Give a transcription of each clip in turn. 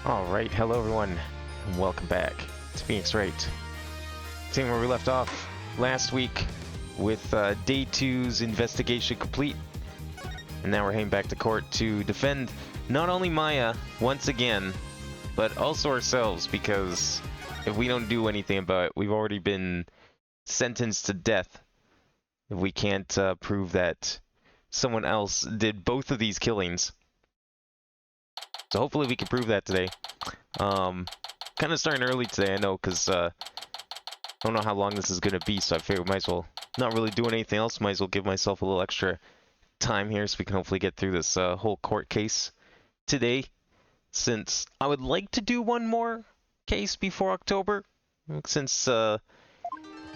Alright, hello everyone, and welcome back to Phoenix Wright. Seeing where we left off last week with Day 2's investigation complete. And now we're heading back to court to defend not only Maya, once again, but also ourselves, because if we don't do anything about it, we've already been sentenced to death if we can't prove that someone else did both of these killings. So hopefully we can prove that today. Kind of starting early today, I know, because I don't know how long this is going to be, so I figured might as well not really doing anything else. Might as well give myself a little extra time here so we can hopefully get through this whole court case today. Since I would like to do one more case before October, since we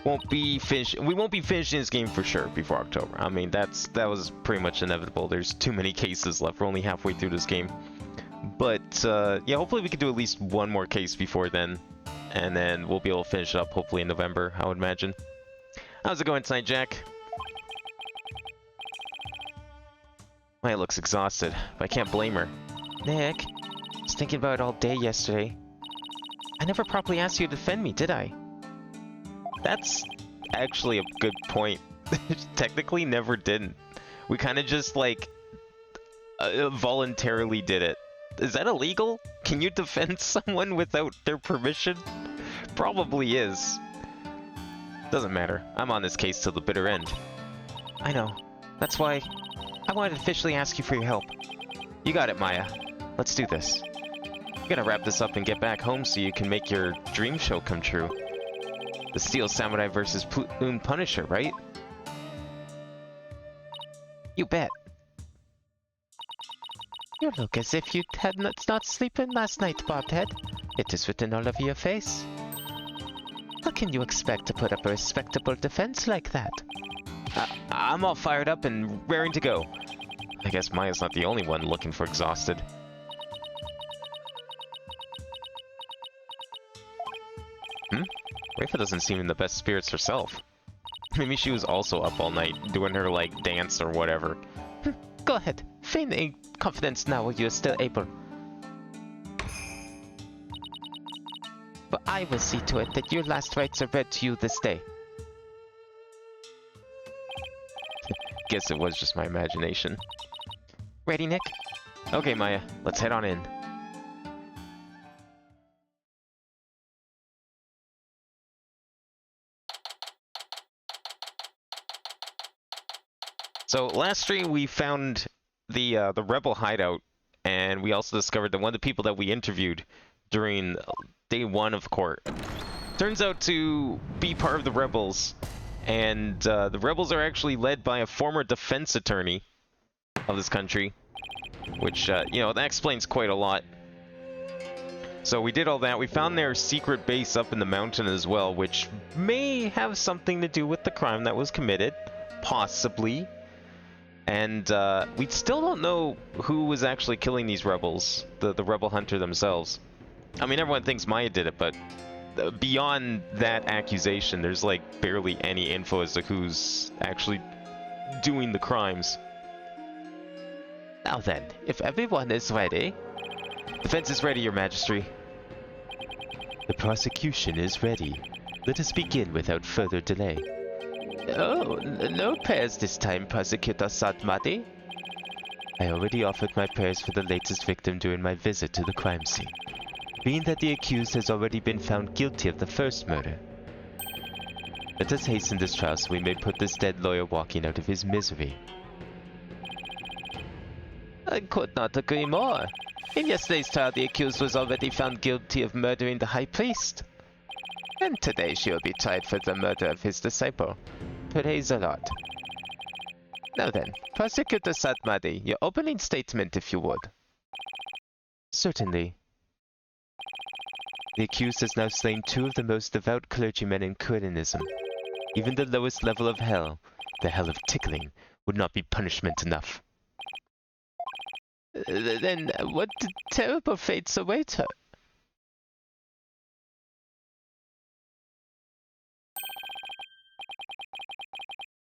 won't be finishing this game for sure before October. I mean, that was pretty much inevitable. There's too many cases left. We're only halfway through this game. But, yeah, hopefully we can do at least one more case before then. And then we'll be able to finish it up, hopefully in November, I would imagine. How's it going tonight, Jack? Maya looks exhausted, but I can't blame her. Nick, I was thinking about it all day yesterday. I never properly asked you to defend me, did I? That's actually a good point. Technically, never didn't. We kind of just, like, voluntarily did it. Is that illegal? Can you defend someone without their permission? Probably is. Doesn't matter. I'm on this case till the bitter end. I know. That's why I wanted to officially ask you for your help. You got it, Maya. Let's do this. We gotta wrap this up and get back home so you can make your dream show come true. The Steel Samurai versus Platoon Punisher, right? You bet. You look as if you had not sleeping last night, Bobhead. It is written all over your face. How can you expect to put up a respectable defense like that? I'm all fired up and raring to go. I guess Maya's not the only one looking for exhausted. Rafa doesn't seem in the best spirits herself. Maybe she was also up all night doing her, like, dance or whatever. Go ahead. Feign confidence now while you are still able. But I will see to it that your last rites are read to you this day. Guess it was just my imagination. Ready, Nick? Okay, Maya. Let's head on in. So last stream we found the rebel hideout, and we also discovered that one of the people that we interviewed during day 1 of court turns out to be part of the rebels, and the rebels are actually led by a former defense attorney of this country, which you know, that explains quite a lot. So we did all that. We found their secret base up in the mountain as well, which may have something to do with the crime that was committed, possibly. And we still don't know who was actually killing these rebels, the rebel hunter themselves. I mean, everyone thinks Maya did it, but beyond that accusation, there's like barely any info as to who's actually doing the crimes. Now then, if everyone is ready... Defense is ready, Your Majesty. The prosecution is ready. Let us begin without further delay. Oh, no prayers this time, Prosecutor Sadmati. I already offered my prayers for the latest victim during my visit to the crime scene, being that the accused has already been found guilty of the first murder. Let us hasten this trial so we may put this dead lawyer walking out of his misery. I could not agree more. In yesterday's trial, the accused was already found guilty of murdering the High Priest. And today she will be tried for the murder of his disciple. Praise the Lord. Now then, Prosecutor Sadmadi, your opening statement, if you would. Certainly. The accused has now slain 2 of the most devout clergymen in Kurinism. Even the lowest level of hell, the hell of tickling, would not be punishment enough. Then what terrible fates await her?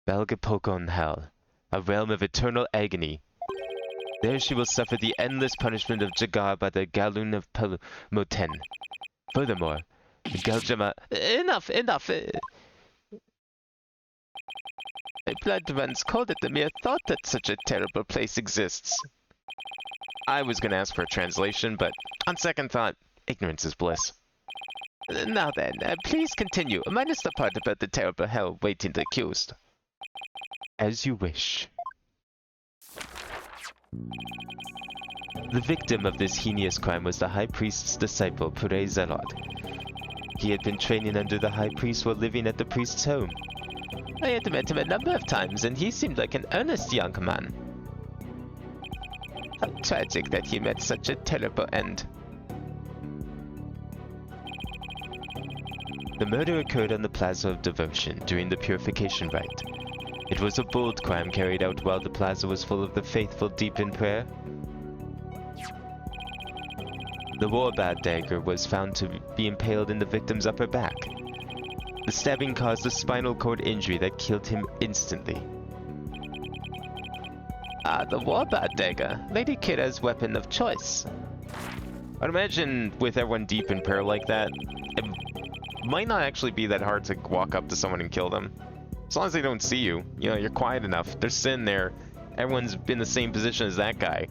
Belgapokon Hell, a realm of eternal agony. There she will suffer the endless punishment of Jagar by the Galoon of Moten. Furthermore, the Galjama... Enough! My blood runs cold at the mere thought that such a terrible place exists. I was gonna ask for a translation, but on second thought, ignorance is bliss. Now then, please continue, minus the part about the terrible hell waiting the accused. As you wish. The victim of this heinous crime was the High Priest's disciple, Purei Zelot. He had been training under the High Priest while living at the priest's home. I had met him a number of times, and he seemed like an earnest young man. How tragic that he met such a terrible end. The murder occurred on the Plaza of Devotion during the Purification Rite. It was a bold crime carried out while the plaza was full of the faithful deep in prayer. The Warbad dagger was found to be impaled in the victim's upper back. The stabbing caused a spinal cord injury that killed him instantly. Ah, the Warbad dagger, Lady Kira's weapon of choice. I'd imagine with everyone deep in prayer like that, it might not actually be that hard to walk up to someone and kill them. As long as they don't see you. You know, you're quiet enough. They're sitting there. Everyone's in the same position as that guy.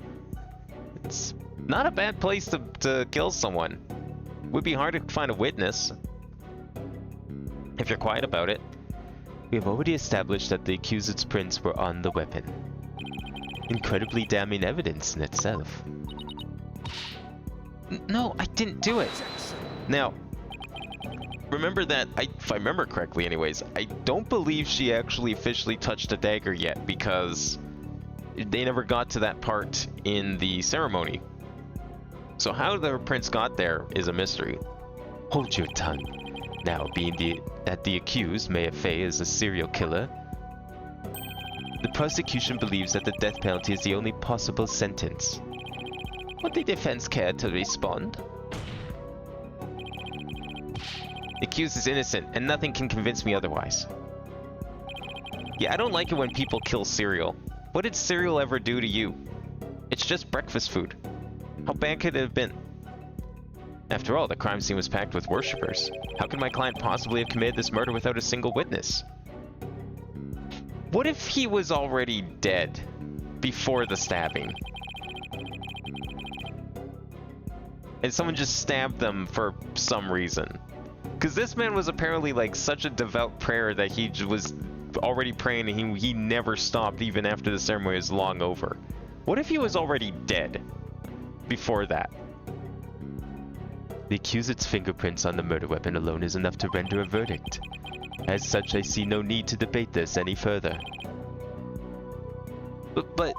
It's not a bad place to kill someone. Would be hard to find a witness if you're quiet about it. We have already established that the accused's prints were on the weapon. Incredibly damning evidence in itself. No, I didn't do it. Now, remember that, if I remember correctly anyways, I don't believe she actually officially touched a dagger yet because they never got to that part in the ceremony. So how the prince got there is a mystery. Hold your tongue. Now, being that the accused, Maya Fey, is a serial killer, the prosecution believes that the death penalty is the only possible sentence. Would the defense care to respond? The accused is innocent, and nothing can convince me otherwise. Yeah, I don't like it when people kill cereal. What did cereal ever do to you? It's just breakfast food. How bad could it have been? After all, the crime scene was packed with worshippers. How could my client possibly have committed this murder without a single witness? What if he was already dead before the stabbing? And someone just stabbed them for some reason? Because this man was apparently like such a devout prayer that he was already praying and he never stopped even after the ceremony was long over. What if he was already dead before that? The accused's fingerprints on the murder weapon alone is enough to render a verdict. As such, I see no need to debate this any further. But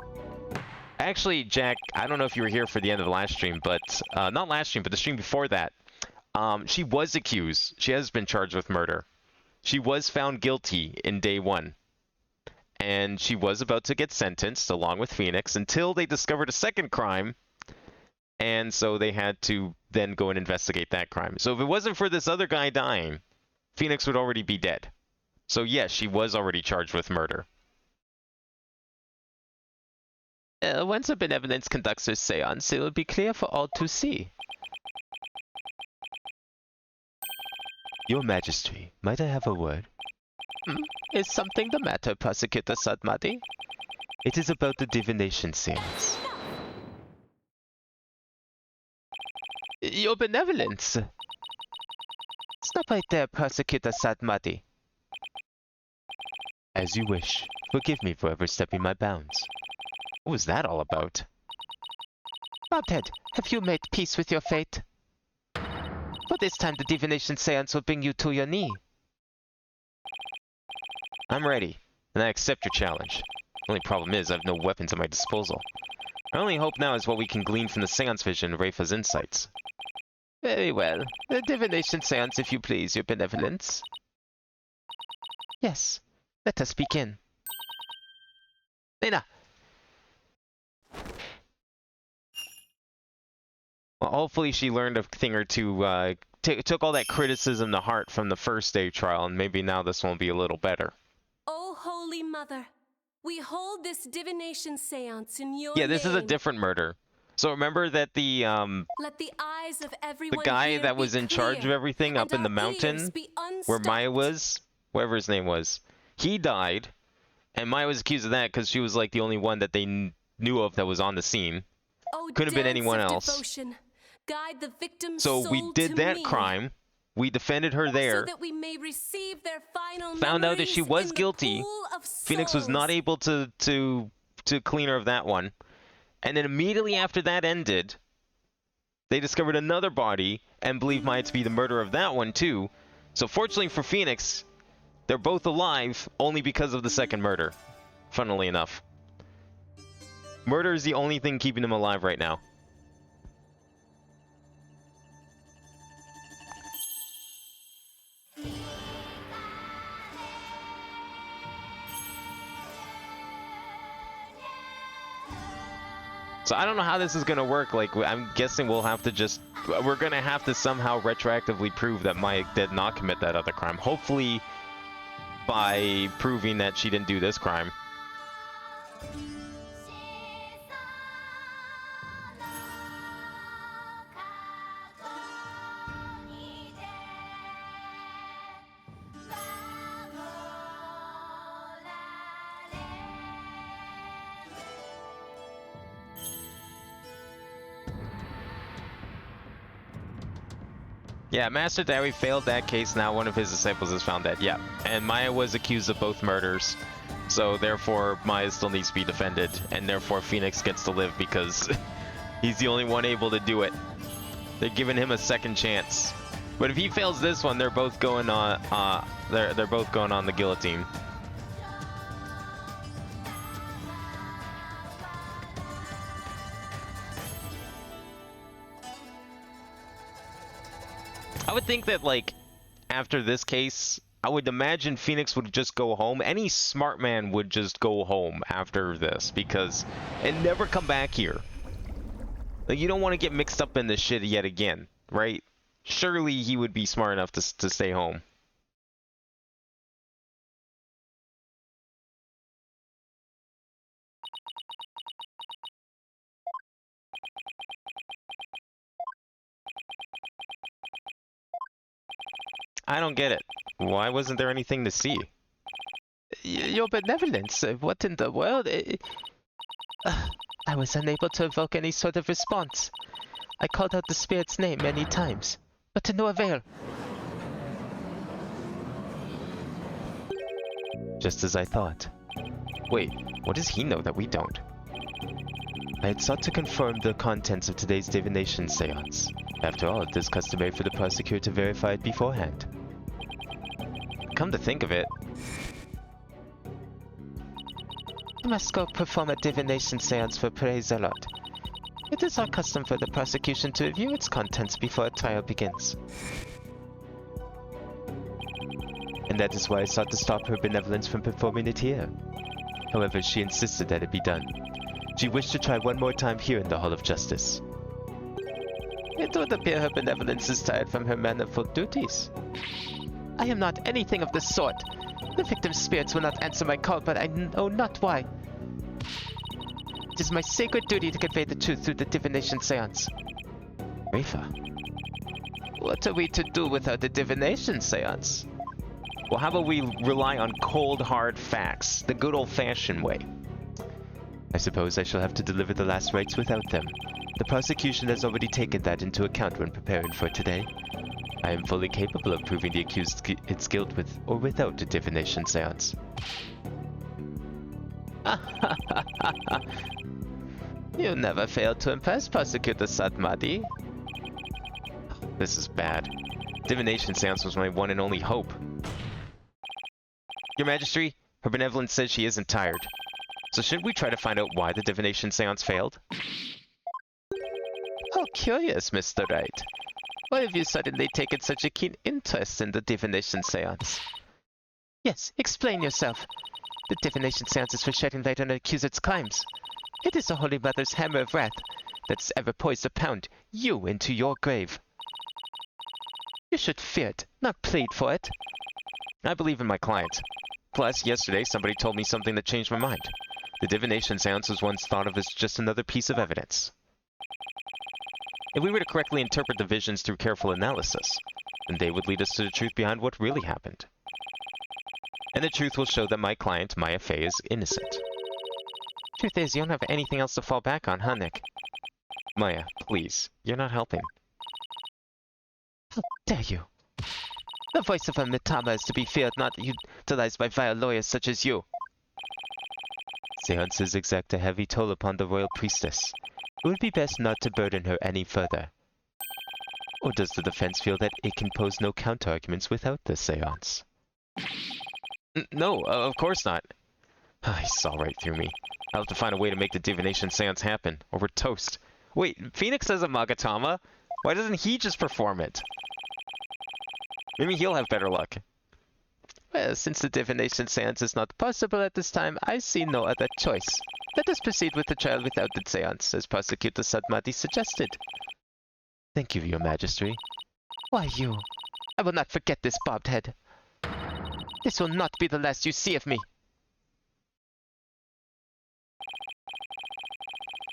actually, Jack, I don't know if you were here for the end of the last stream, but not last stream, but the stream before that. She was accused. She has been charged with murder. She was found guilty in day one. And she was about to get sentenced along with Phoenix until they discovered a second crime. And so they had to then go and investigate that crime. So if it wasn't for this other guy dying, Phoenix would already be dead. So yes, she was already charged with murder. Once a benevolence conducts her seance, it will be clear for all to see. Your Majesty, might I have a word? Is something the matter, Prosecutor Sadmati? It is about the divination seance. Your benevolence! Stop right there, Prosecutor Sadmati. As you wish. Forgive me for overstepping my bounds. What was that all about? Bobhead, have you made peace with your fate? For this time the divination seance will bring you to your knee. I'm ready, and I accept your challenge. The only problem is I have no weapons at my disposal. Our only hope now is what we can glean from the seance vision of Rafa's insights. Very well. The divination seance, if you please, your benevolence. Yes. Let us begin. Lena! Well, hopefully she learned a thing or two, took all that criticism to heart from the first day trial, and maybe now this one will be a little better. O Holy Mother, We hold this divination seance in your Yeah, this is a name. different murder. So remember that the Let the eyes of everyone guy here that be was in charge of clear, everything up and in the our ears mountain be where Maya unstopped. was, whatever his name was, he died, and Maya was accused of that because she was like the only one that they knew of that was on the scene. Oh, Couldn't have been dance anyone of else. devotion, guide the victim's So we soul did to that me, crime. We defended her so there. that we may receive their final Found out that she memories was in the guilty. pool of Phoenix was not souls. able to clean her of that one. And then immediately after that ended, they discovered another body and believed Maya to be the murderer of that one too. So fortunately for Phoenix, they're both alive only because of the second murder. Funnily enough. Murder is the only thing keeping them alive right now. So I don't know how this is going to work. Like, I'm guessing we'll have to just... We're going to have to somehow retroactively prove that Maya did not commit that other crime. Hopefully by proving that she didn't do this crime. Yeah, Master Dawi failed that case. Now one of his disciples is found dead. Yeah, and Maya was accused of both murders. So therefore, Maya still needs to be defended. And therefore, Phoenix gets to live because he's the only one able to do it. They're giving him a second chance. But if he fails this one, they're both going on. They're both going on the guillotine. I would think that, like, after this case, I would imagine Phoenix would just go home. Any smart man would just go home after this because and never come back here. Like, you don't want to get mixed up in this shit yet again, right? Surely he would be smart enough to stay home. I don't get it. Why wasn't there anything to see? Your benevolence, what in the world? I was unable to evoke any sort of response. I called out the spirit's name many times, but to no avail. Just as I thought. Wait, what does he know that we don't? I had sought to confirm the contents of today's divination seance. After all, it is customary for the prosecutor to verify it beforehand. Come to think of it, You must go perform a divination seance for Prey Zealot. It is our custom for the prosecution to review its contents before a trial begins. and that is why I sought to stop her benevolence from performing it here. However, she insisted that it be done. She wished to try one more time here in the Hall of Justice. It would appear her benevolence is tired from her manifold duties. I am not anything of the sort. The victim's spirits will not answer my call, but I know not why. It is my sacred duty to convey the truth through the divination seance. Rafa. What are we to do without the divination seance? Well, how about we rely on cold, hard facts, the good old-fashioned way? I suppose I shall have to deliver the last rites without them. The prosecution has already taken that into account when preparing for today. I am fully capable of proving the accused its guilt with or without a divination seance. You never failed to impress Prosecutor Satmadi. This is bad. Divination seance was my one and only hope. Your Majesty, her benevolence says she isn't tired. So shouldn't we try to find out why the divination seance failed? How curious, Mr. Wright. Why have you suddenly taken such a keen interest in the divination seance? Yes, explain yourself. The divination seance is for shedding light on an accused's crimes. It is the Holy Mother's hammer of wrath that's ever poised to pound you into your grave. You should fear it, not plead for it. I believe in my client. class yesterday, somebody told me something that changed my mind. The divination seance was once thought of as just another piece of evidence. If we were to correctly interpret the visions through careful analysis, then they would lead us to the truth behind what really happened. And the truth will show that my client, Maya Fey, is innocent. Truth is, you don't have anything else to fall back on, huh, Nick? Maya, please, you're not helping. How dare you? The voice of a Mitama is to be feared, not utilized by vile lawyers such as you. Seances exact a heavy toll upon the royal priestess. It would be best not to burden her any further. Or does the defense feel that it can pose no counterarguments without the seance? No, of course not. He saw right through me. I'll have to find a way to make the divination seance happen, or we're toast. Wait, Phoenix has a Magatama? Why doesn't he just perform it? Maybe he'll have better luck. Well, since the divination seance is not possible at this time, I see no other choice. Let us proceed with the trial without the seance, as Prosecutor Sadmati suggested. Thank you, Your Majesty. Why you? I will not forget this bobbed head. This will not be the last you see of me.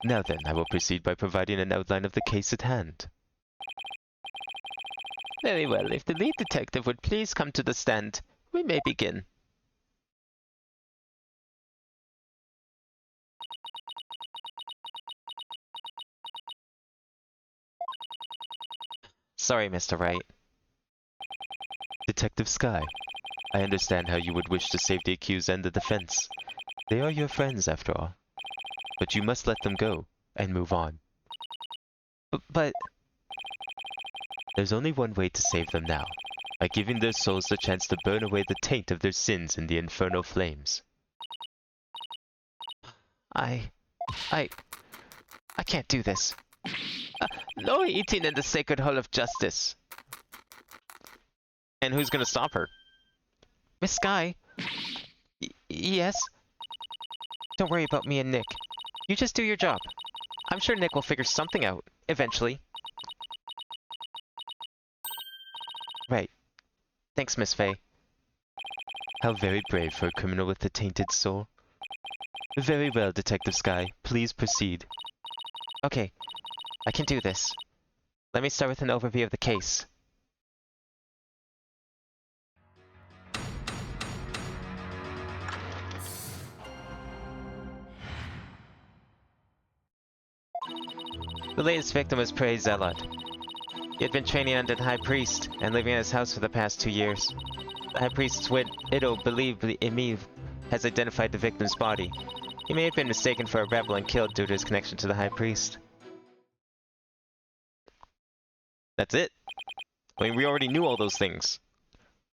Now then, I will proceed by providing an outline of the case at hand. Very well. If the lead detective would please come to the stand, we may begin. Sorry, Mr. Wright. Detective Sky, I understand how you would wish to save the accused and the defense. They are your friends, after all. But you must let them go and move on. But... There's only one way to save them now, by giving their souls the chance to burn away the taint of their sins in the infernal flames. I can't do this. No eating in the sacred hall of justice. And who's gonna stop her? Miss Sky? Yes? Don't worry about me and Nick. You just do your job. I'm sure Nick will figure something out, eventually. Right. Thanks, Miss Fey. How very brave for a criminal with a tainted soul. Very well, Detective Sky. Please proceed. Okay. I can do this. Let me start with an overview of the case. The latest victim was Prey Zealot. He had been training under the High Priest and living at his house for the past 2 years. The High Priest's widow believed Emiv has identified the victim's body. He may have been mistaken for a rebel and killed due to his connection to the High Priest. That's it? I mean, we already knew all those things.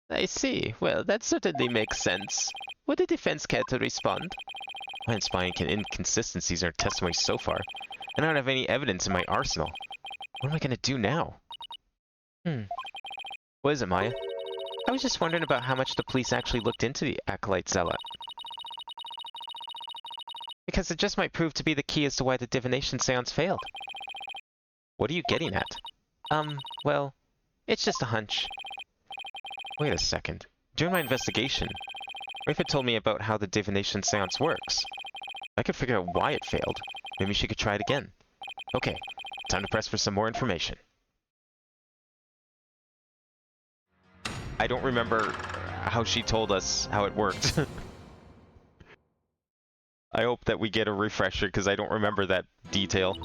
I see. Well, that certainly makes sense. Would the defense care to respond? I'm spying inconsistencies in our testimony so far. I don't have any evidence in my arsenal. What am I gonna do now? What is it, Maya? I was just wondering about how much the police actually looked into the Acolyte Zealot. Because it just might prove to be the key as to why the divination seance failed. What are you getting at? Well, it's just a hunch. Wait a second. During my investigation, Rafe had told me about how the divination seance works. I could figure out why it failed. Maybe she could try it again. Okay, time to press for some more information. I don't remember how she told us how it worked. I hope that we get a refresher because I don't remember that detail.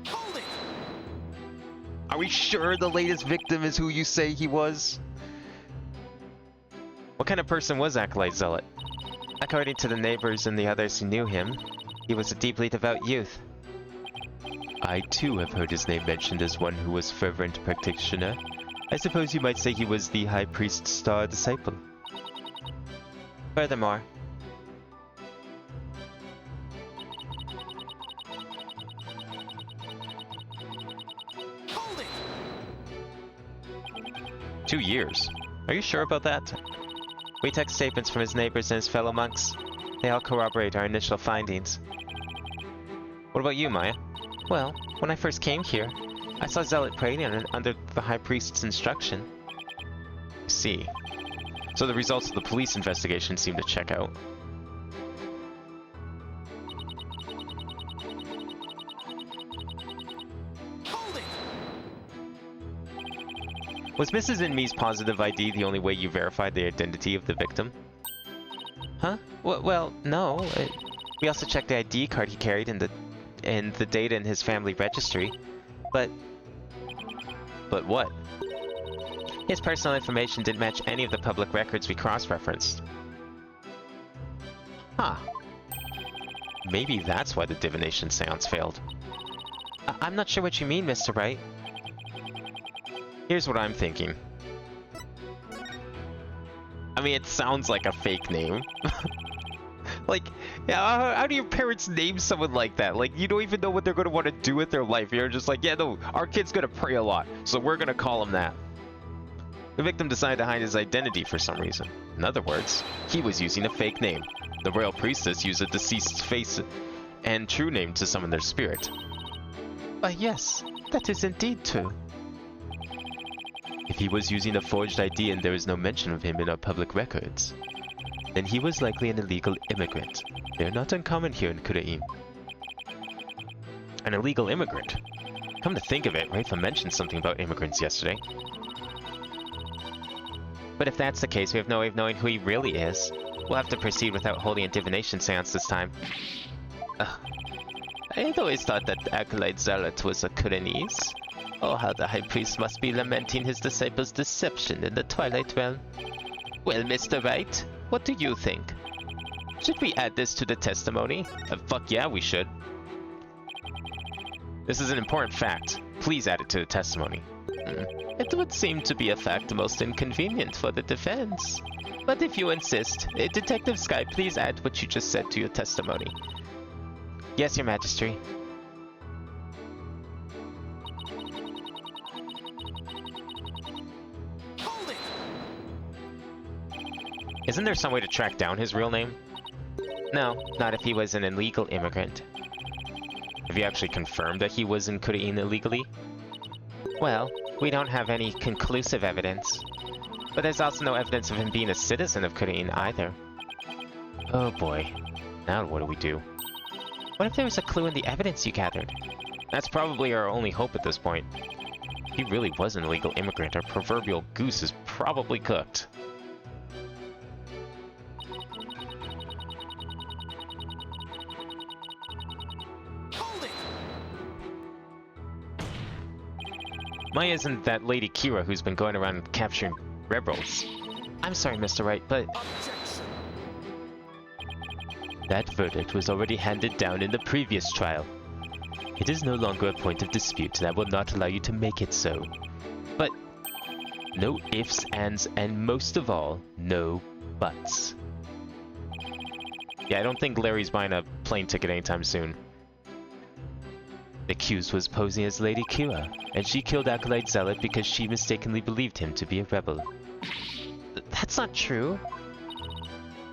Hold it! Are we sure the latest victim is who you say he was? What kind of person was Acolyte Zealot? According to the neighbors and the others who knew him, he was a deeply devout youth. I too have heard his name mentioned as one who was fervent practitioner. I suppose you might say he was the High Priest's star disciple. Furthermore, Hold it! 2 years. Are you sure about that? we took statements from his neighbors and his fellow monks. They all corroborate our initial findings. What about you, Maya? Well, when I first came here, I saw Zealot praying under the High Priest's instruction. I see. So the results of the police investigation seem to check out. Hold it! Was Mrs. Inmee's positive ID the only way you verified the identity of the victim? Huh? Well, no. We also checked the ID card he carried and the data in his family registry. But what? his personal information didn't match any of the public records we cross-referenced. Huh. Maybe that's why the divination seance failed. I'm not sure what you mean, Mr. Wright. Here's what I'm thinking. I mean, it sounds like a fake name. Like, yeah, how do your parents name someone like that? Like, you don't even know what they're going to want to do with their life. You're just like, yeah, no, our kid's going to pray a lot, so we're going to call him that. The victim decided to hide his identity for some reason. In other words, he was using a fake name. The royal priestess used a deceased's face and true name to summon their spirit. Yes, that is indeed true. If he was using a forged ID and there is no mention of him in our public records, then he was likely an illegal immigrant. They're not uncommon here in Korean. An illegal immigrant? Come to think of it, Rafa mentioned something about immigrants yesterday. But if that's the case, we have no way of knowing who he really is. We'll have to proceed without holding a divination seance this time. I had always thought that Acolyte Zealot was a Koreanese. Oh, how the High Priest must be lamenting his disciples' deception in the Twilight Realm. Well, Mr. Wright, what do you think? Should we add this to the testimony? Fuck yeah, we should. This is an important fact. Please add it to the testimony. It would seem to be a fact most inconvenient for the defense. But if you insist, Detective Sky, please add what you just said to your testimony. Yes, Your Majesty. Hold it! Isn't there some way to track down his real name? No, not if he was an illegal immigrant. Have you actually confirmed that he was in Korean illegally? Well, we don't have any conclusive evidence. But there's also no evidence of him being a citizen of Korean either. Oh boy. Now what do we do? What if there was a clue in the evidence you gathered? That's probably our only hope at this point. If he really was an illegal immigrant, our proverbial goose is probably cooked. Hold it! Maya isn't that Lady Kira who's been going around capturing rebels. I'm sorry, Mr. Wright, but Objection! that verdict was already handed down in the previous trial. It is no longer a point of dispute, and I will not allow you to make it so. But no ifs, ands, and most of all, no buts. Yeah, I don't think Larry's buying a plane ticket anytime soon. The accused was posing as Lady Kira, and she killed Acolyte Zealot because she mistakenly believed him to be a rebel. That's not true.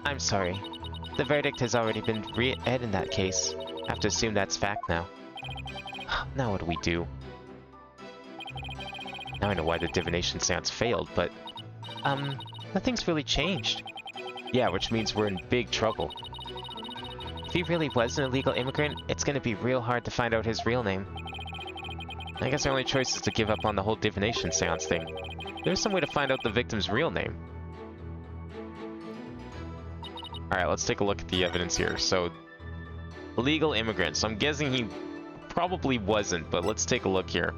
I'm sorry. The verdict has already been read in that case. I have to assume that's fact now. Now what do we do? Now I know why the divination seance failed, but... Nothing's really changed. Yeah, which means we're in big trouble. If he really was an illegal immigrant, it's gonna be real hard to find out his real name. I guess our only choice is to give up on the whole divination seance thing. There's some way to find out the victim's real name. Alright, let's take a look at the evidence here. So, illegal immigrant. So I'm guessing he probably wasn't, but let's take a look here.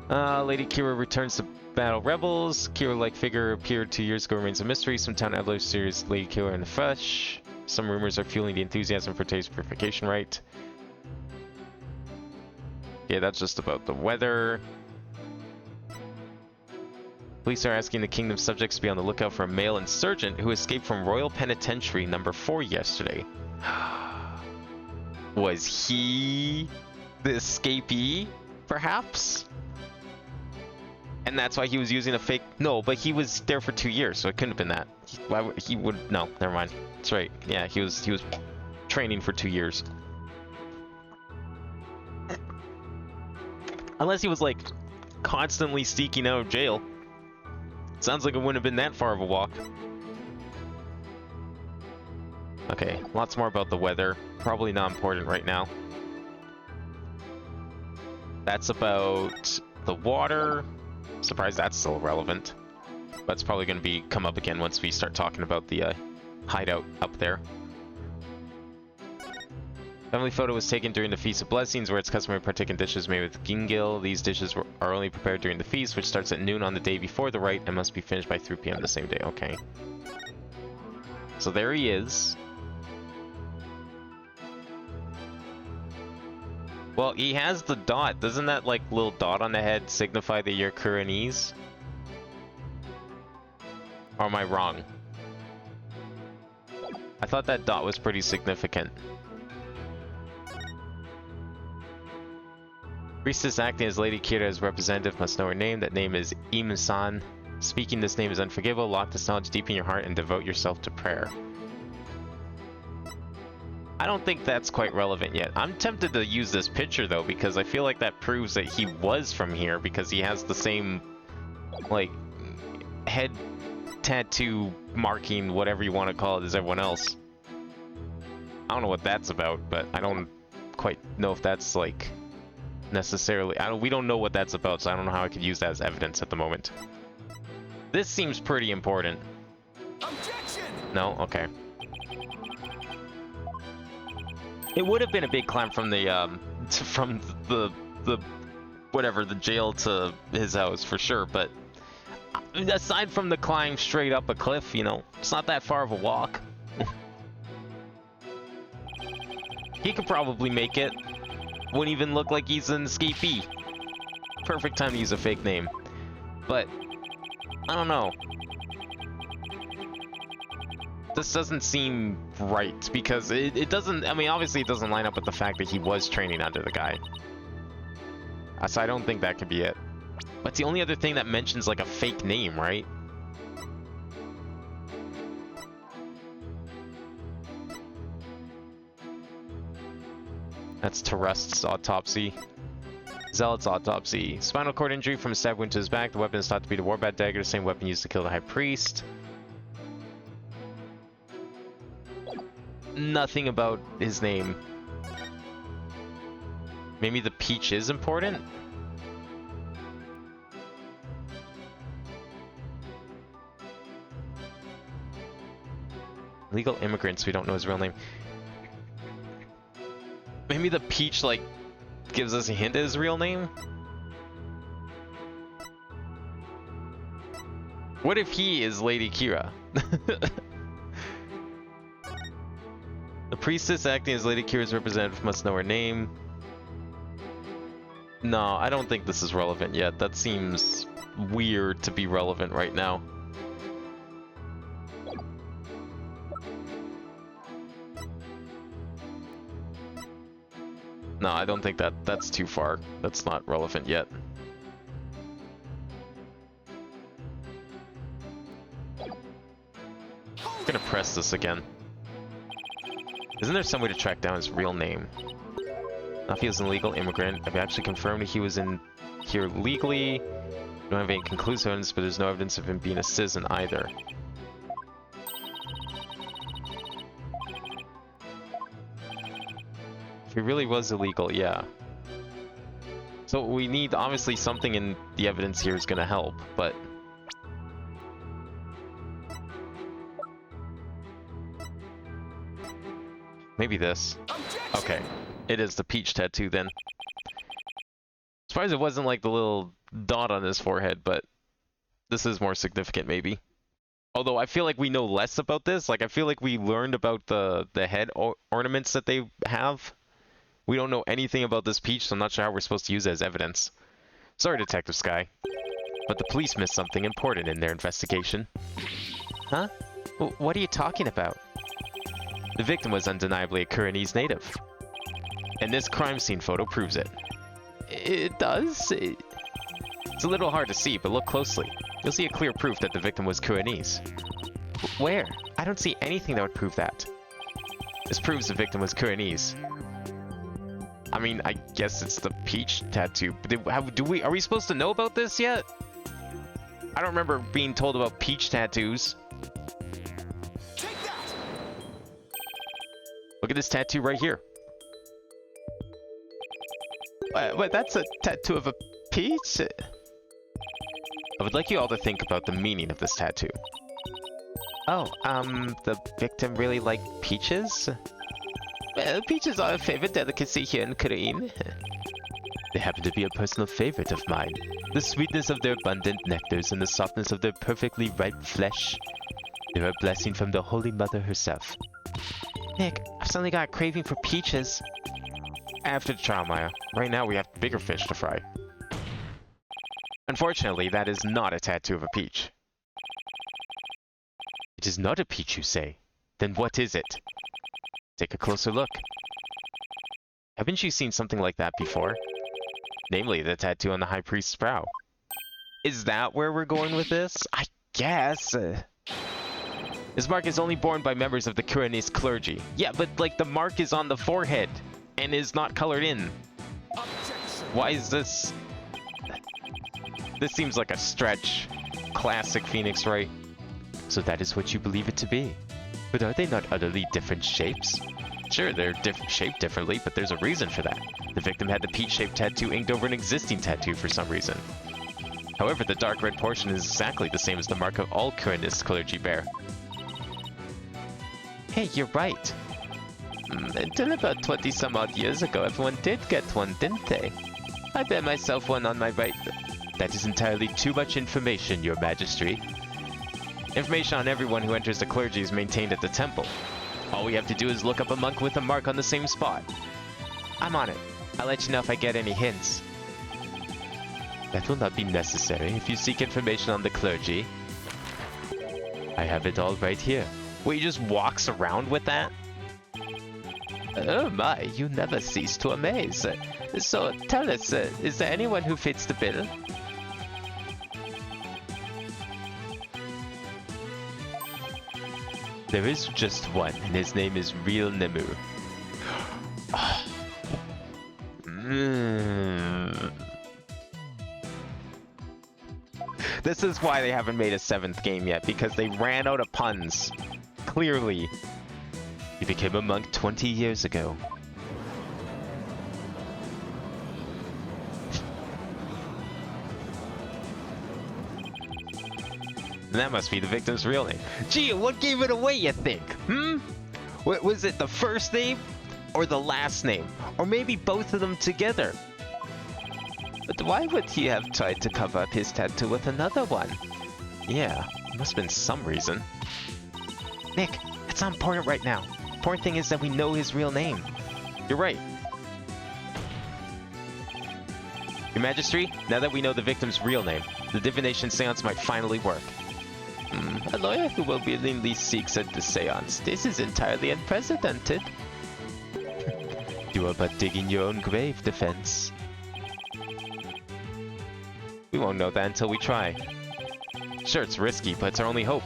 Lady Kira returns to battle rebels. Kira-like figure appeared 2 years ago, remains a mystery. Some town elders series Lady Kira in the flesh. Some rumors are fueling the enthusiasm for taste purification rite. Yeah, that's just about the weather. Police are asking the kingdom's subjects to be on the lookout for a male insurgent who escaped from Royal Penitentiary number 4 yesterday. Was he the escapee, perhaps? And that's why he was using a fake... No, but he was there for 2 years, so it couldn't have been that. Why would he would... No, never mind. That's right. Yeah, he was training for 2 years. Unless he was, like, constantly sneaking out of jail. Sounds like it wouldn't have been that far of a walk. Okay, lots more about the weather. Probably not important right now. That's about the water. Surprised that's still relevant. But it's probably going to come up again once we start talking about the hideout up there. Family photo was taken during the Feast of Blessings, where it's customary to partake in dishes made with gingil. These dishes are only prepared during the feast, which starts at noon on the day before the rite and must be finished by 3 p.m. the same day. Okay. So there he is. Well, he has the dot. Doesn't that, like, little dot on the head signify that you're Kuranese? Or am I wrong? I thought that dot was pretty significant. Priestess acting as Lady Kira's representative must know her name. That name is Imusan. Speaking this name is unforgivable. Lock this knowledge deep in your heart and devote yourself to prayer. I don't think that's quite relevant yet. I'm tempted to use this picture though, because I feel like that proves that he was from here, because he has the same, like, head tattoo marking, whatever you want to call it, as everyone else. I don't know what that's about, but I don't quite know if that's, like, necessarily... we don't know what that's about, so I don't know how I could use that as evidence at the moment. This seems pretty important. Objection! No? Okay. It would have been a big climb from the, from the whatever, the jail to his house, for sure, but aside from the climb straight up a cliff, you know, it's not that far of a walk. He could probably make it. Wouldn't even look like he's an escapee. Perfect time to use a fake name. But, I don't know. This doesn't seem right, because it doesn't, I mean, obviously it doesn't line up with the fact that he was training under the guy. So I don't think that could be it. But it's the only other thing that mentions, like, a fake name, right? That's Terrust's autopsy. Zealot's autopsy. Spinal cord injury from a stab wound to his back. The weapon is thought to be the Warbat dagger, the same weapon used to kill the High Priest. Nothing about his name. Maybe the peach is important? Legal immigrants, we don't know his real name. Maybe the peach, like, gives us a hint at his real name? What if he is Lady Kira? The priestess acting as Lady Kira's representative must know her name. No, I don't think this is relevant yet. That seems weird to be relevant right now. No, I don't think that's too far. That's not relevant yet. I'm gonna press this again. Isn't there some way to track down his real name? Not if he was an illegal immigrant. I've actually confirmed he was in here legally. We don't have any conclusive evidence, but there's no evidence of him being a citizen either. If he really was illegal, yeah. So we need, obviously, something in the evidence here is going to help, but... maybe this. Okay, it is the peach tattoo then. Surprised it wasn't like the little dot on his forehead, but this is more significant maybe. Although I feel like we know less about this. Like, I feel like we learned about the head ornaments that they have. We don't know anything about this peach, so I'm not sure how we're supposed to use it as evidence. Sorry, Detective Sky, but the police missed something important in their investigation. Huh? What are you talking about? The victim was undeniably a Kuranese native. And this crime scene photo proves it. It does? It's a little hard to see, but look closely. You'll see a clear proof that the victim was Kuranese. Where? I don't see anything that would prove that. This proves the victim was Kuranese. I mean, I guess it's the peach tattoo. But are we supposed to know about this yet? I don't remember being told about peach tattoos. Take that! Look at this tattoo right here. Wait, that's a tattoo of a peach? I would like you all to think about the meaning of this tattoo. Oh, the victim really liked peaches? Well, peaches are a favorite delicacy here in Korea. They happen to be a personal favorite of mine. The sweetness of their abundant nectars and the softness of their perfectly ripe flesh. They're a blessing from the Holy Mother herself. Nick, I've suddenly got a craving for peaches. After the trial, Maya. Right now we have bigger fish to fry. Unfortunately, that is not a tattoo of a peach. It is not a peach, you say? Then what is it? Take a closer look. Haven't you seen something like that before? Namely, the tattoo on the High Priest's brow. Is that where we're going with this? I guess. This mark is only borne by members of the Kuranese clergy. Yeah, but like the mark is on the forehead and is not colored in. Objection! Why is this? This seems like a stretch. Classic Phoenix Wright. So that is what you believe it to be. But are they not utterly different shapes? Sure, they're shaped differently, but there's a reason for that. The victim had the peach-shaped tattoo inked over an existing tattoo for some reason. However, the dark red portion is exactly the same as the mark of all Kuranist clergy bear. Hey, you're right. Until about 20 some odd years ago, everyone did get one, didn't they? I bear myself one on my right. That is entirely too much information, your majesty. Information on everyone who enters the clergy is maintained at the temple. All we have to do is look up a monk with a mark on the same spot. I'm on it. I'll let you know if I get any hints. That will not be necessary if you seek information on the clergy. I have it all right here. Wait, he just walks around with that? Oh my, you never cease to amaze. So tell us, is there anyone who fits the bill? There is just one, and his name is Real Nemu. This is why they haven't made a 7th game yet, because they ran out of puns. Clearly. He became a monk 20 years ago. And that must be the victim's real name. Gee, what gave it away, you think? Was it the first name or the last name? Or maybe both of them together? But why would he have tried to cover up his tattoo with another one? Yeah, must have been some reason. Nick, it's not important right now. Important thing is that we know his real name. You're right. Your Majesty, now that we know the victim's real name, the divination seance might finally work. A lawyer who will willingly seeks at the seance. This is entirely unprecedented. You are but digging your own grave, Defense. We won't know that until we try. Sure, it's risky, but it's our only hope.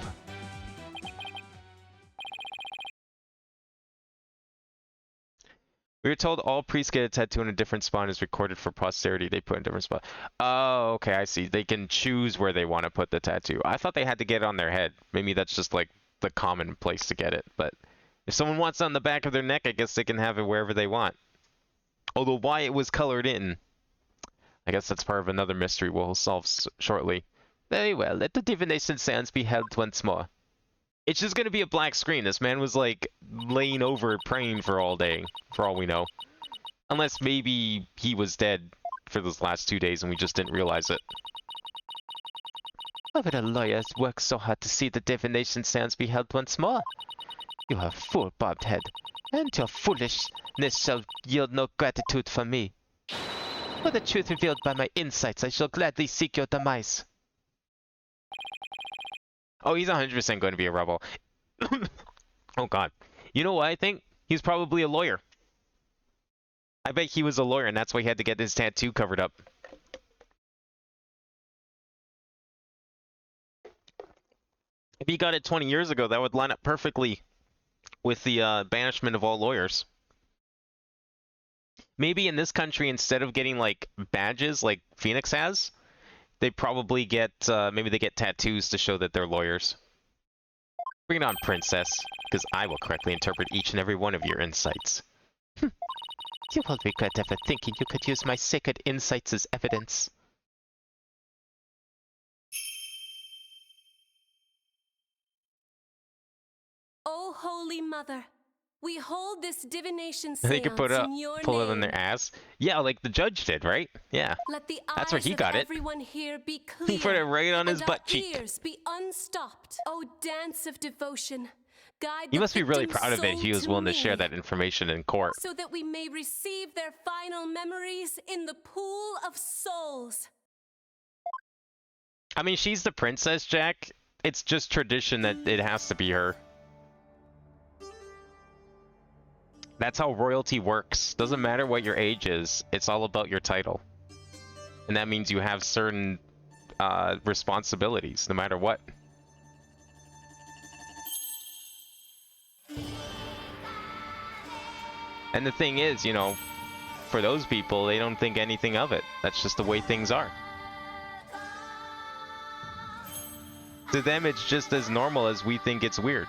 We were told all priests get a tattoo in a different spot is recorded for posterity. They put in a different spot. Oh, okay, I see. They can choose where they want to put the tattoo. I thought they had to get it on their head. Maybe that's just like the common place to get it. But if someone wants it on the back of their neck, I guess they can have it wherever they want. Although why it was colored in, I guess that's part of another mystery we'll solve shortly. Very well, let the divination seance be held once more. It's just gonna be a black screen. This man was like laying over praying for all day, for all we know. Unless maybe he was dead for those last 2 days and we just didn't realize it. Why would a lawyer work so hard to see the divination seance be held once more? You have a fool, bobbed head, and your foolishness shall yield no gratitude from me. For the truth revealed by my insights, I shall gladly seek your demise. Oh, he's 100% going to be a rebel. Oh god. You know what I think? He's probably a lawyer. I bet he was a lawyer and that's why he had to get his tattoo covered up. If he got it 20 years ago, that would line up perfectly with the banishment of all lawyers. Maybe in this country, instead of getting like badges like Phoenix has, They probably get, maybe they get tattoos to show that they're lawyers. Bring it on, princess, because I will correctly interpret each and every one of your insights. You will regret ever thinking you could use my sacred insights as evidence. O Holy Mother, we hold this divination They could seance in your pull it name. in their ass. Yeah, like the judge did, right? Yeah. Let the That's where eyes he of got it. everyone here be He clear. put it right on his and butt our cheek. ears be unstopped. O dance of devotion, guide He the must be really victim's proud of it if he soul was willing to me, share that information in court. so that we may receive their final memories in the pool of souls. I mean, she's the princess, Jack. It's just tradition that it has to be her. That's how royalty works. Doesn't matter what your age is, it's all about your title. And that means you have certain responsibilities, no matter what. And the thing is, you know, for those people, they don't think anything of it. That's just the way things are. To them, it's just as normal as we think it's weird.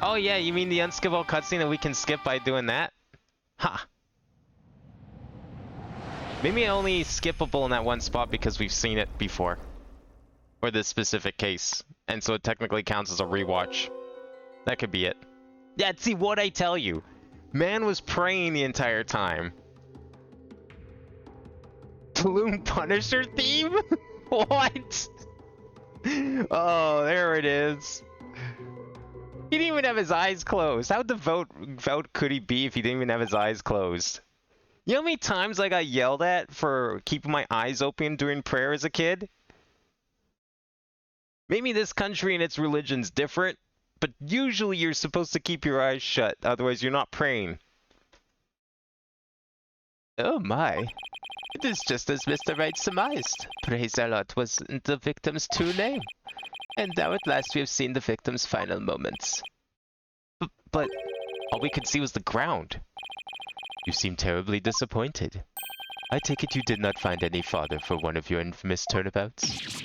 Oh yeah, you mean the unskippable cutscene that we can skip by doing that? Ha! Maybe only skippable in that one spot because we've seen it before. Or this specific case. And so it technically counts as a rewatch. That could be it. Yeah, see what I tell you. Man was praying the entire time. Bloom Punisher theme? What? Oh, there it is. He didn't even have his eyes closed. How devout could he be if he didn't even have his eyes closed? You know how many times I got yelled at for keeping my eyes open during prayer as a kid? Maybe this country and its religion's different, but usually you're supposed to keep your eyes shut, otherwise you're not praying. Oh my. It is just as Mr. Wright surmised. Praise our Lord was the victim's true name. And now at last we have seen the victim's final moments. But all we could see was the ground. You seem terribly disappointed. I take it you did not find any fodder for one of your infamous turnabouts?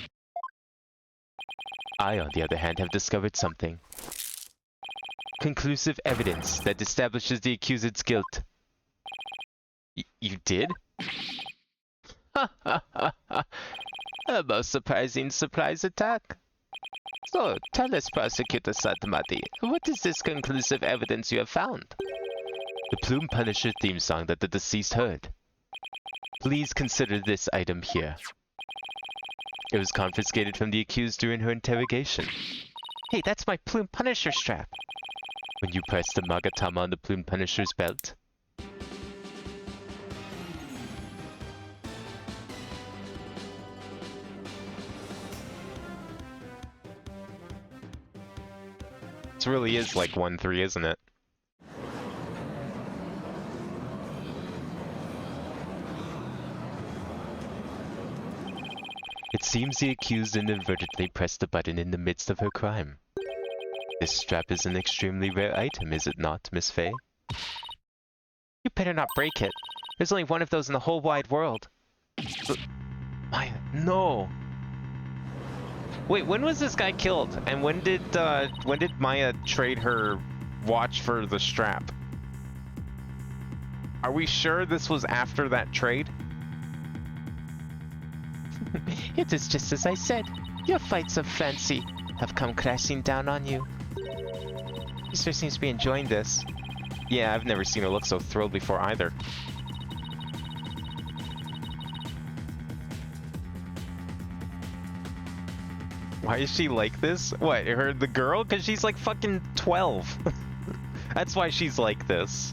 I, on the other hand, have discovered something. Conclusive evidence that establishes the accused's guilt. You did? A most surprising surprise attack. So, tell us, Prosecutor Satamati, what is this conclusive evidence you have found? The Plume Punisher theme song that the deceased heard. Please consider this item here. It was confiscated from the accused during her interrogation. Hey, that's my Plume Punisher strap. When you press the Magatama on the Plume Punisher's belt, This really is like 1-3, isn't it? it seems the accused inadvertently pressed the button in the midst of her crime. This strap is an extremely rare item, is it not, Miss Faye? You better not break it. There's only one of those in the whole wide world. Maya, no. Wait, when was this guy killed? And when did Maya trade her watch for the strap? Are we sure this was after that trade? It is just as I said. Your fights of fancy have come crashing down on you. He sure seems to be enjoying this. Yeah, I've never seen her look so thrilled before either. Why is she like this? What, the girl? Because she's like fucking 12. That's why she's like this.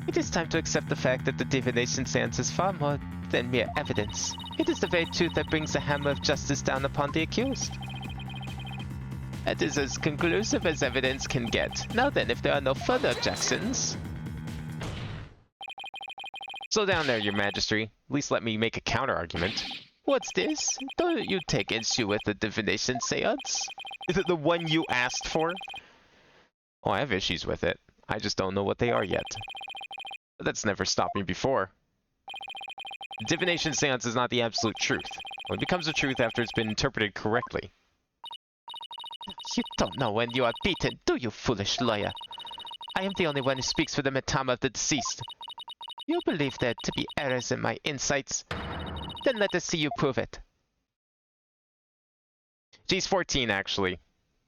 It is time to accept the fact that the divination seance is far more than mere evidence. It is the very truth that brings the hammer of justice down upon the accused. That is as conclusive as evidence can get. Now then, if there are no further objections... Slow down there, your majesty. At least let me make a counter-argument. What's this? Don't you take issue with the divination seance? Is it the one you asked for? Oh, I have issues with it. I just don't know what they are yet. But that's never stopped me before. Divination seance is not the absolute truth. Well, it becomes the truth after it's been interpreted correctly. You don't know when you are beaten, do you, foolish lawyer? I am the only one who speaks for the Matama of the deceased. You believe there to be errors in my insights? Then let us see you prove it. She's 14, actually.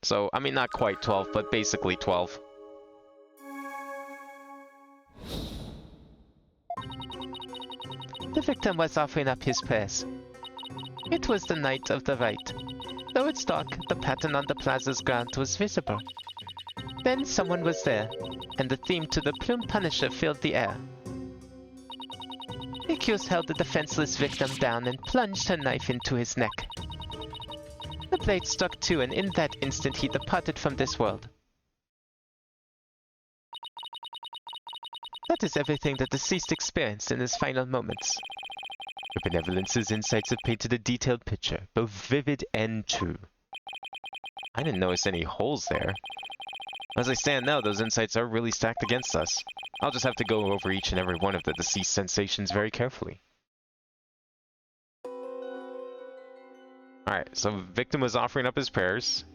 So, I mean, not quite 12, but basically 12. The victim was offering up his prayers. It was the night of the rite. Though it's dark, the pattern on the plaza's ground was visible. Then someone was there, and the theme to the Plume Punisher filled the air. The accused held the defenseless victim down and plunged her knife into his neck. The blade struck too, and in that instant he departed from this world. That is everything the deceased experienced in his final moments. The benevolence's insights have painted a detailed picture, both vivid and true. I didn't notice any holes there. As I stand now, those insights are really stacked against us. I'll just have to go over each and every one of the deceased sensations very carefully. Alright, so victim was offering up his prayers.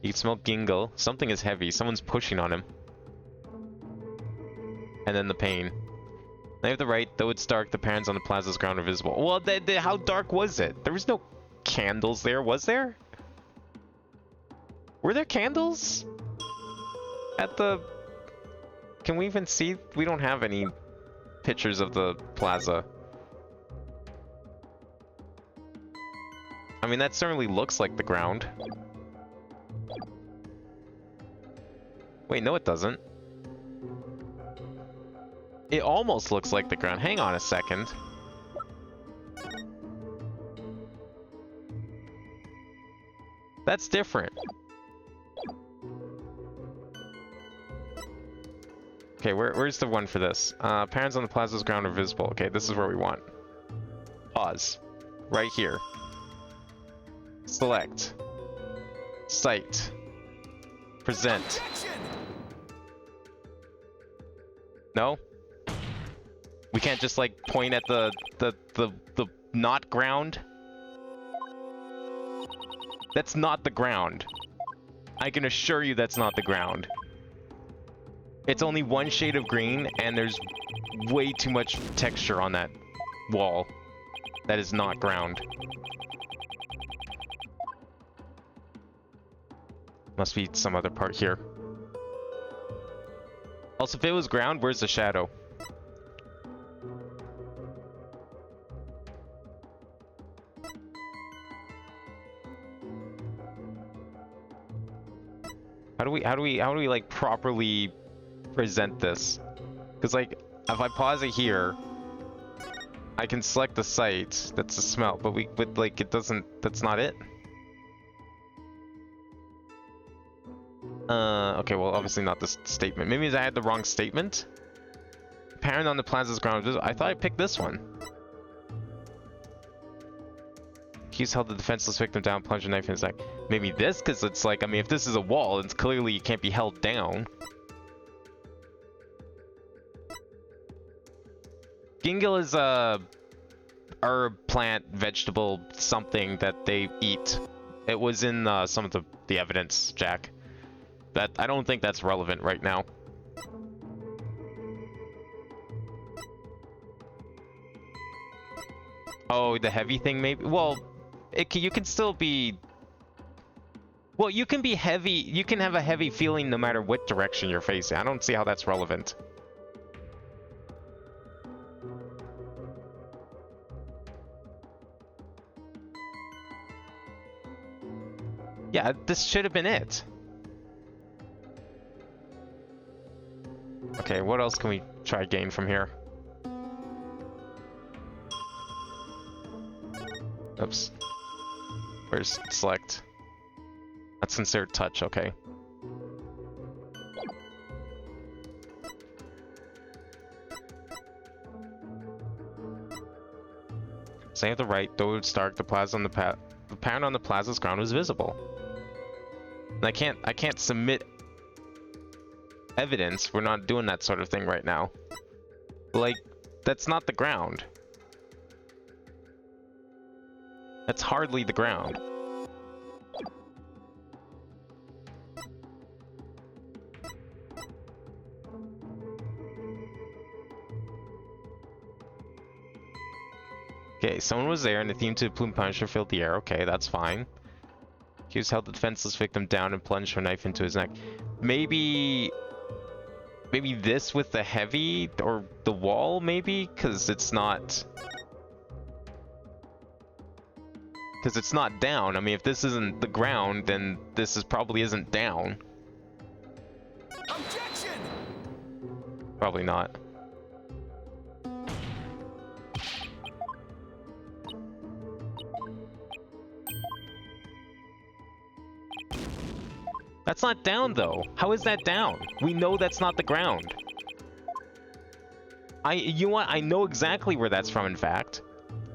He can smell gingle. Something is heavy. Someone's pushing on him. And then the pain. They have the right, though it's dark, the patterns on the plaza's ground are visible. Well, how dark was it? There was no candles there, was there? Were there candles? At the... Can we even see? We don't have any pictures of the plaza. I mean, that certainly looks like the ground. Wait, no it doesn't. It almost looks like the ground. Hang on a second. That's different. Okay, where's the one for this? Patterns on the plaza's ground are visible. Okay, this is where we want. Pause. Right here. Select. Site. Present. Objection! No? We can't just like point at the not ground? That's not the ground. I can assure you that's not the ground. It's only one shade of green and there's way too much texture on that wall. That is not ground. Must be some other part here. Also, if it was ground, where's the shadow? How do we like properly present this? Because like, if I pause it here, I can select the site. That's the smell, but like it doesn't. That's not it. Okay, well, obviously not this statement. Maybe I had the wrong statement? Parent on the plaza's ground. I thought I picked this one. He's held the defenseless victim down, plunged a knife in his neck. Maybe this, because it's like, I mean, if this is a wall, it's clearly it can't be held down. Gingle is a herb, plant, vegetable, something that they eat. It was in some of the evidence, Jack. That I don't think that's relevant right now. Oh, the heavy thing maybe? Well, you can still be... Well, you can be heavy, you can have a heavy feeling no matter what direction you're facing. I don't see how that's relevant. Yeah, this should have been it. Okay, what else can we try gain from here? Oops. Where's select? That's sincere touch, okay. Say the right, though it's dark, the pattern on the plaza's ground was visible. And I can't submit evidence. We're not doing that sort of thing right now. Like, that's not the ground. That's hardly the ground. Okay, someone was there and the theme to Plume Punisher filled the air. Okay, that's fine. Hughes held the defenseless victim down and plunged her knife into his neck. Maybe this with the heavy, or the wall, maybe? Because it's not down. I mean, if this isn't the ground, then this probably isn't down. Objection! Probably not. That's not down, though. How is that down? We know that's not the ground. You know what? I know exactly where that's from, in fact.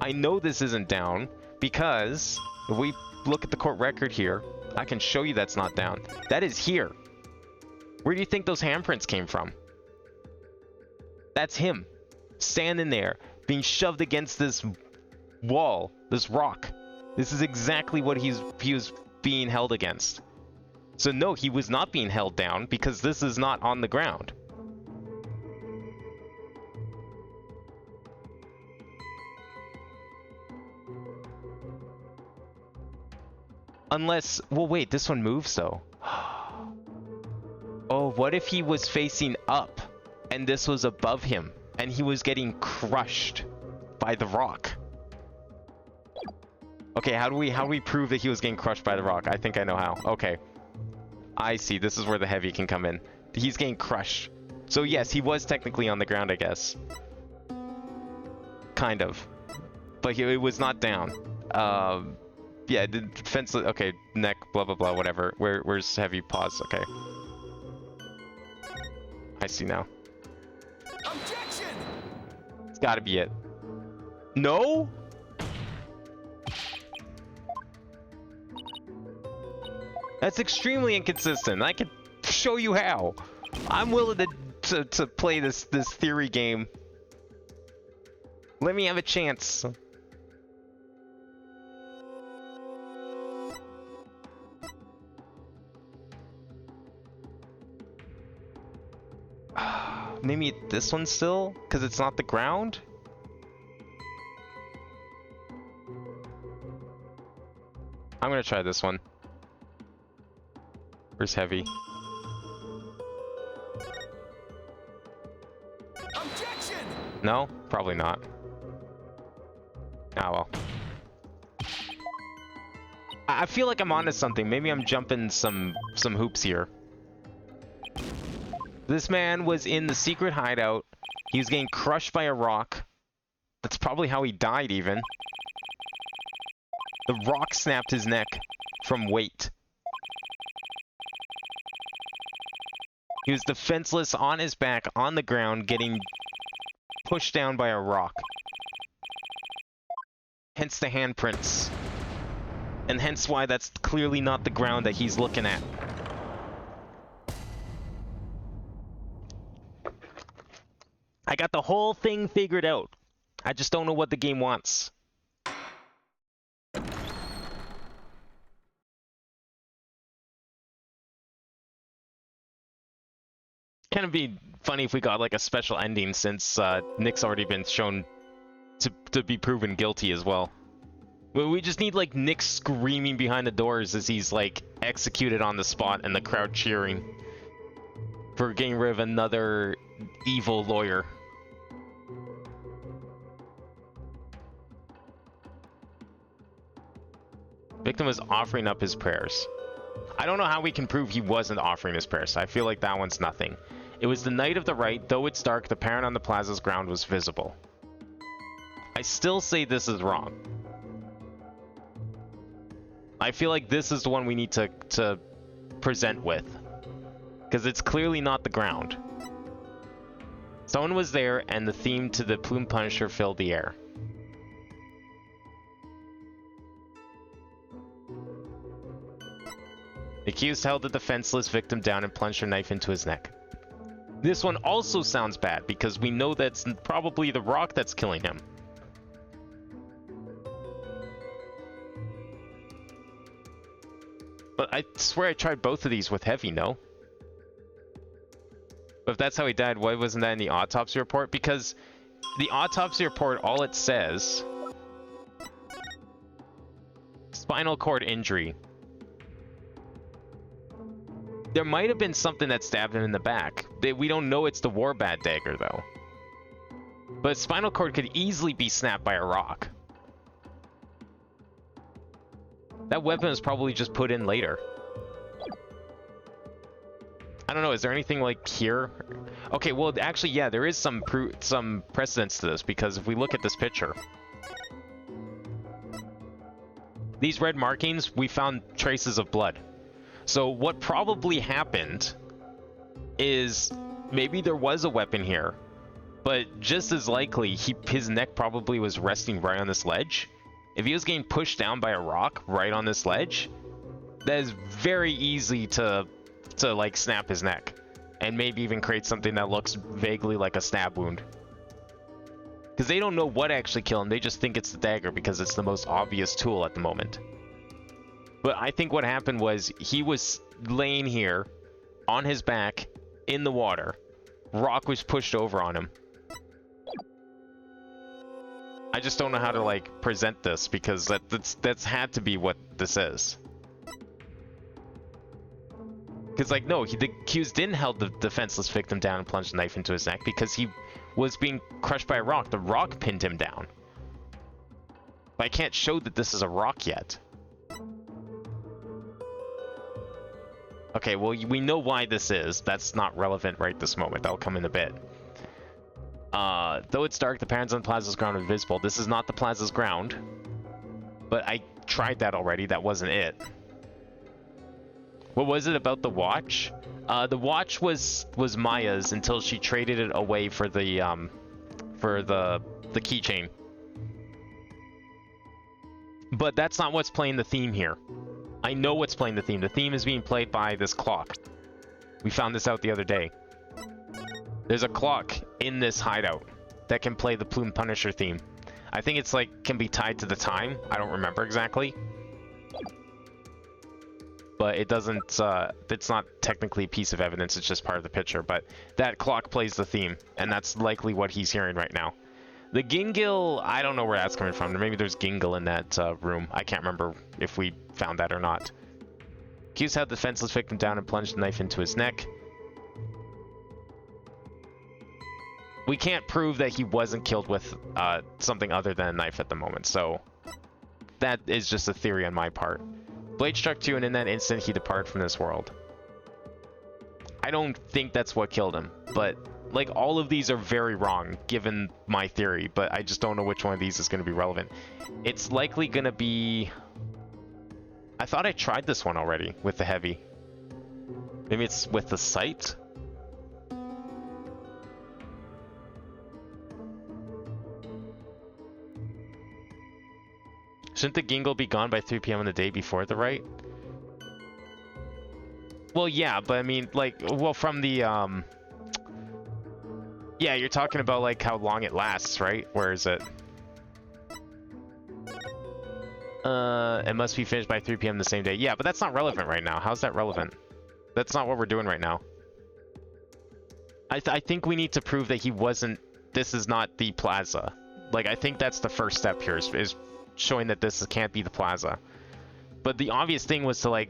I know this isn't down, because if we look at the court record here, I can show you that's not down. That is here. Where do you think those handprints came from? That's him. Standing there, being shoved against this wall, this rock. This is exactly what he was being held against. So no, he was not being held down because this is not on the ground. Unless, well wait, this one moves though. Oh, what if he was facing up and this was above him and he was getting crushed by the rock? Okay, how do we prove that he was getting crushed by the rock? I think I know how. Okay. I see, this is where the heavy can come in. He's getting crushed. So yes, he was technically on the ground, I guess. Kind of. But it was not down. Yeah, the defense, okay, neck, blah, blah, blah, whatever. Where's heavy? Pause, okay. I see now. Objection! It's gotta be it. No? That's extremely inconsistent. I can show you how. I'm willing to play this theory game. Let me have a chance. Maybe this one still? Because it's not the ground? I'm gonna try this one. Where's heavy? Objection! No? Probably not. Ah well. I feel like I'm onto something. Maybe I'm jumping some hoops here. This man was in the secret hideout. He was getting crushed by a rock. That's probably how he died even. The rock snapped his neck from weight. He was defenseless on his back, on the ground, getting pushed down by a rock. Hence the handprints. And hence why that's clearly not the ground that he's looking at. I got the whole thing figured out. I just don't know what the game wants. Kind of be funny if we got like a special ending since Nick's already been shown to be proven guilty as well. We just need like Nick screaming behind the doors as he's like executed on the spot and the crowd cheering for getting rid of another evil lawyer. Victim was offering up his prayers. I don't know how we can prove he wasn't offering his prayers. I feel like that one's nothing. It was the night of the Wright. Though it's dark, the parent on the plaza's ground was visible. I still say this is wrong. I feel like this is the one we need to present with. Because it's clearly not the ground. Someone was there, and the theme to the Plume Punisher filled the air. accused held the defenseless victim down and plunged her knife into his neck. This one also sounds bad because we know that's probably the rock that's killing him. But I swear I tried both of these with heavy, no? But if that's how he died, why wasn't that in the autopsy report? Because the autopsy report, all it says... spinal cord injury. There might have been something that stabbed him in the back. We don't know it's the Warbad dagger, though. But spinal cord could easily be snapped by a rock. That weapon was probably just put in later. I don't know, is there anything like here? Okay, well, actually, yeah, there is some precedence to this, because if we look at this picture, these red markings, we found traces of blood. So what probably happened is maybe there was a weapon here, but just as likely, his neck probably was resting right on this ledge. If he was getting pushed down by a rock right on this ledge, that is very easy to like snap his neck and maybe even create something that looks vaguely like a stab wound. Because they don't know what actually killed him, they just think it's the dagger because it's the most obvious tool at the moment. But I think what happened was he was laying here on his back in the water. Rock was pushed over on him. I just don't know how to like present this because that's had to be what this is. Because like no, the accused didn't held the defenseless victim down and plunged the knife into his neck because he was being crushed by a rock. The rock pinned him down. But I can't show that this is a rock yet. Okay, well, we know why this is. That's not relevant right this moment. That'll come in a bit. Though it's dark, the patterns on the plaza's ground are visible. This is not the plaza's ground. But I tried that already. That wasn't it. What was it about the watch? The watch was Maya's until she traded it away for the keychain. But that's not what's playing the theme here. I know what's playing the theme. The theme is being played by this clock. We found this out the other day. There's a clock in this hideout that can play the Plume Punisher theme. I think it's like can be tied to the time. I don't remember exactly. But it doesn't, it's not technically a piece of evidence, it's just part of the picture. But that clock plays the theme, and that's likely what he's hearing right now. The Gingill, I don't know where that's coming from. Maybe there's Gingill in that room. I can't remember if we found that or not. Accused had the defenseless victim down and plunged the knife into his neck. We can't prove that he wasn't killed with something other than a knife at the moment, so that is just a theory on my part. Blade struck 2, and in that instant, he departed from this world. I don't think that's what killed him, but like all of these are very wrong given my theory, but I just don't know which one of these is going to be relevant. It's likely going to be... I thought I tried this one already with the heavy. Maybe it's with the sight? Shouldn't the Gingill be gone by 3 p.m. on the day before the Wright? Well, yeah, but I mean, like, well, from the, yeah, you're talking about, like, how long it lasts, right? Where is it? It must be finished by 3 p.m. the same day. Yeah, but that's not relevant right now. How's that relevant? That's not what we're doing right now. I think we need to prove that he wasn't... This is not the plaza. Like, I think that's the first step here, is showing that this can't be the plaza. But the obvious thing was to, like,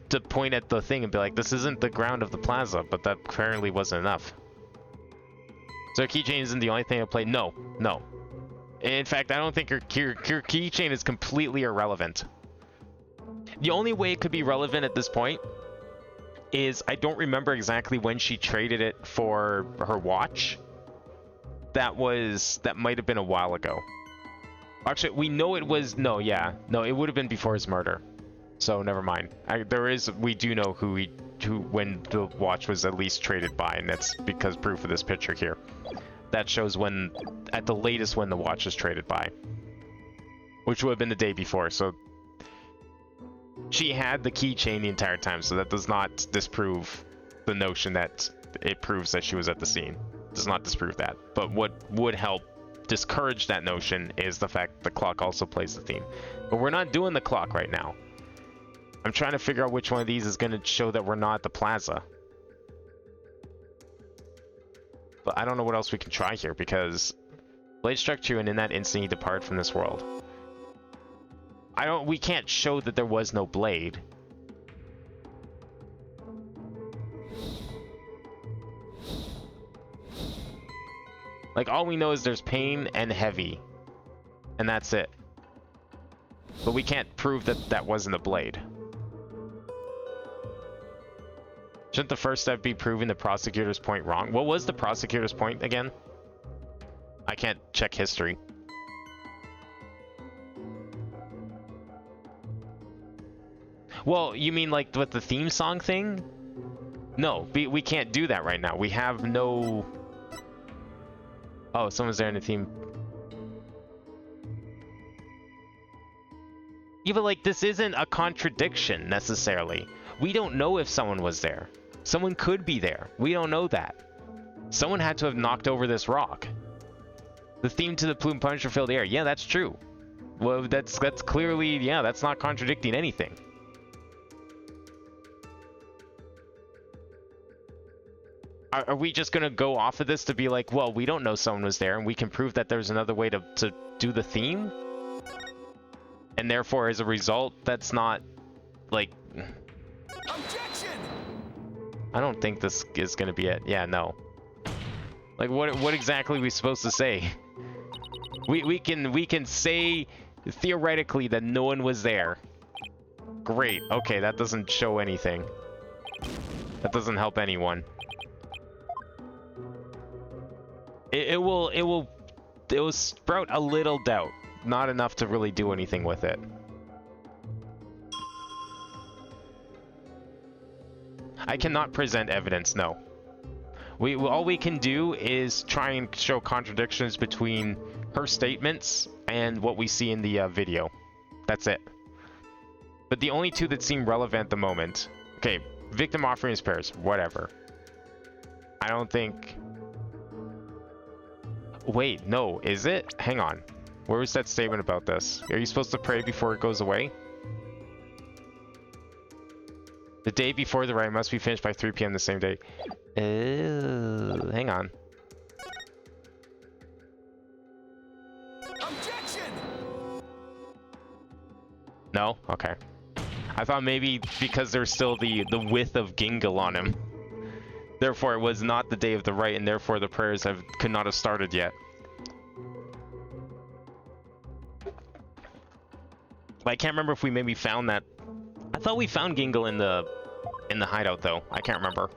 to point at the thing and be like, this isn't the ground of the plaza, but that apparently wasn't enough. So keychain isn't the only thing I played? No, no. In fact, I don't think your keychain is completely irrelevant. The only way it could be relevant at this point is I don't remember exactly when she traded it for her watch. That might have been a while ago. Actually, we know it was... No, yeah. No, it would have been before his murder. So, never mind. We do know when the watch was at least traded by, and that's because proof of this picture here. That shows when, at the latest, when the watch was traded by. Which would have been the day before, so... She had the keychain the entire time, so that does not disprove the notion that it proves that she was at the scene. Does not disprove that. But what would help discourage that notion is the fact the clock also plays the theme. But we're not doing the clock right now. I'm trying to figure out which one of these is going to show that we're not at the plaza. But I don't know what else we can try here, because Blade struck true, and in that instant he departed from this world. We can't show that there was no blade. Like, all we know is there's pain and heavy, and that's it. But we can't prove that that wasn't a blade. Shouldn't the first step be proving the prosecutor's point wrong? What was the prosecutor's point again? I can't check history. Well, you mean like with the theme song thing? No, we can't do that right now. We have no... Oh, someone's there in the theme. Even like, this isn't a contradiction necessarily. We don't know if someone was there. Someone could be there. We don't know that. Someone had to have knocked over this rock. The theme to the Plume Punisher filled air. Yeah, that's true. Well, that's clearly, yeah, that's not contradicting anything. Are we just gonna go off of this to be like, well, we don't know someone was there, and we can prove that there's another way to do the theme? And therefore, as a result, that's not, like... Objection! I don't think this is gonna be it. Yeah, no. Like, what exactly are we supposed to say? We can say, theoretically, that no one was there. Great. Okay, that doesn't show anything. That doesn't help anyone. It will sprout a little doubt, not enough to really do anything with it. I cannot present evidence, no. All we can do is try and show contradictions between her statements and what we see in the video. That's it. But the only two that seem relevant at the moment... Okay, victim offering his prayers, whatever. I don't think... Wait, no, is it? Hang on. Where was that statement about this? Are you supposed to pray before it goes away? The day before the rite must be finished by 3 p.m. the same day. Hang on. Objection! No? Okay. I thought maybe because there's still the width of Gingle on him. Therefore, it was not the day of the rite, and therefore the prayers could not have started yet. But I can't remember if we maybe found that. I thought we found Gingle in the hideout, though. I can't remember.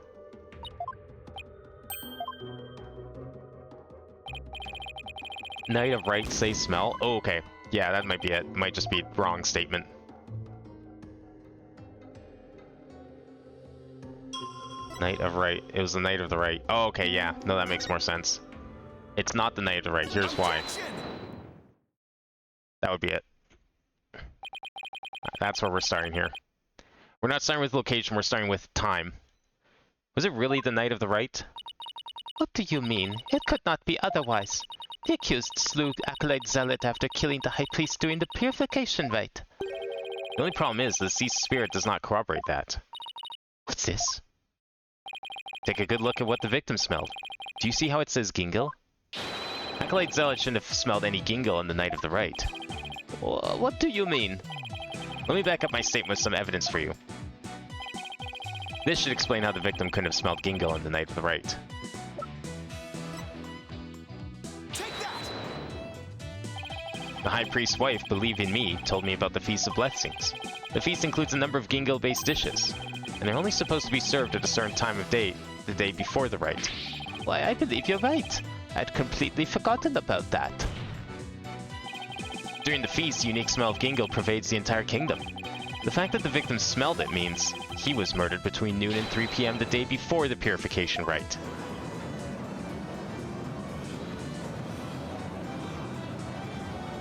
Night of Wright, say smell. Oh, okay. Yeah, that might be it. Might just be wrong statement. Night of Wright. It was the night of the Wright. Oh, okay, yeah. No, that makes more sense. It's not the night of the Wright. Here's why. That would be it. That's where we're starting here. We're not starting with location, we're starting with time. Was it really the night of the Wright? What do you mean? It could not be otherwise. The accused slew Acolyte Zealot after killing the High Priest during the purification rite. The only problem is the deceased spirit does not corroborate that. What's this? Take a good look at what the victim smelled. Do you see how it says Gingle? Acolyte Zealot shouldn't have smelled any Gingle on the night of the rite. What do you mean? Let me back up my statement with some evidence for you. This should explain how the victim couldn't have smelled Gingle on the night of the rite. Take that! The High Priest's wife, believing me, told me about the Feast of Blessings. The feast includes a number of Gingle-based dishes, and they're only supposed to be served at a certain time of day, the day before the rite. Why, I believe you're right. I'd completely forgotten about that. During the feast, the unique smell of Gingle pervades the entire kingdom. The fact that the victim smelled it means he was murdered between noon and 3 p.m. the day before the purification rite.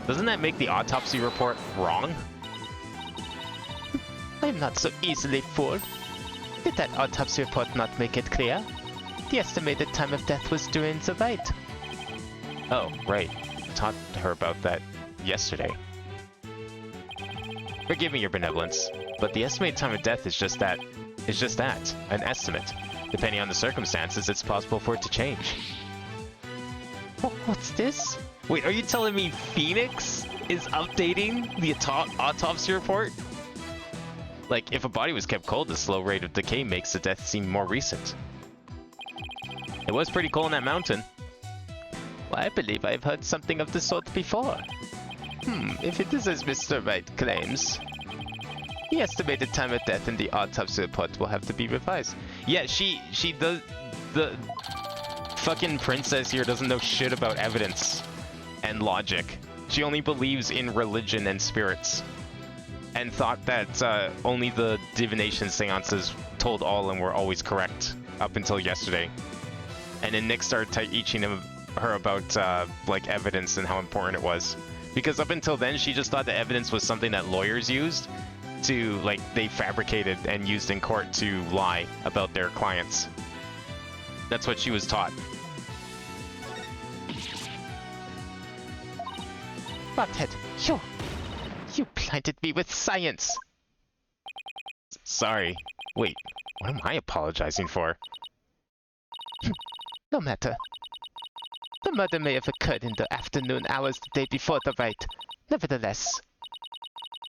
Doesn't that make the autopsy report wrong? I am not so easily fooled. Did that autopsy report not make it clear? The estimated time of death was during the Wright. Oh, right. I talked to her about that yesterday. Forgive me your benevolence, but the estimated time of death is just that. It's just that. An estimate. Depending on the circumstances, it's possible for it to change. What's this? Wait, are you telling me Phoenix is updating the autopsy report? Like, if a body was kept cold, the slow rate of decay makes the death seem more recent. It was pretty cold in that mountain. Well, I believe I've heard something of the sort before. If it is as Mr. Wright claims, the estimated time of death in the autopsy report will have to be revised. Yeah, she does. The fucking princess here doesn't know shit about evidence and logic. She only believes in religion and spirits, and thought that only the divination seances told all and were always correct up until yesterday. And then Nick started teaching her about like evidence and how important it was. Because up until then, she just thought that evidence was something that lawyers used to, like, they fabricated and used in court to lie about their clients. That's what she was taught. Butthead, you blinded me with science. Sorry. Wait, what am I apologizing for? No matter. The murder may have occurred in the afternoon hours the day before the Wright. Nevertheless,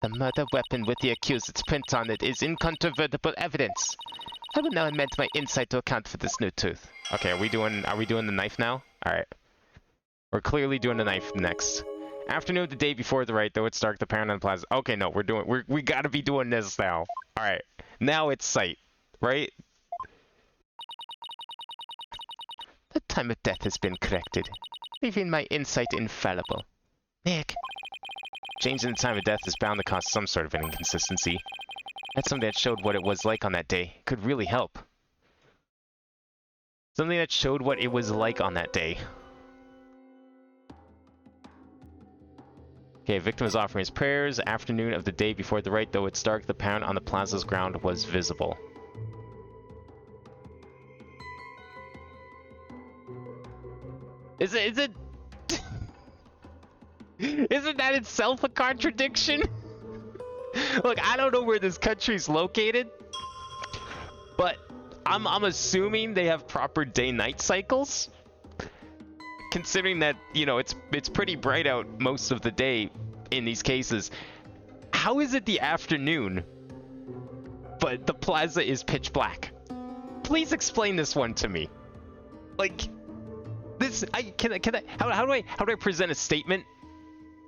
the murder weapon with the accused's print on it is incontrovertible evidence. I will now amend my insight to account for this new truth. Okay, are we doing the knife now? Alright. We're clearly doing the knife next. Afternoon of the day before the Wright, though it's dark, the parent on the plaza. Okay, no, we gotta be doing this now. Alright. Now it's sight, right? The time of death has been corrected, leaving my insight infallible. Nick. Changing the time of death is bound to cause some sort of an inconsistency. That's something that showed what it was like on that day. Could really help. Something that showed what it was like on that day. Okay, victim is offering his prayers. Afternoon of the day before the Wright, though it's dark, the parent on the plaza's ground was visible. Is it isn't that itself a contradiction? Look, I don't know where this country's located, but I'm assuming they have proper day-night cycles. Considering that, you know, it's pretty bright out most of the day in these cases. How is it the afternoon, but the plaza is pitch black? Please explain this one to me. Like, this, how do I present a statement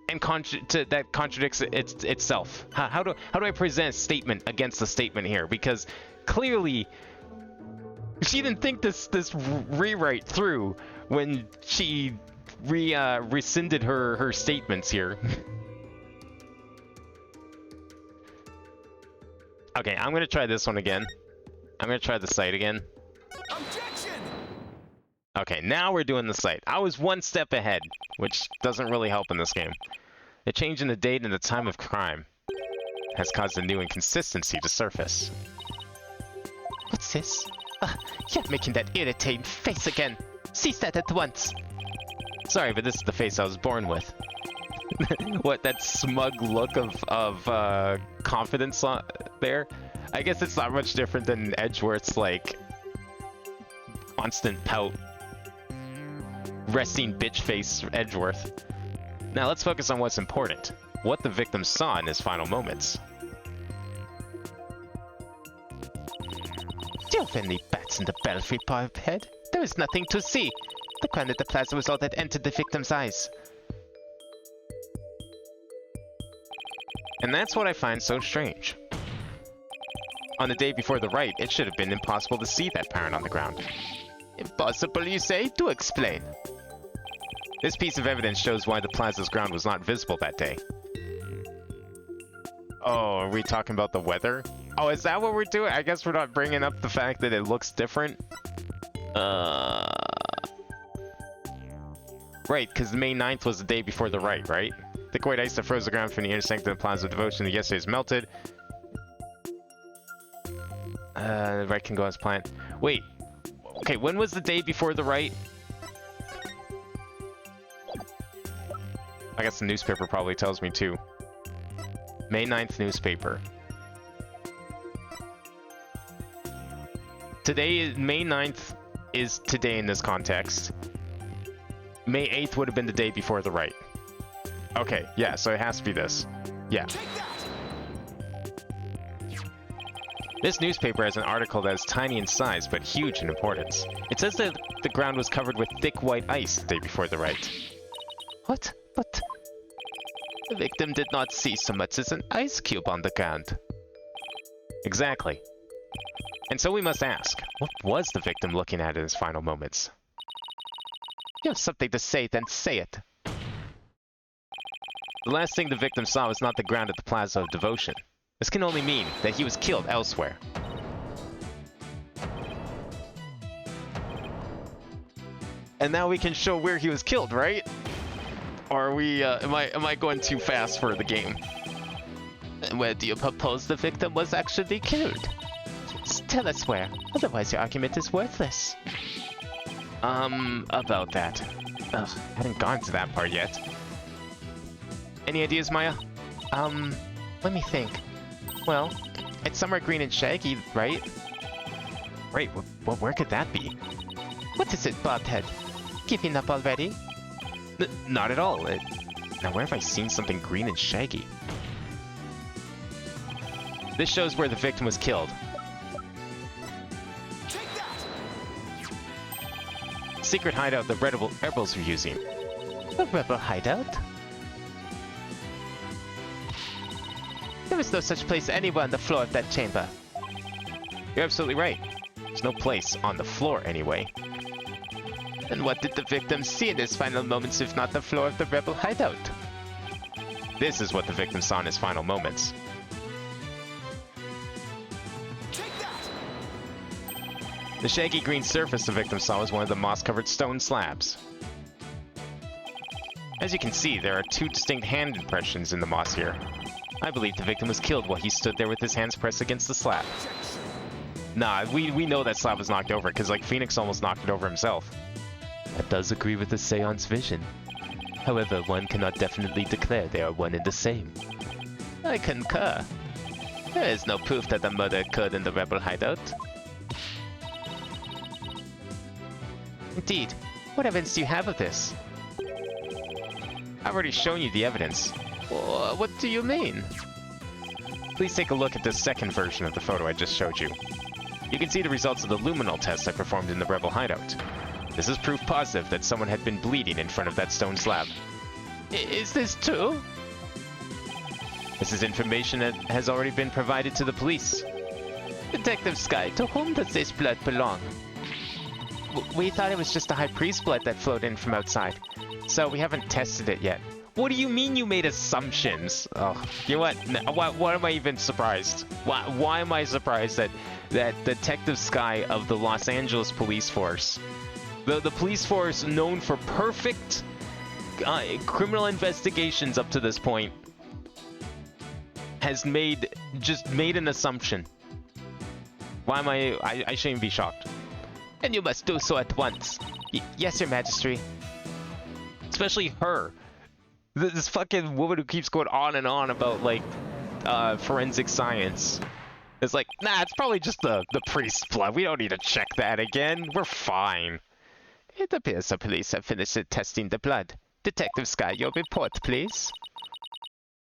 and that contradicts itself? How do I present a statement against a statement here? Because clearly she didn't think this rewrite through when she rescinded her statements here. Okay, I'm gonna try this one again. I'm gonna try the site again. Objection! Okay, now we're doing the site. I was one step ahead, which doesn't really help in this game. The change in the date and the time of crime has caused a new inconsistency to surface. What's this? You're making that irritating face again. Cease that at once. Sorry, but this is the face I was born with. What, that smug look of confidence there? I guess it's not much different than Edgeworth's, like, constant pout. Resting bitch face Edgeworth. Now let's focus on what's important. What the victim saw in his final moments. Do you have any bats in the belfry, Parhead? There is nothing to see. The crown at the plaza was all that entered the victim's eyes. And that's what I find so strange. On the day before the Wright, it should have been impossible to see that parent on the ground. Impossible, you say? Do explain. This piece of evidence shows why the plaza's ground was not visible that day. Oh, are we talking about the weather? Oh, is that what we're doing? I guess we're not bringing up the fact that it looks different. Right, because May 9th was the day before the Wright, right? The white ice that froze the ground from the intersect of the plaza of devotion that yesterday is melted. The Wright can go as planned. Wait. Okay, when was the day before the Wright? I guess the newspaper probably tells me too. May 9th newspaper. Today, May 9th is today in this context. May 8th would have been the day before the Wright. Okay, yeah, so it has to be this. Yeah. This newspaper has an article that is tiny in size, but huge in importance. It says that the ground was covered with thick white ice the day before the Wright. What? But the victim did not see so much as an ice cube on the ground. Exactly. And so we must ask, what was the victim looking at in his final moments? You have something to say, then say it. The last thing the victim saw was not the ground at the Plaza of Devotion. This can only mean that he was killed elsewhere. And now we can show where he was killed, right? Or are we, am I going too fast for the game? And where do you propose the victim was actually killed? Just tell us where, otherwise your argument is worthless. About that. Ugh, I hadn't gone to that part yet. Any ideas, Maya? Let me think. Well, it's somewhere green and shaggy, right? Right, where could that be? What is it, Bobhead? Giving up already? Not at all. Now, where have I seen something green and shaggy? This shows where the victim was killed. Secret hideout the rebels were using. A rebel hideout? There is no such place anywhere on the floor of that chamber. You're absolutely right. There's no place on the floor anyway. And what did the victim see in his final moments if not the floor of the rebel hideout? This is what the victim saw in his final moments. The shaggy green surface the victim saw was one of the moss-covered stone slabs. As you can see, there are two distinct hand impressions in the moss here. I believe the victim was killed while he stood there with his hands pressed against the slab. Nah, we know that slab was knocked over, because like Phoenix almost knocked it over himself. That does agree with the seance vision. However, one cannot definitely declare they are one and the same. I concur. There is no proof that the murder occurred in the rebel hideout. Indeed. What evidence do you have of this? I've already shown you the evidence. What do you mean? Please take a look at this second version of the photo I just showed you. You can see the results of the luminol test I performed in the rebel hideout. This is proof positive that someone had been bleeding in front of that stone slab. Is this true? This is information that has already been provided to the police. Detective Sky, to whom does this blood belong? We thought it was just the High Priest's blood that flowed in from outside, so we haven't tested it yet. What do you mean you made assumptions? Oh, you know what? Why am I even surprised? Why am I surprised that Detective Sky of the Los Angeles Police Force, the police force known for perfect criminal investigations up to this point, has made an assumption? Why am I shouldn't be shocked. And you must do so at once. Yes, Your Majesty. Especially her. This fucking woman who keeps going on and on about, like, forensic science. It's like, nah, it's probably just the priest's blood. We don't need to check that again. We're fine. It appears the police have finished testing the blood. Detective Sky, your report, please.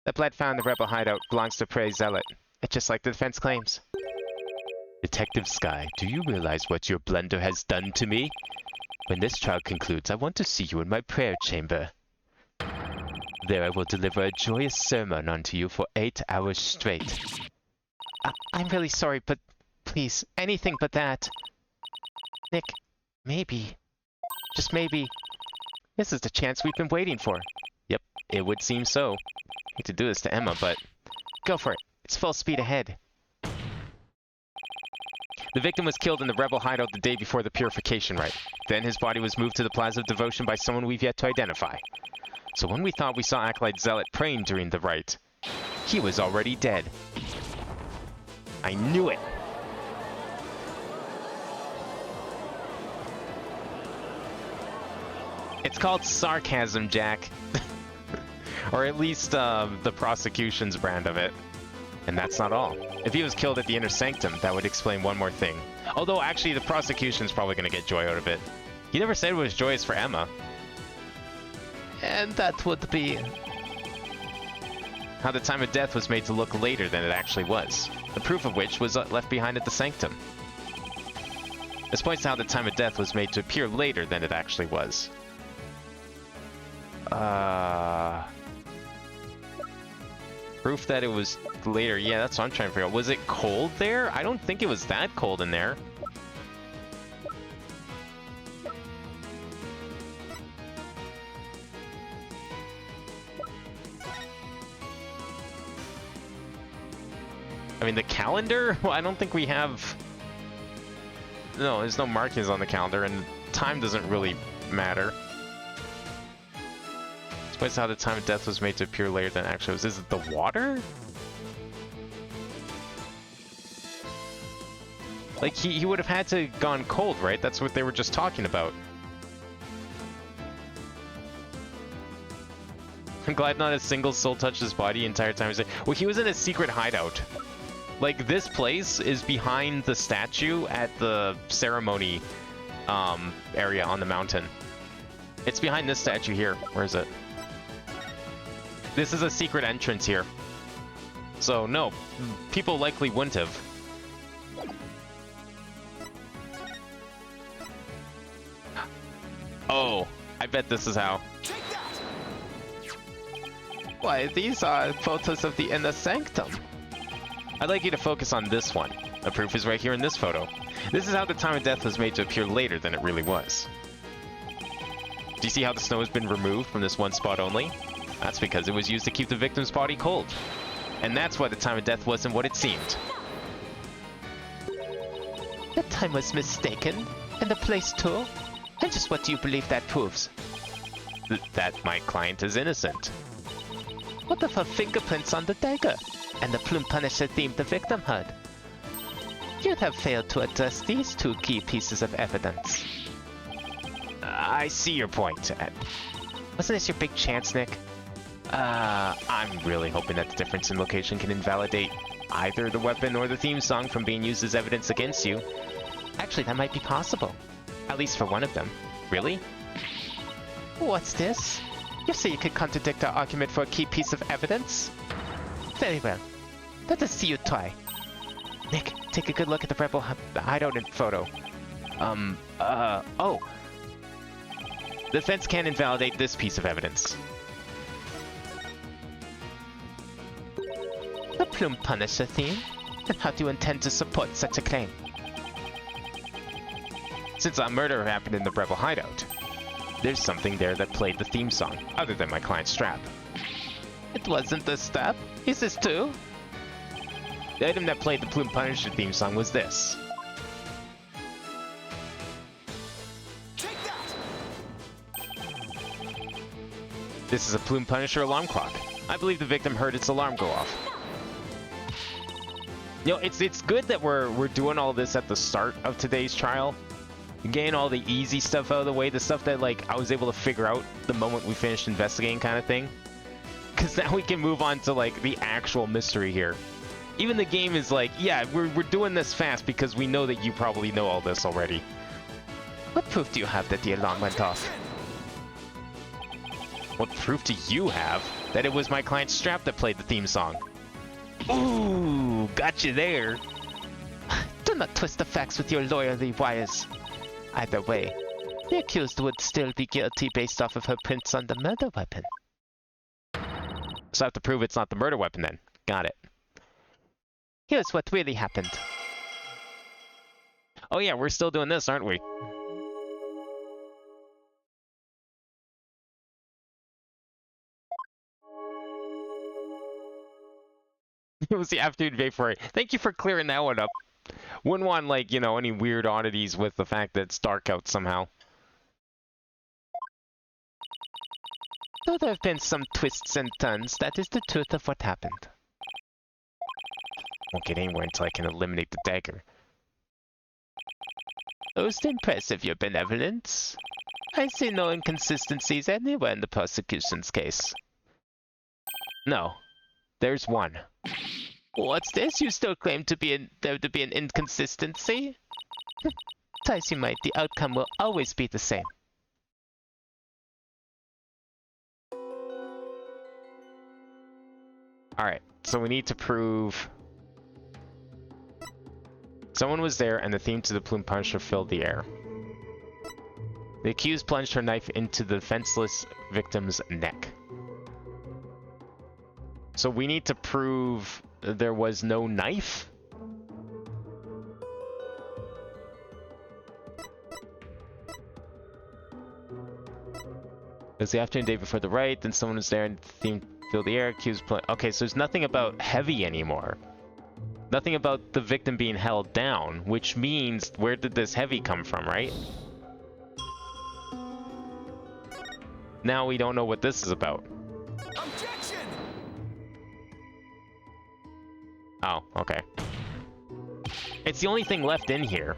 The blood found in the rebel hideout belongs to Prey Zealot. It's just like the defense claims. Detective Sky, do you realize what your blunder has done to me? When this trial concludes, I want to see you in my prayer chamber. There I will deliver a joyous sermon unto you for 8 hours straight. I'm really sorry, but please, anything but that. Nick, maybe, just maybe, this is the chance we've been waiting for. Yep, it would seem so. Hate to do this to Emma, but go for it. It's full speed ahead. The victim was killed in the rebel hideout the day before the purification rite. Then his body was moved to the Plaza of Devotion by someone we've yet to identify. So when we thought we saw Acolyte Zealot praying during the rite, he was already dead. I knew it! It's called sarcasm, Jack. Or at least the prosecution's brand of it. And that's not all. If he was killed at the Inner Sanctum, that would explain one more thing. Although, actually, the prosecution's probably going to get joy out of it. He never said it was joyous for Emma. And that would be... How the time of death was made to look later than it actually was. The proof of which was left behind at the Sanctum. This points to how the time of death was made to appear later than it actually was. Proof that it was later. Yeah, that's what I'm trying to figure out. Was it cold there? I don't think it was that cold in there. I mean, the calendar? Well, I don't think we have... No, there's no markings on the calendar, and time doesn't really matter. Explains how the time of death was made to appear later than it actually was. Is it the water? Like, he would have had to have gone cold, right? That's what they were just talking about. I'm glad not a single soul touched his body the entire time. Well, he was in a secret hideout. Like, this place is behind the statue at the ceremony area on the mountain. It's behind this statue here. Where is it? This is a secret entrance here. So, no, people likely wouldn't have. Oh, I bet this is how. Why, these are photos of the Inner Sanctum. I'd like you to focus on this one. The proof is right here in this photo. This is how the time of death was made to appear later than it really was. Do you see how the snow has been removed from this one spot only? That's because it was used to keep the victim's body cold. And that's why the time of death wasn't what it seemed. The time was mistaken, and the place too. And just what do you believe that proves? That my client is innocent. What of her fingerprints on the dagger? And the Plume Punisher themed the victimhood? You'd have failed to address these two key pieces of evidence. I see your point. Wasn't this your big chance, Nick? I'm really hoping that the difference in location can invalidate either the weapon or the theme song from being used as evidence against you. Actually, that might be possible. At least for one of them. Really? What's this? You say you could contradict our argument for a key piece of evidence? Very well. Let us see you try. Nick, take a good look at the rebel hideout in photo. Oh. The fence can invalidate this piece of evidence. The Plume Punisher theme? And how do you intend to support such a claim? Since a murder happened in the rebel hideout, there's something there that played the theme song, other than my client's strap. It wasn't the strap. Is this too? The item that played the Plume Punisher theme song was this. Take that! This is a Plume Punisher alarm clock. I believe the victim heard its alarm go off. You know, it's good that we're doing all this at the start of today's trial. Getting all the easy stuff out of the way, the stuff that, like, I was able to figure out the moment we finished investigating kind of thing. Because now we can move on to, like, the actual mystery here. Even the game is like, yeah, we're doing this fast because we know that you probably know all this already. What proof do you have that the alarm went off? What proof do you have that it was my client's strap that played the theme song? Ooh, got you there. Do not twist the facts with your lawyerly wires. Either way, the accused would still be guilty based off of her prints on the murder weapon. So I have to prove it's not the murder weapon then. Got it. Here's what really happened. Oh yeah, we're still doing this, aren't we? It was the afternoon before. Thank you for clearing that one up. Wouldn't want, like, you know, any weird oddities with the fact that it's dark out somehow. Though there have been some twists and turns, that is the truth of what happened. Won't get anywhere until I can eliminate the dagger. Most impressive, your benevolence. I see no inconsistencies anywhere in the prosecution's case. No. There's one. What's this? You still claim there to be an inconsistency? Dicey might, the outcome will always be the same. Alright, so we need to prove... Someone was there and the theme to the plume punisher filled the air. The accused plunged her knife into the defenseless victim's neck. So we need to prove there was no knife? It was the afternoon day before the Wright, then someone was there and the theme filled the air, accused okay, so there's nothing about heavy anymore. Nothing about the victim being held down, which means where did this heavy come from, right? Now we don't know what this is about. Objection! Oh, okay. It's the only thing left in here.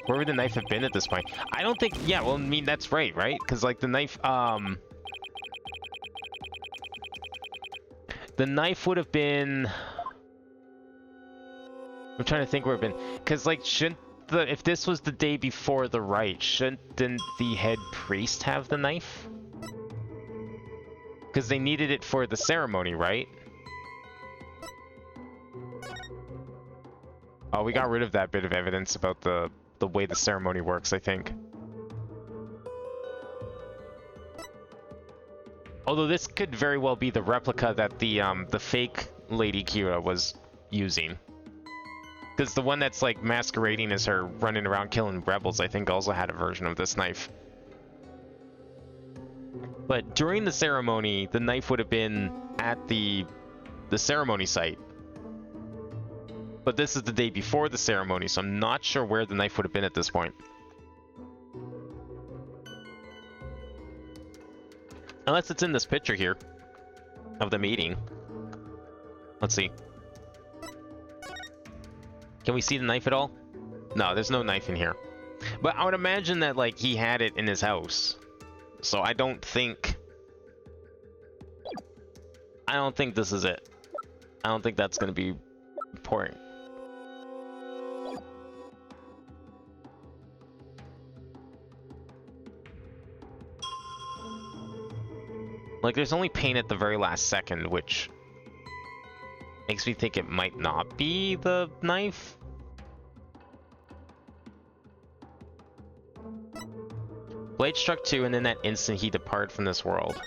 Where would the knife have been at this point? I don't think, yeah, well, I mean, that's right? Because, like, the knife would have been... I'm trying to think where it would have been. Because, like, if this was the day before the Wright, shouldn't the head priest have the knife? Because they needed it for the ceremony, right? Oh, we got rid of that bit of evidence about the way the ceremony works, I think. Although this could very well be the replica that the fake Lady Kira was using. Because the one that's like masquerading as her running around killing rebels, I think also had a version of this knife. But during the ceremony, the knife would have been at the ceremony site. But this is the day before the ceremony, so I'm not sure where the knife would have been at this point. Unless it's in this picture here of the meeting. Let's see. Can we see the knife at all? No, there's no knife in here. But I would imagine that, like, he had it in his house. So I don't think this is it. I don't think that's going to be important. Like, there's only paint at the very last second, which makes me think it might not be the knife. Blade struck two, and in that instant he departed from this world.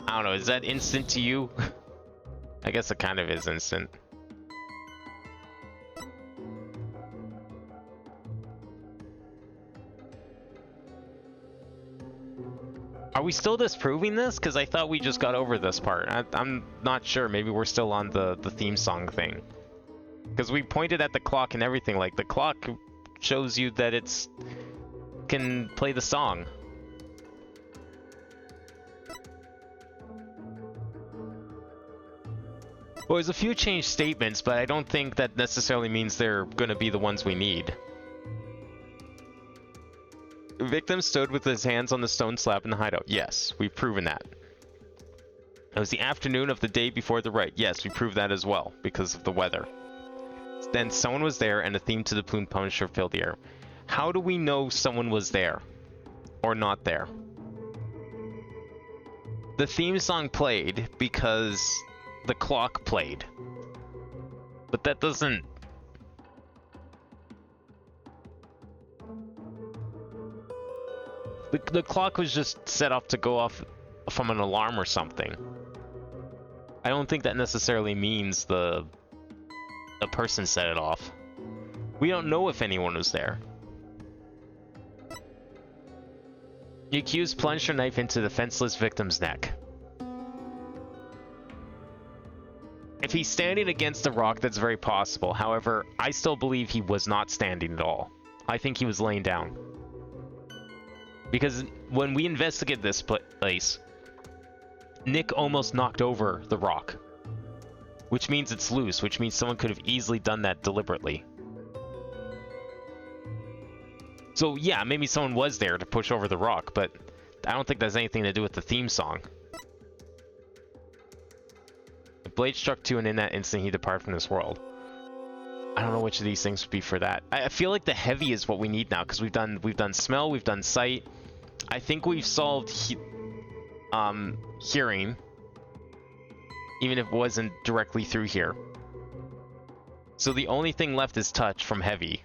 I don't know, is that instant to you? I guess it kind of is instant. Are we still disproving this? Because I thought we just got over this part. I'm not sure. Maybe we're still on the theme song thing. Because we pointed at the clock and everything. Like, the clock shows you that it's... can play the song. Well, there's a few changed statements, but I don't think that necessarily means they're going to be the ones we need. The victim stood with his hands on the stone slab in the hideout. Yes, we've proven that. It was the afternoon of the day before the Wright. Yes, we proved that as well, because of the weather. Then someone was there, and a theme to the plume punisher filled the air. How do we know someone was there? Or not there? The theme song played because the clock played. But that doesn't... The clock was just set off to go off from an alarm or something. I don't think that necessarily means the person set it off. We don't know if anyone was there. The accused plunged her knife into the defenseless victim's neck. If he's standing against a rock, that's very possible. However, I still believe he was not standing at all. I think he was laying down. Because when we investigate this place, Nick almost knocked over the rock. Which means it's loose, which means someone could have easily done that deliberately. So yeah, maybe someone was there to push over the rock, but I don't think that has anything to do with the theme song. The blade struck two, and in that instant he departed from this world. I don't know which of these things would be for that. I feel like the heavy is what we need now, because we've done smell, we've done sight. I think we've solved hearing, even if it wasn't directly through here. So the only thing left is touch from heavy.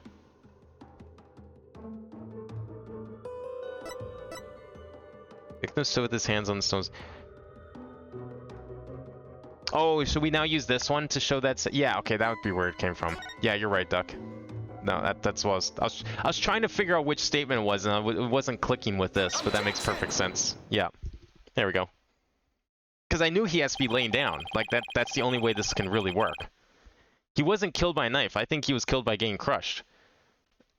Victim stood with his hands on the stones. Oh, should we now use this one to show that? Yeah, okay, that would be where it came from. Yeah, you're right, Duck. No, that's what I was trying to figure out which statement it was, and it wasn't clicking with this, but that makes perfect sense. Yeah, there we go. Because I knew he has to be laying down. Like, that's the only way this can really work. He wasn't killed by a knife. I think he was killed by getting crushed.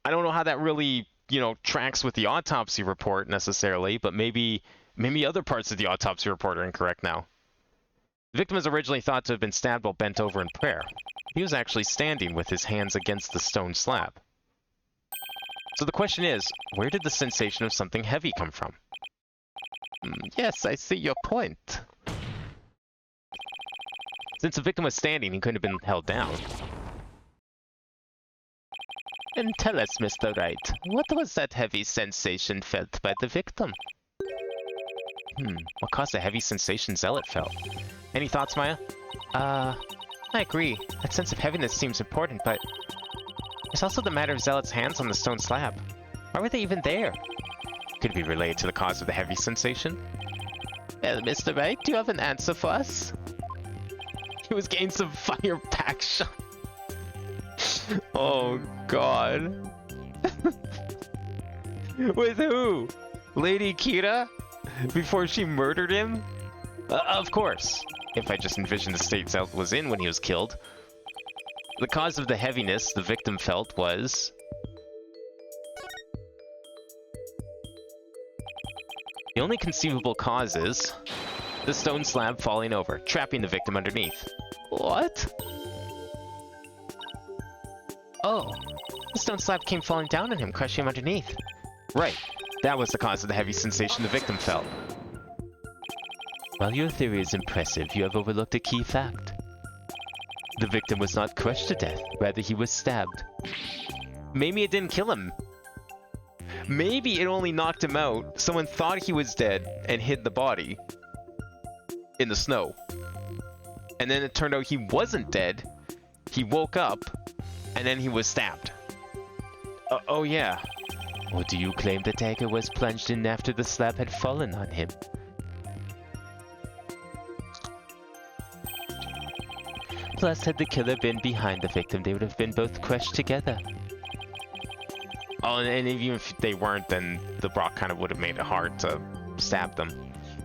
I don't know how that really, you know, tracks with the autopsy report necessarily, but maybe other parts of the autopsy report are incorrect now. The victim is originally thought to have been stabbed while bent over in prayer. He was actually standing with his hands against the stone slab. So the question is, where did the sensation of something heavy come from? Yes, I see your point. Since the victim was standing, he couldn't have been held down. And tell us, Mr. Wright, what was that heavy sensation felt by the victim? What caused the heavy sensation Zealot felt? Any thoughts, Maya? I agree. That sense of heaviness seems important, but there's also the matter of Zealot's hands on the stone slab. Why were they even there? Could it be related to the cause of the heavy sensation? Well, Mr. Wright, do you have an answer for us? He was getting some fire pack shot. Oh, God. With who? Lady Kira? Before she murdered him? Of course. If I just envisioned the state Zealot was in when he was killed. The cause of the heaviness the victim felt was... The only conceivable cause is the stone slab falling over, trapping the victim underneath. What? Oh, the stone slab came falling down on him, crushing him underneath. Right. That was the cause of the heavy sensation the victim felt. While your theory is impressive, you have overlooked a key fact. The victim was not crushed to death, rather he was stabbed. Maybe it didn't kill him. Maybe it only knocked him out. Someone thought he was dead and hid the body in the snow. And then it turned out he wasn't dead. He woke up, and then he was stabbed. Oh yeah. Or do you claim the dagger was plunged in after the slab had fallen on him? Plus, had the killer been behind the victim, they would have been both crushed together. Oh, and even if they weren't, then the rock kind of would have made it hard to stab them.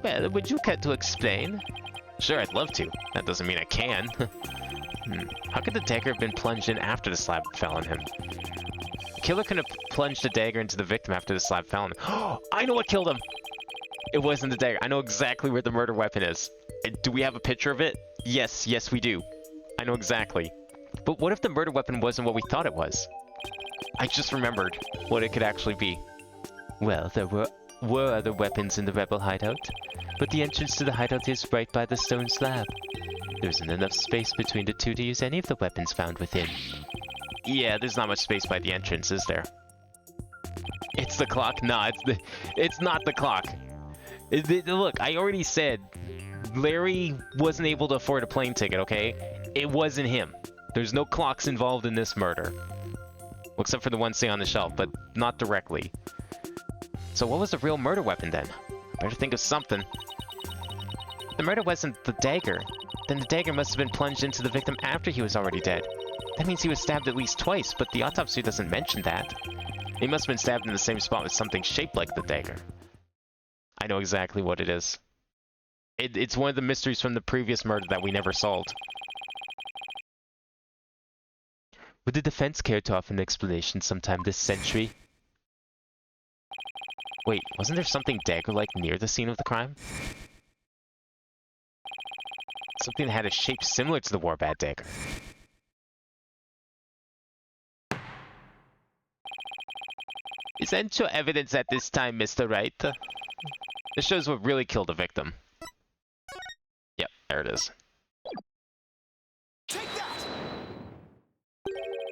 Well, would you care to explain? Sure, I'd love to. That doesn't mean I can. How could the dagger have been plunged in after the slab fell on him? The killer could have plunged a dagger into the victim after the slab fell on him. Oh, I know what killed him! It wasn't the dagger. I know exactly where the murder weapon is. Do we have a picture of it? Yes, we do. I know exactly. But what if the murder weapon wasn't what we thought it was? I just remembered what it could actually be. Well, there were other weapons in the rebel hideout, but the entrance to the hideout is right by the stone slab. There isn't enough space between the two to use any of the weapons found within. Yeah, there's not much space by the entrance, is there? It's the clock? Nah, it's not the clock. Look, I already said Larry wasn't able to afford a plane ticket, okay? It wasn't him. There's no clocks involved in this murder. Well, except for the one sitting on the shelf, but not directly. So what was the real murder weapon then? I better think of something. The murder wasn't the dagger. Then the dagger must have been plunged into the victim after he was already dead. That means he was stabbed at least twice, but the autopsy doesn't mention that. He must have been stabbed in the same spot with something shaped like the dagger. I know exactly what it is. It's one of the mysteries from the previous murder that we never solved. Would the defense care to offer an explanation sometime this century? Wait, wasn't there something dagger-like near the scene of the crime? Something that had a shape similar to the Warbat dagger. Isn't your evidence at this time, Mr. Wright? This shows what really killed the victim. Yep, there it is. Take that!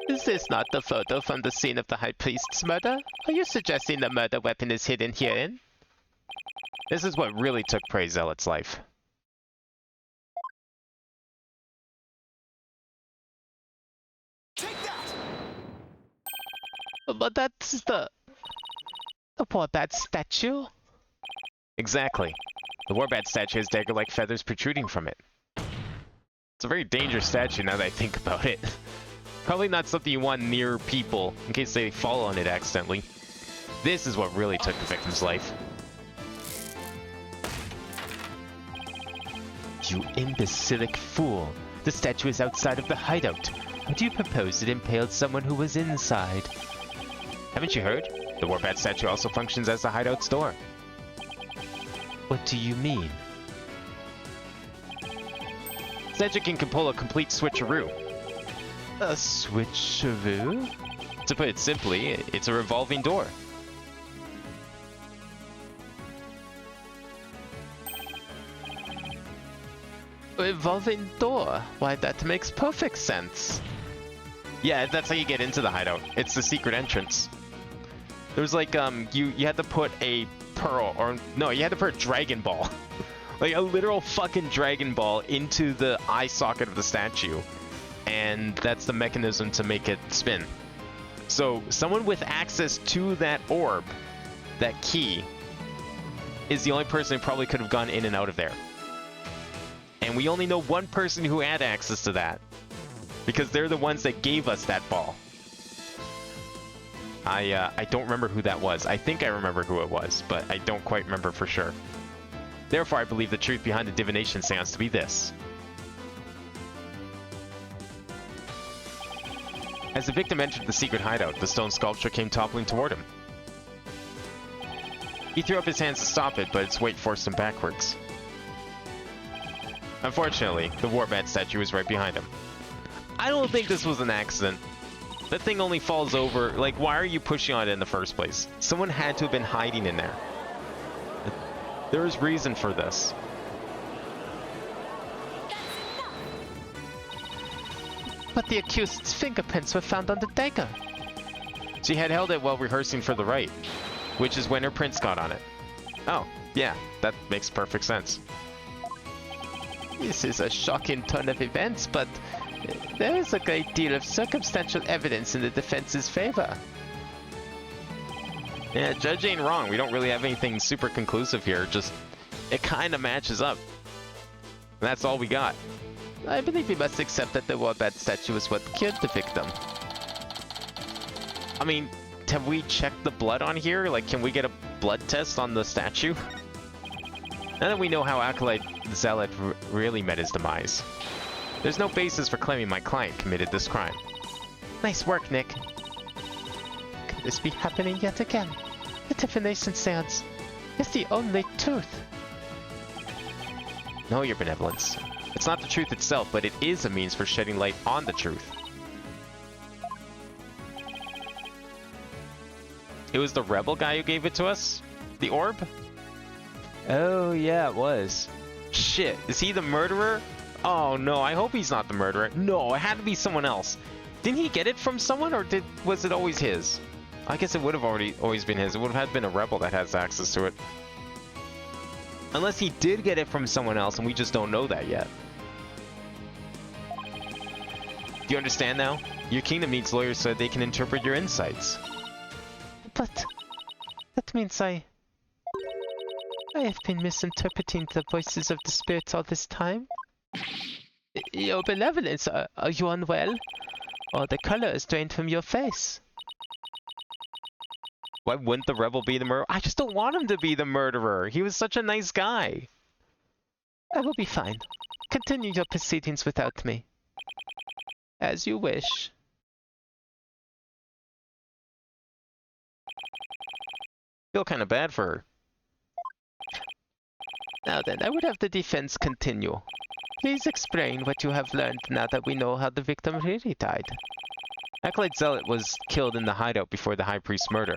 Is this not the photo from the scene of the High Priest's murder? Are you suggesting the murder weapon is hidden herein? This is what really took Prey Zealot's life. Take that! But that's the Warbat statue? Exactly. The Warbat statue has dagger-like feathers protruding from it. It's a very dangerous statue now that I think about it. Probably not something you want near people in case they fall on it accidentally. This is what really took the victim's life. You imbecilic fool! The statue is outside of the hideout. How do you propose it impaled someone who was inside? Haven't you heard? The Warbat statue also functions as the hideout's door. What do you mean? Statue can pull a complete switcheroo. A switcheroo? To put it simply, it's a revolving door. Revolving door? Why, that makes perfect sense. Yeah, that's how you get into the hideout. It's the secret entrance. There was like, you had to put a pearl, or no, you had to put a Dragon Ball. Like a literal fucking Dragon Ball into the eye socket of the statue. And that's the mechanism to make it spin. So someone with access to that orb, that key, is the only person who probably could have gone in and out of there. And we only know one person who had access to that, because they're the ones that gave us that ball. I don't remember who that was. I think I remember who it was, but I don't quite remember for sure. Therefore, I believe the truth behind the divination seance to be this. As the victim entered the secret hideout, the stone sculpture came toppling toward him. He threw up his hands to stop it, but its weight forced him backwards. Unfortunately, the Warbat statue was right behind him. I don't think this was an accident. That thing only falls over. Like, why are you pushing on it in the first place? Someone had to have been hiding in there. There is reason for this. But the accused's fingerprints were found on the dagger. She had held it while rehearsing for the rite, which is when her prints got on it. Oh, yeah, that makes perfect sense. This is a shocking turn of events, but there is a great deal of circumstantial evidence in the defense's favor. Yeah, Judge ain't wrong. We don't really have anything super conclusive here. Just, it kind of matches up. And that's all we got. I believe we must accept that the Warbat statue is what killed the victim. I mean, have we checked the blood on here? Like, can we get a blood test on the statue? Now that we know how Acolyte Zealot really met his demise, there's no basis for claiming my client committed this crime. Nice work, Nick. Could this be happening yet again? The divination seance is the only truth. No, your benevolence. It's not the truth itself, but it is a means for shedding light on the truth. It was the rebel guy who gave it to us? The orb? Oh, yeah, it was. Shit, is he the murderer? Oh no, I hope he's not the murderer. No, it had to be someone else. Didn't he get it from someone, or was it always his? I guess it would have always been his. It would have had been a rebel that has access to it. Unless he did get it from someone else and we just don't know that yet. Do you understand now? Your kingdom needs lawyers so they can interpret your insights. But that means I have been misinterpreting the voices of the spirits all this time. Your benevolence, are you unwell? Or the color is drained from your face? Why wouldn't the rebel be the murderer? I just don't want him to be the murderer. He was such a nice guy. I will be fine. Continue your proceedings without me. As you wish. Feel kind of bad for her. Now then, I would have the defense continue. Please explain what you have learned now that we know how the victim really died. Acolyte Zealot was killed in the hideout before the High Priest's murder.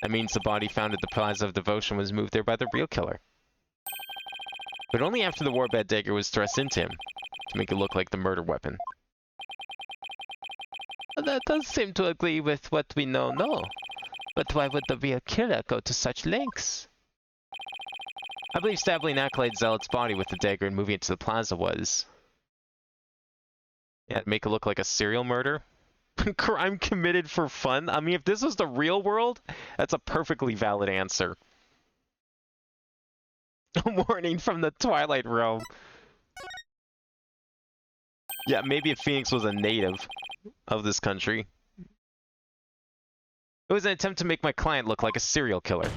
That means the body found at the Plaza of Devotion was moved there by the real killer. But only after the warbed dagger was thrust into him, to make it look like the murder weapon. That does seem to agree with what we know now. But why would the real killer go to such lengths? I believe stabbing Acolyte Zealot's body with the dagger and moving it to the plaza was... yeah, make it look like a serial murder. Crime committed for fun? I mean, if this was the real world, that's a perfectly valid answer. A warning from the Twilight Realm. Yeah, maybe if Phoenix was a native of this country. It was an attempt to make my client look like a serial killer.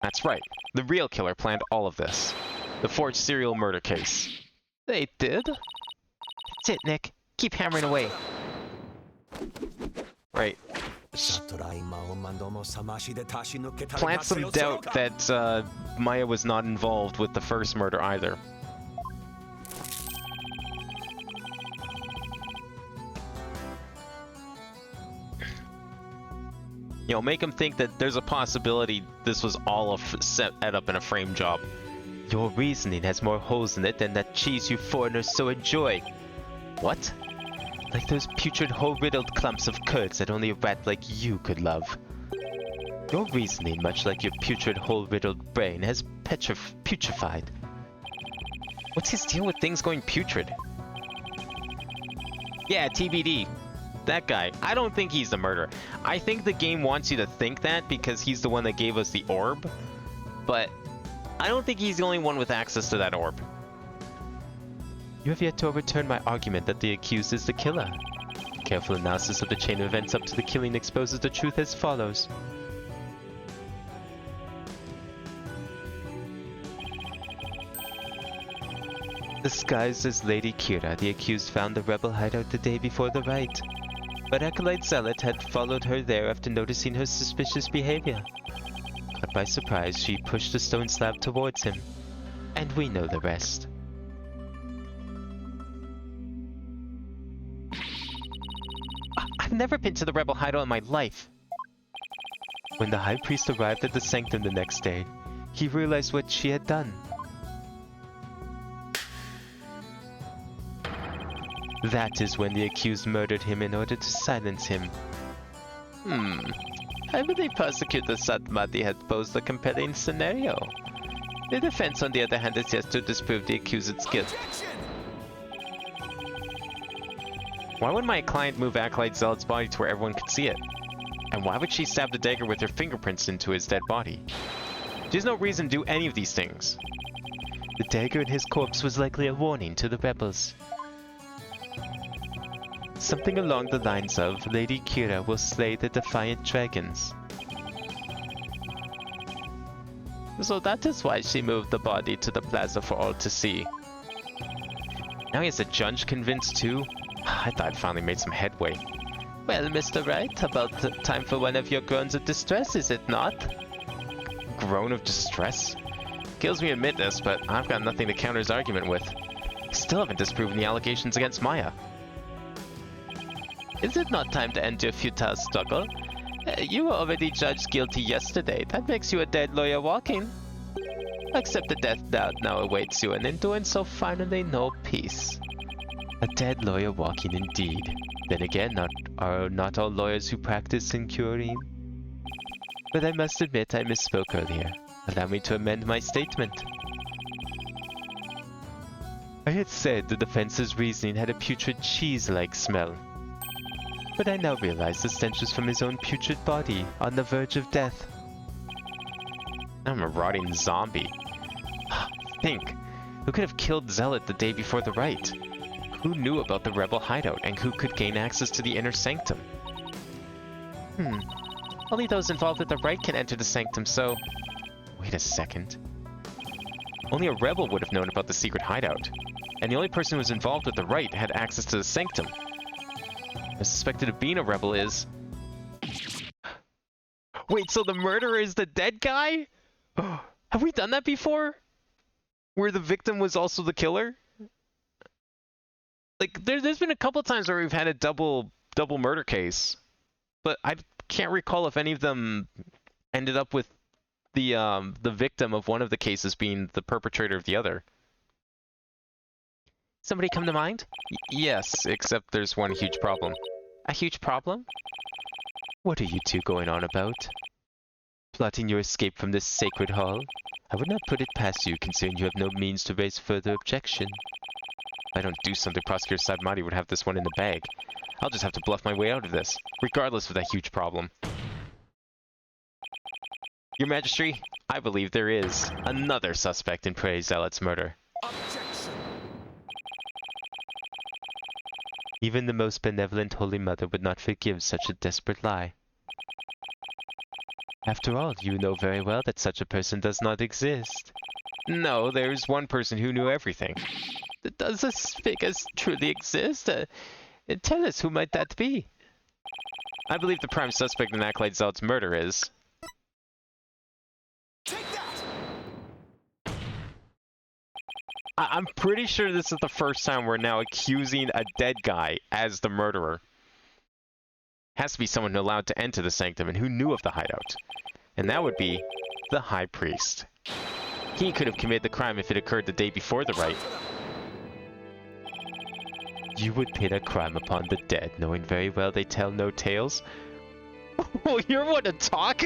That's right. The real killer planned all of this. The forged serial murder case. They did? That's it, Nick. Keep hammering away. Right. Plant some doubt that Maya was not involved with the first murder either. You know, make him think that there's a possibility this was all set up in a frame job. Your reasoning has more holes in it than that cheese you foreigners so enjoy. What? Like those putrid hole-riddled clumps of curds that only a rat like you could love. Your reasoning, much like your putrid hole-riddled brain, has putrefied. What's his deal with things going putrid? Yeah, TBD. That guy. I don't think he's the murderer. I think the game wants you to think that because he's the one that gave us the orb. But I don't think he's the only one with access to that orb. You have yet to overturn my argument that the accused is the killer. Careful analysis of the chain of events up to the killing exposes the truth as follows. Disguised as Lady Kira, the accused found the rebel hideout the day before the riot. But Acolyte Zealot had followed her there after noticing her suspicious behavior. Caught by surprise, she pushed the stone slab towards him. And we know the rest. I've never been to the rebel hideout in my life. When the High Priest arrived at the sanctum the next day, he realized what she had done. That is when the accused murdered him in order to silence him. I believe Prosecutor Satmati had posed a compelling scenario. The defense, on the other hand, is yet to disprove the accused's guilt. Why would my client move Acolyte Zealot's body to where everyone could see it? And why would she stab the dagger with her fingerprints into his dead body? She has no reason to do any of these things. The dagger in his corpse was likely a warning to the rebels. Something along the lines of, Lady Kira will slay the defiant dragons. So that is why she moved the body to the plaza for all to see. Now he has the judge convinced too? I thought I'd finally made some headway. Well, Mr. Wright, about time for one of your groans of distress, is it not? Groan of distress? Kills me to admit this, but I've got nothing to counter his argument with. Still haven't disproven the allegations against Maya. Is it not time to end your futile struggle? You were already judged guilty yesterday. That makes you a dead lawyer walking. Accept the death that now awaits you, and in doing so finally know peace. A dead lawyer walking indeed. Then again, are not all lawyers who practice in curing? But I must admit I misspoke earlier. Allow me to amend my statement. I had said the defense's reasoning had a putrid cheese-like smell. But I now realize the stench was from his own putrid body, on the verge of death. I'm a rotting zombie. Think, who could have killed Zealot the day before the riot? Who knew about the rebel hideout, and who could gain access to the inner sanctum? Only those involved with the rite can enter the sanctum, so... Wait a second. Only a rebel would have known about the secret hideout, and the only person who was involved with the rite had access to the sanctum. The suspected of being a rebel is... Wait, so the murderer is the dead guy? Have we done that before? Where the victim was also the killer? Like, there's been a couple times where we've had a double murder case, but I can't recall if any of them ended up with the victim of one of the cases being the perpetrator of the other. Somebody come to mind? Yes, except there's one huge problem. A huge problem? What are you two going on about? Plotting your escape from this sacred hall? I would not put it past you, considering you have no means to raise further objection. If I don't do something, Prosecutor Saibmati would have this one in the bag. I'll just have to bluff my way out of this, regardless of that huge problem. Your Majesty, I believe there is another suspect in Prairie Zealot's murder. Objection. Even the most benevolent Holy Mother would not forgive such a desperate lie. After all, you know very well that such a person does not exist. No, there's one person who knew everything. Does this figure truly exist? Tell us, who might that be? I believe the prime suspect in Acolyte Zealot's murder is... Take that. I'm pretty sure this is the first time we're now accusing a dead guy as the murderer. Has to be someone allowed to enter the sanctum and who knew of the hideout. And that would be the High Priest. He could have committed the crime if it occurred the day before the rite. You would pin a crime upon the dead, knowing very well they tell no tales? Oh, you're one to talk?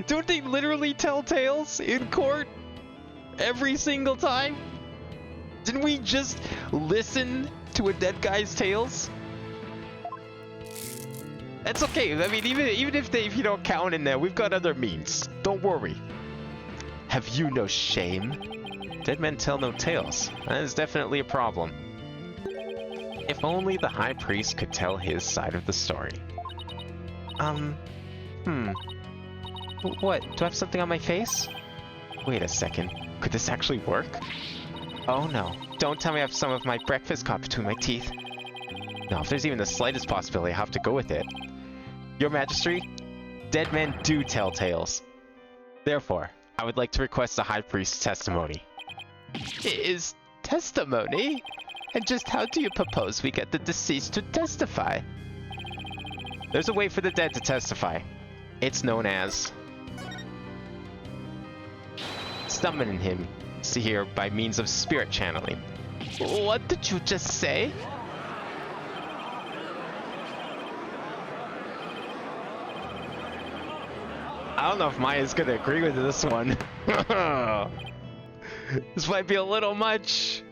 Don't they literally tell tales in court? Every single time? Didn't we just listen to a dead guy's tales? That's okay. I mean, even if you don't count in there, we've got other means. Don't worry. Have you no shame? Dead men tell no tales. That is definitely a problem. If only the High Priest could tell his side of the story. What? Do I have something on my face? Wait a second. Could this actually work? Oh no. Don't tell me I have some of my breakfast caught between my teeth. No, if there's even the slightest possibility, I have to go with it. Your Majesty, dead men do tell tales. Therefore, I would like to request the High Priest's testimony. Is testimony? And just how do you propose we get the deceased to testify? There's a way for the dead to testify. It's known as... summoning him here by means of spirit channeling. What did you just say? I don't know if Maya's gonna agree with this one. This might be a little much.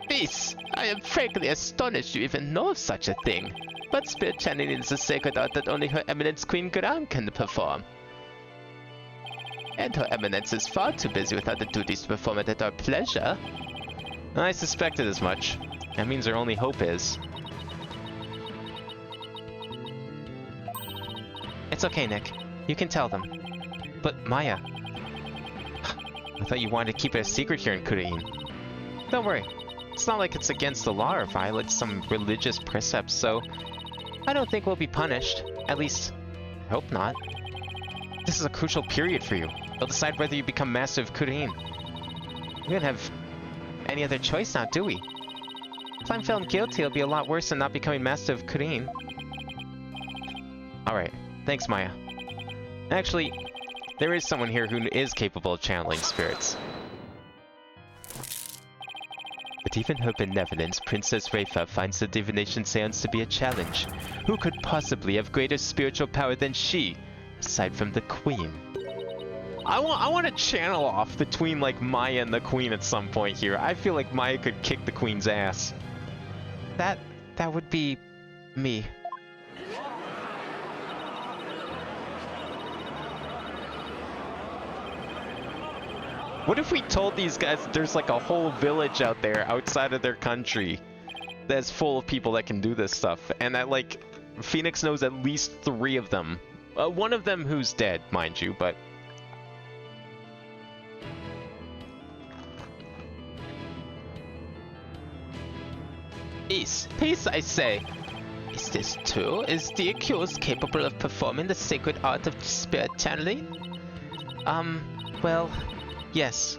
Peace! I am frankly astonished you even know of such a thing. But spirit channeling is a sacred art that only Her Eminence Queen Gram can perform. And Her Eminence is far too busy with other duties to perform it at our pleasure. I suspected as much. That means our only hope is... It's okay, Nick. You can tell them. But Maya... I thought you wanted to keep it a secret here in Kurain. Don't worry. It's not like it's against the law or violates some religious precepts, so... I don't think we'll be punished. At least, I hope not. This is a crucial period for you. It'll decide whether you become Master of Kurain. We don't have any other choice now, do we? If I'm found guilty, it'll be a lot worse than not becoming Master of Kurain. Alright, thanks Maya. Actually, there is someone here who is capable of channeling spirits. But even her benevolence, Princess Reifa finds the divination seance to be a challenge. Who could possibly have greater spiritual power than she, aside from the Queen? I want to channel off between like Maya and the Queen at some point here. I feel like Maya could kick the Queen's ass. That would be me. What if we told these guys that there's like a whole village out there outside of their country that's full of people that can do this stuff, and that like Phoenix knows at least 3 of them. One of them who's dead, mind you, but... Peace, peace, I say. Is this true? Is the accused capable of performing the sacred art of spirit channeling? Well, yes.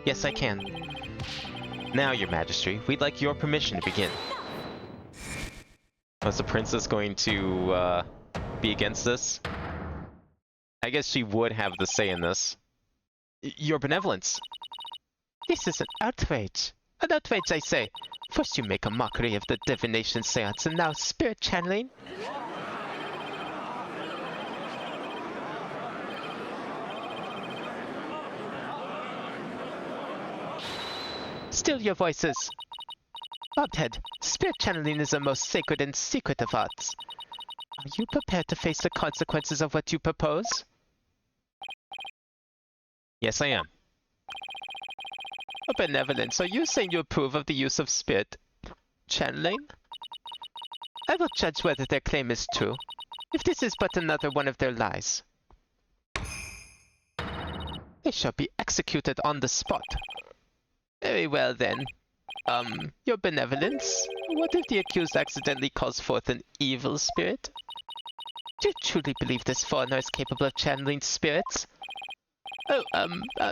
Yes, I can. Now, Your Majesty, we'd like your permission to begin. Was the princess going to, be against this? I guess she would have the say in this. Your benevolence. This is an outrage. An outrage, I say. First you make a mockery of the divination seance, and now spirit channeling? Still your voices. Bobhead, spirit channeling is the most sacred and secret of arts. Are you prepared to face the consequences of what you propose? Yes, I am. Oh, benevolence, are you saying you approve of the use of spirit channeling? I will judge whether their claim is true, if this is but another one of their lies. They shall be executed on the spot. Very well then. Your benevolence, what if the accused accidentally calls forth an evil spirit? Do you truly believe this foreigner is capable of channeling spirits? Oh,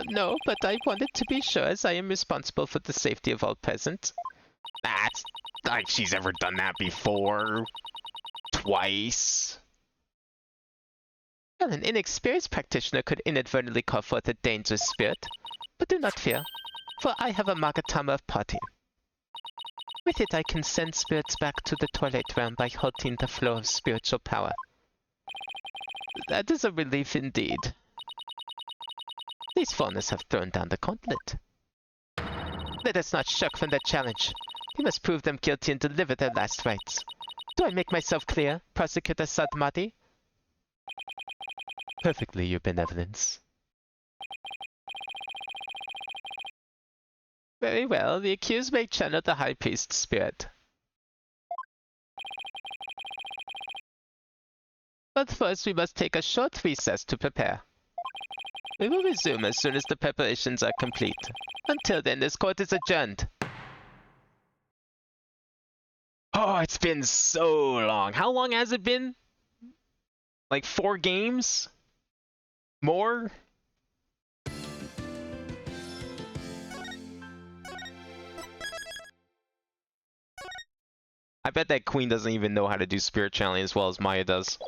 no, but I wanted to be sure as I am responsible for the safety of all present. That's like she's ever done that before. Twice. Well, an inexperienced practitioner could inadvertently call forth a dangerous spirit, but do not fear, for I have a Magatama of parting. With it I can send spirits back to the Twilight Realm by halting the flow of spiritual power. That is a relief indeed. These foreigners have thrown down the gauntlet. Let us not shirk from their challenge. We must prove them guilty and deliver their last rites. Do I make myself clear, Prosecutor Sadmati? Perfectly, Your Benevolence. Very well, the accused may channel the High Priest's spirit. But first we must take a short recess to prepare. We will resume as soon as the preparations are complete. Until then, this court is adjourned. Oh, it's been so long. How long has it been? Like 4 games? More? I bet that queen doesn't even know how to do spirit channeling as well as Maya does.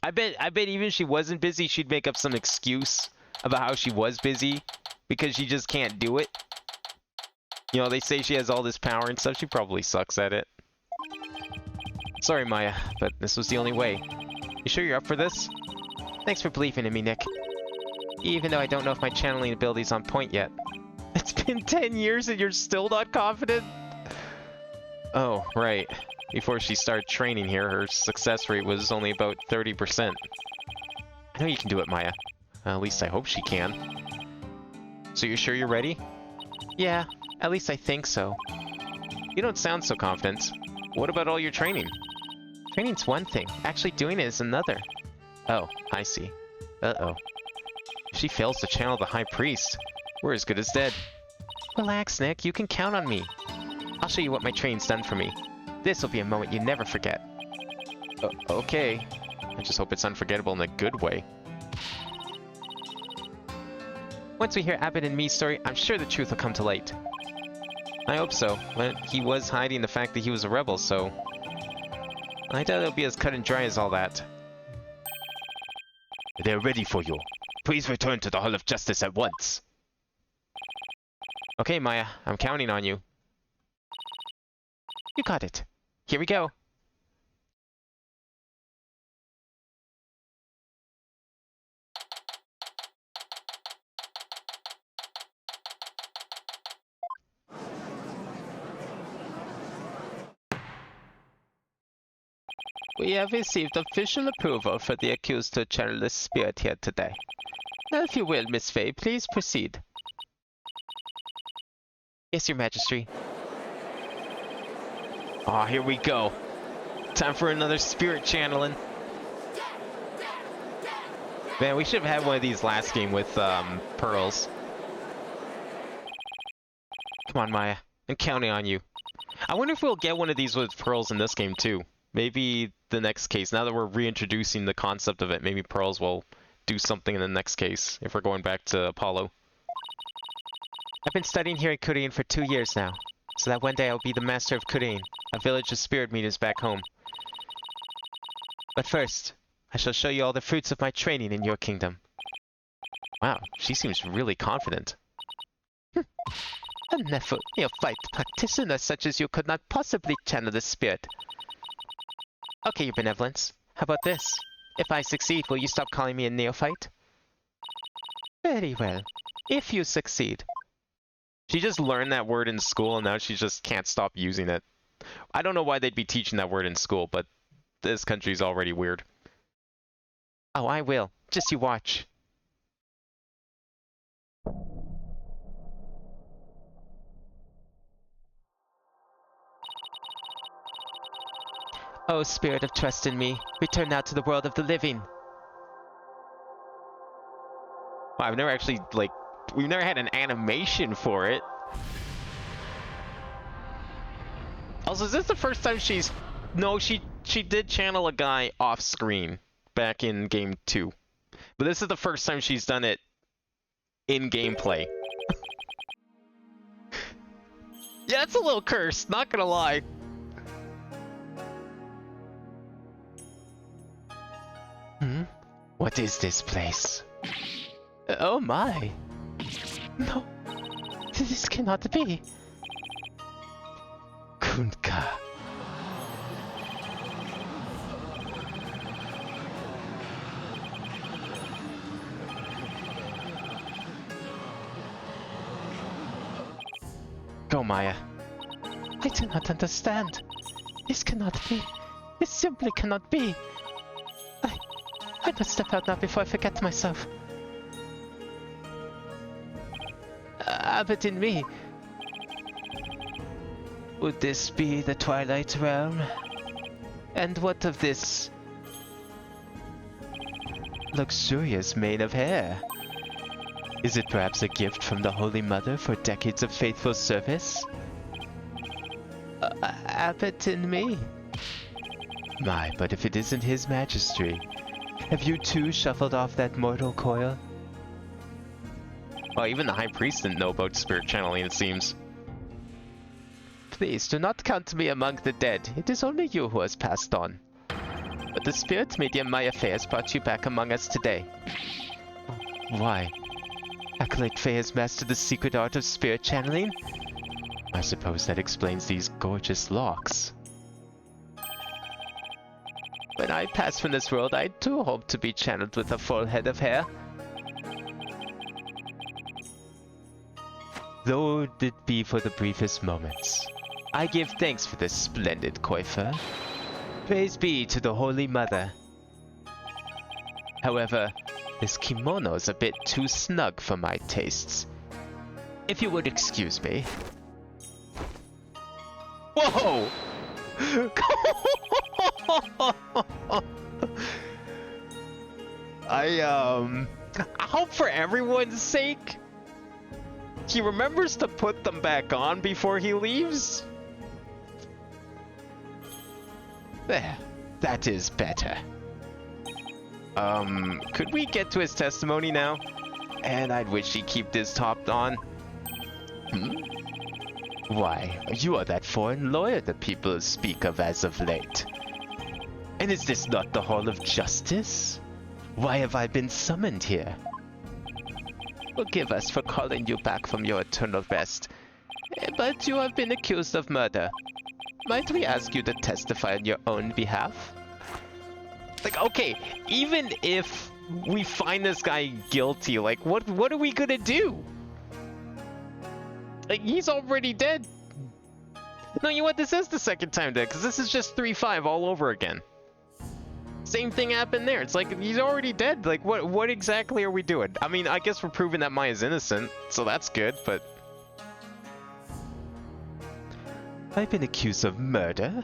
I bet even if she wasn't busy, she'd make up some excuse about how she was busy because she just can't do it. You know, they say she has all this power and stuff. She probably sucks at it. Sorry, Maya, but this was the only way. You sure you're up for this? Thanks for believing in me, Nick. Even though I don't know if my channeling ability's on point yet. It's been 10 years and you're still not confident? Oh, right. Before she started training here, her success rate was only about 30%. I know you can do it, Maya. At least I hope she can. So you're sure you're ready? Yeah, at least I think so. You don't sound so confident. What about all your training? Training's one thing, actually doing it is another. Oh, I see. Uh-oh. If she fails to channel the High Priest, we're as good as dead. Relax, Nick, you can count on me. I'll show you what my training's done for me. This will be a moment you never forget. Okay. I just hope it's unforgettable in a good way. Once we hear Abbott and Mee's story, I'm sure the truth will come to light. I hope so. But he was hiding the fact that he was a rebel, so I doubt it'll be as cut and dry as all that. They're ready for you. Please return to the Hall of Justice at once. Okay, Maya. I'm counting on you. You got it. Here we go. We have received official approval for the accused to channel the spirit here today. Now, if you will, Miss Faye, please proceed. Yes, Your Majesty. Aw, here we go. Time for another spirit channeling. Man, we should have had one of these last game with pearls. Come on, Maya. I'm counting on you. I wonder if we'll get one of these with pearls in this game too. Maybe the next case, now that we're reintroducing the concept of it, maybe pearls will do something in the next case if we're going back to Apollo. I've been studying here in Korean for 2 years now, so that one day I'll be the master of Korean, a village of spirit mediums back home. But first, I shall show you all the fruits of my training in your kingdom. Wow, she seems really confident. A neophyte practitioner such as you could not possibly channel the spirit. Okay, your benevolence. How about this? If I succeed, will you stop calling me a neophyte? Very well. If you succeed. She just learned that word in school and now she just can't stop using it. I don't know why they'd be teaching that word in school, but this country's already weird. Oh, I will. Just you watch. Oh, spirit of trust in me, return now to the world of the living. Wow, I've never actually, like, we've never had an animation for it. Also, is this the first time she's... No, she did channel a guy off screen back in game 2. But this is the first time she's done it in gameplay. Yeah, it's a little cursed, not gonna lie. What is this place? Oh my. No. This cannot be. Kunka. Go, Maya. I do not understand. This cannot be. This simply cannot be. I must step out now before I forget myself. Abbot in me. Would this be the Twilight Realm? And what of this luxurious mane of hair? Is it perhaps a gift from the Holy Mother for decades of faithful service? Abbot in me. My, but if it isn't His Majesty. Have you too shuffled off that mortal coil? Well, even the High Priest didn't know about spirit channeling, it seems. Please do not count me among the dead. It is only you who has passed on. But the spirit medium Maya Fey has brought you back among us today. Why? Acolyte Fey has mastered the secret art of spirit channeling? I suppose that explains these gorgeous locks. When I pass from this world, I too hope to be channeled with a full head of hair. Though it be for the briefest moments, I give thanks for this splendid coiffure. Praise be to the Holy Mother. However, this kimono is a bit too snug for my tastes. If you would excuse me. Whoa! I hope for everyone's sake he remembers to put them back on before he leaves. There, that is better. Could we get to his testimony now? And I'd wish he'd keep this top on. Why, you are that foreign lawyer the people speak of as of late. And is this not the Hall of Justice? Why have I been summoned here? Forgive us for calling you back from your eternal rest, but you have been accused of murder. Might we ask you to testify on your own behalf? Like, okay, even if we find this guy guilty, like, what are we gonna do? Like, he's already dead. No, you know what? This is the second time dead, because this is just 3-5 all over again. Same thing happened there. It's like, he's already dead. Like, what exactly are we doing? I mean, I guess we're proving that Maya's innocent, so that's good, but... I've been accused of murder?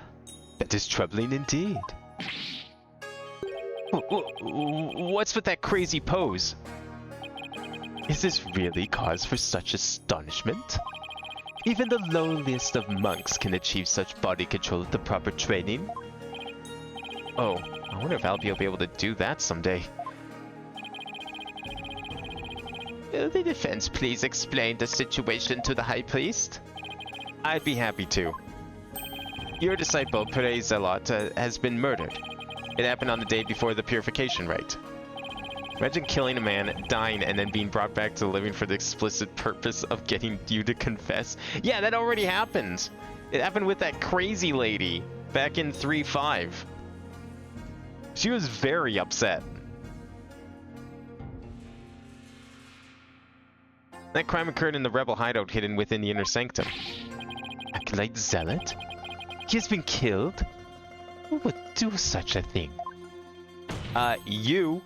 That is troubling indeed. What's with that crazy pose? Is this really cause for such astonishment? Even the lowliest of monks can achieve such body control with the proper training. Oh, I wonder if Albie will be able to do that someday. Will the defense please explain the situation to the High Priest? I'd be happy to. Your disciple, Pere Zelot, has been murdered. It happened on the day before the purification rite. Imagine killing a man, dying, and then being brought back to living for the explicit purpose of getting you to confess. Yeah, that already happened. It happened with that crazy lady back in 3.5. She was very upset. That crime occurred in the rebel hideout hidden within the inner sanctum. Acolyte Zealot? He has been killed? Who would do such a thing? You.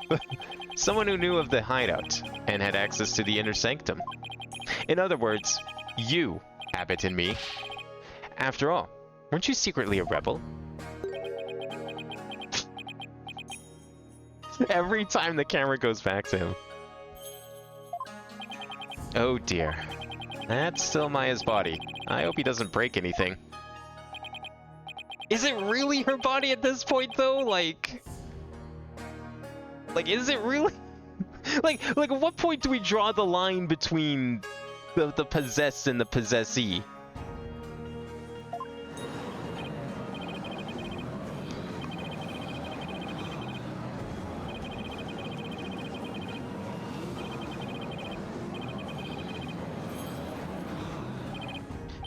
Someone who knew of the hideout and had access to the inner sanctum. In other words, you, Abbott and me. After all, weren't you secretly a rebel? Every time the camera goes back to him. Oh dear. That's still Maya's body. I hope he doesn't break anything. Is it really her body at this point though? Like is it really? like at what point do we draw the line between the possessed and the possessee?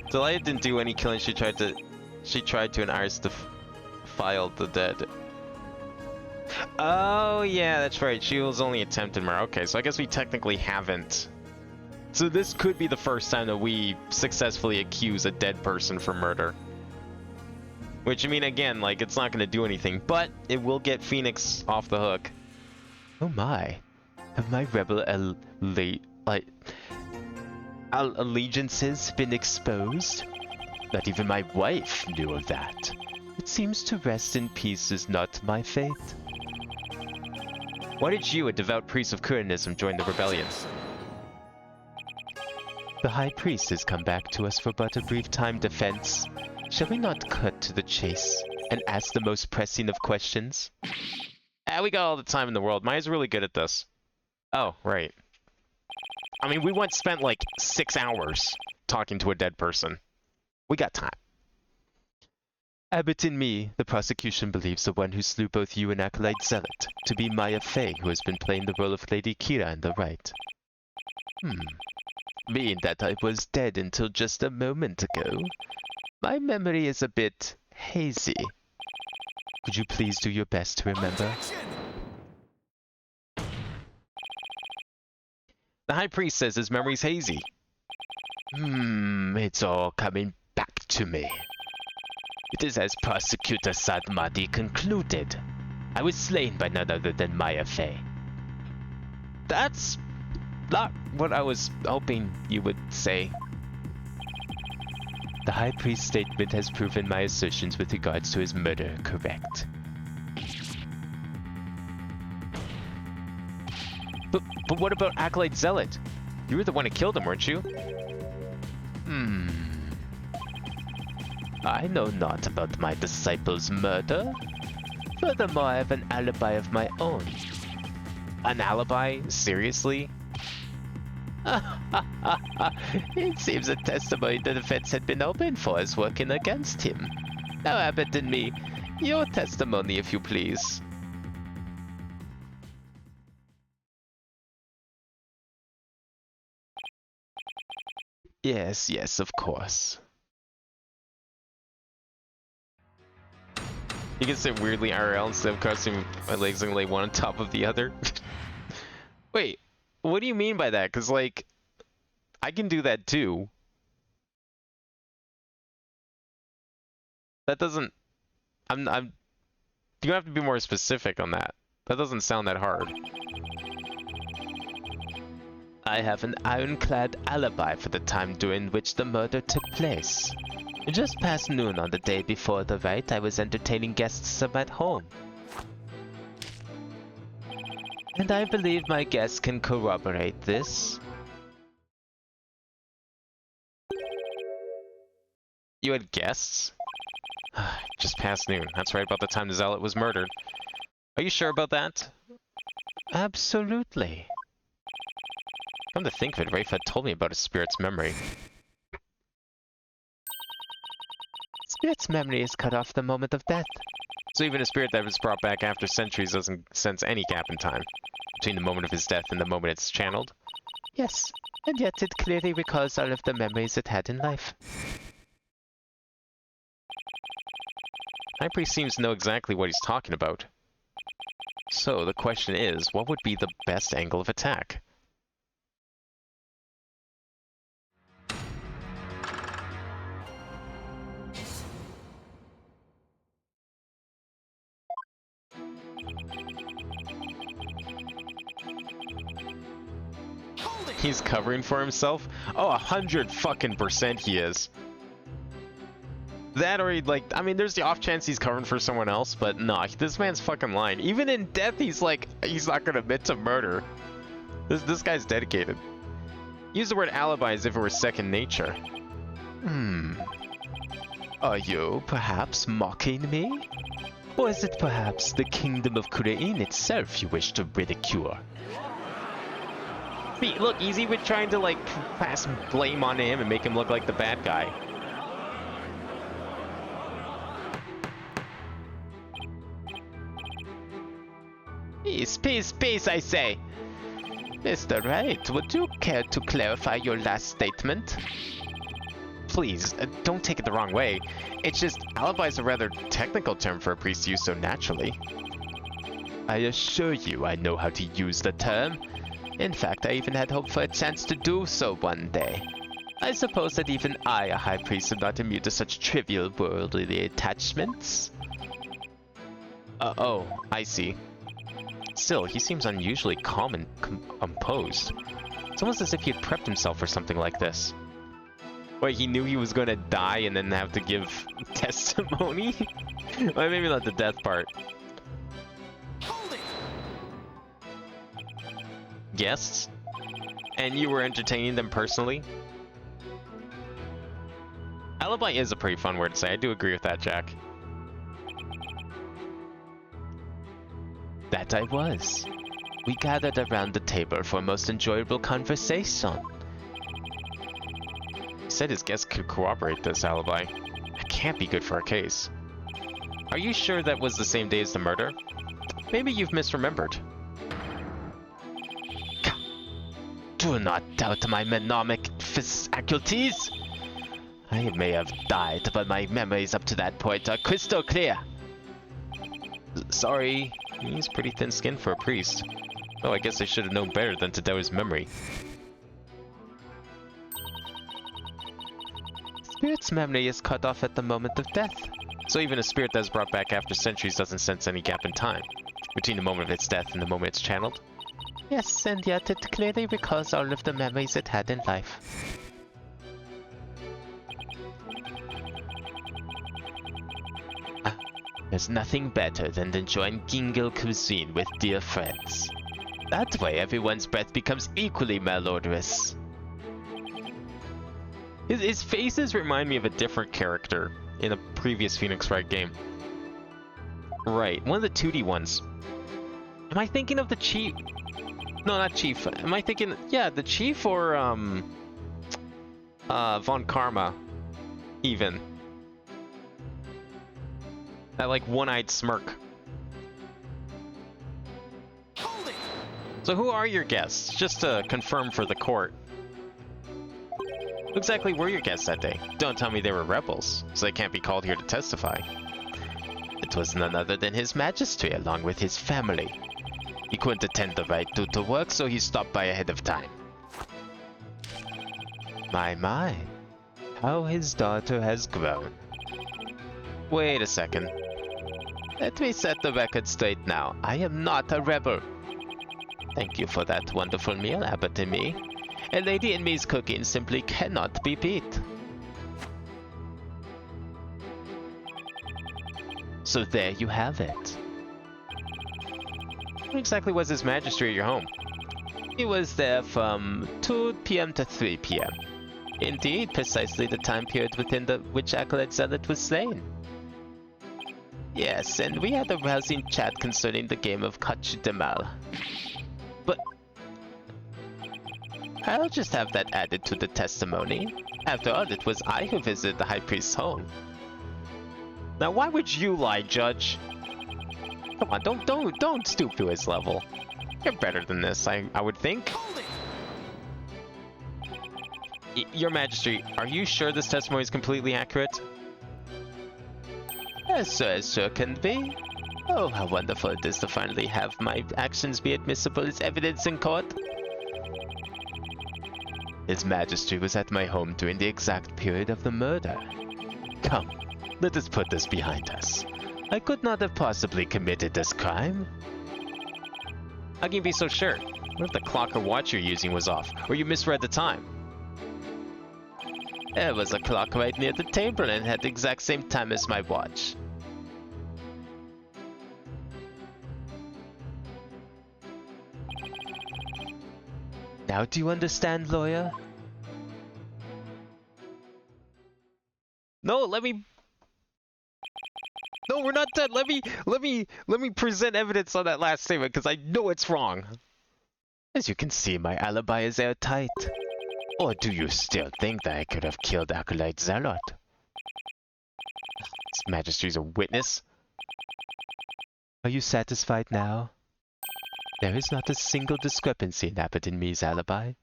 Delia didn't do any killing. She tried to and ours to file the dead. Oh yeah, that's right. She was only attempted murder. Okay, so I guess we technically haven't. So this could be the first time that we successfully accuse a dead person for murder. Which, I mean, again, like, it's not going to do anything, but it will get Phoenix off the hook. Oh my. Have my rebel allegiances been exposed? Not even my wife knew of that. It seems to rest in peace is not my fate. Why did you, a devout priest of Kuranism, join the rebellion? The High Priest has come back to us for but a brief time, Defense. Shall we not cut to the chase and ask the most pressing of questions? We got all the time in the world. Maya's really good at this. Oh, right. I mean, we once spent like 6 hours talking to a dead person. We got time. Abbott and me, the prosecution believes the one who slew both you and Acolyte Zealot to be Maya Fey, who has been playing the role of Lady Kira in the Wright. Mean that I was dead until just a moment ago. My memory is a bit hazy. Could you please do your best to remember? Objection! The High Priest says his memory's hazy. It's all coming back to me. It is as Prosecutor Sadmadi concluded. I was slain by none other than Maya Fey. That's not what I was hoping you would say. The High Priest's statement has proven my assertions with regards to his murder correct. But what about Acolyte Zealot? You were the one who killed him, weren't you? I know not about my disciple's murder. Furthermore, I have an alibi of my own. An alibi? Seriously? It seems the testimony the defense had been open for is working against him. Now, Abbott and me, your testimony, if you please. Yes, of course. You can sit weirdly IRL instead of crossing my legs and lay one on top of the other. Wait, what do you mean by that? Because, like, I can do that too. That doesn't... I'm... You have to be more specific on that. That doesn't sound that hard. I have an ironclad alibi for the time during which the murder took place. Just past noon on the day before the rite, I was entertaining guests at home. And I believe my guests can corroborate this. You had guests? Just past noon. That's right about the time the Zealot was murdered. Are you sure about that? Absolutely. Come to think of it, Wright told me about a spirit's memory. Spirit's memory is cut off the moment of death. So even a spirit that was brought back after centuries doesn't sense any gap in time between the moment of his death and the moment it's channeled? Yes, and yet it clearly recalls all of the memories it had in life. High Priest seems to know exactly what he's talking about. So the question is, what would be the best angle of attack? Hold it! He's covering for himself? Oh, 100% he is. That or he'd like, I mean, there's the off chance he's covering for someone else, but nah, this man's fucking lying. Even in death, he's like, he's not gonna admit to murder. This guy's dedicated. Use the word alibi as if it were second nature. Are you perhaps mocking me? Or is it perhaps the kingdom of Kurain itself you wish to ridicule? See, look, he's even trying to like pass blame on him and make him look like the bad guy. Peace, I say. Mr. Wright, would you care to clarify your last statement? Please, don't take it the wrong way. It's just, alibi is a rather technical term for a priest to use so naturally. I assure you I know how to use the term. In fact, I even had hoped for a chance to do so one day. I suppose that even I, a high priest, am not immune to such trivial worldly attachments. Oh, I see. Still, he seems unusually calm and composed. It's almost as if he had prepped himself for something like this. Wait, he knew he was going to die and then have to give testimony? Well, maybe not the death part. Hold it! Guests? And you were entertaining them personally? Alibi is a pretty fun word to say. I do agree with that, Jack. That I was. We gathered around the table for a most enjoyable conversation. He said his guests could corroborate this alibi. That can't be good for our case. Are you sure that was the same day as the murder? Maybe you've misremembered. Do not doubt my mnemonic faculties. I may have died, but my memories up to that point are crystal clear. Sorry, he's pretty thin-skinned for a priest. Oh, I guess I should have known better than to doubt his memory. Spirit's memory is cut off at the moment of death. So even a spirit that's brought back after centuries doesn't sense any gap in time between the moment of its death and the moment it's channeled? Yes, and yet it clearly recalls all of the memories it had in life. There's nothing better than enjoying Gingo cuisine with dear friends. That way everyone's breath becomes equally malodorous. His faces remind me of a different character in a previous Phoenix Wright game. Right, one of the 2D ones. Am I thinking of the Chief? No, not Chief. Am I thinking, yeah, the Chief or, Von Karma, even. That, like, one-eyed smirk. Hold it! So who are your guests? Just to confirm for the court. Who exactly were your guests that day? Don't tell me they were rebels, so they can't be called here to testify. It was none other than His Majesty along with his family. He couldn't attend the Wright due to work, so he stopped by ahead of time. My, how his daughter has grown. Wait a second. Let me set the record straight now. I am not a rebel. Thank you for that wonderful meal, Abbott and me. A lady in me's cooking simply cannot be beat. So there you have it. When exactly was His Majesty at your home? He was there from 2 p.m. to 3 p.m. Indeed, precisely the time period within which Acolyte Zealot was slain. Yes, and we had a rousing chat concerning the game of Kachudemal. But... I'll just have that added to the testimony. After all, it was I who visited the High Priest's home. Now, why would you lie, Judge? Come on, don't stoop to his level. You're better than this, I would think. Hold it! Your Majesty, are you sure this testimony is completely accurate? As sure can be. Oh, how wonderful it is to finally have my actions be admissible as evidence in court. His Majesty was at my home during the exact period of the murder. Come, let us put this behind us. I could not have possibly committed this crime. How can you be so sure? What if the clock or watch you're using was off, or you misread the time? There was a clock right near the table and had the exact same time as my watch. Now do you understand, lawyer? No, let me... No, we're not done. Let me present evidence on that last statement, because I know it's wrong. As you can see, my alibi is airtight. Or do you still think that I could have killed Acolyte Zealot? His Majesty's a witness. Are you satisfied now? There is not a single discrepancy in Abbott and me's alibi.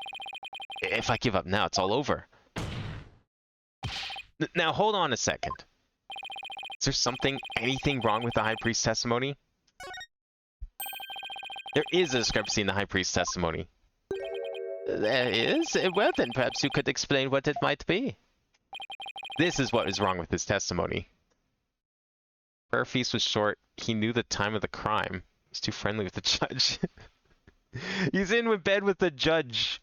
If I give up now, it's all over. Now, hold on a second. Is there anything wrong with the High Priest's testimony? There is a discrepancy in the High Priest's testimony. There is? Well then, perhaps you could explain what it might be. This is what is wrong with his testimony. Prayer feast was short. He knew the time of the crime. He's too friendly with the judge. He's in bed with the judge.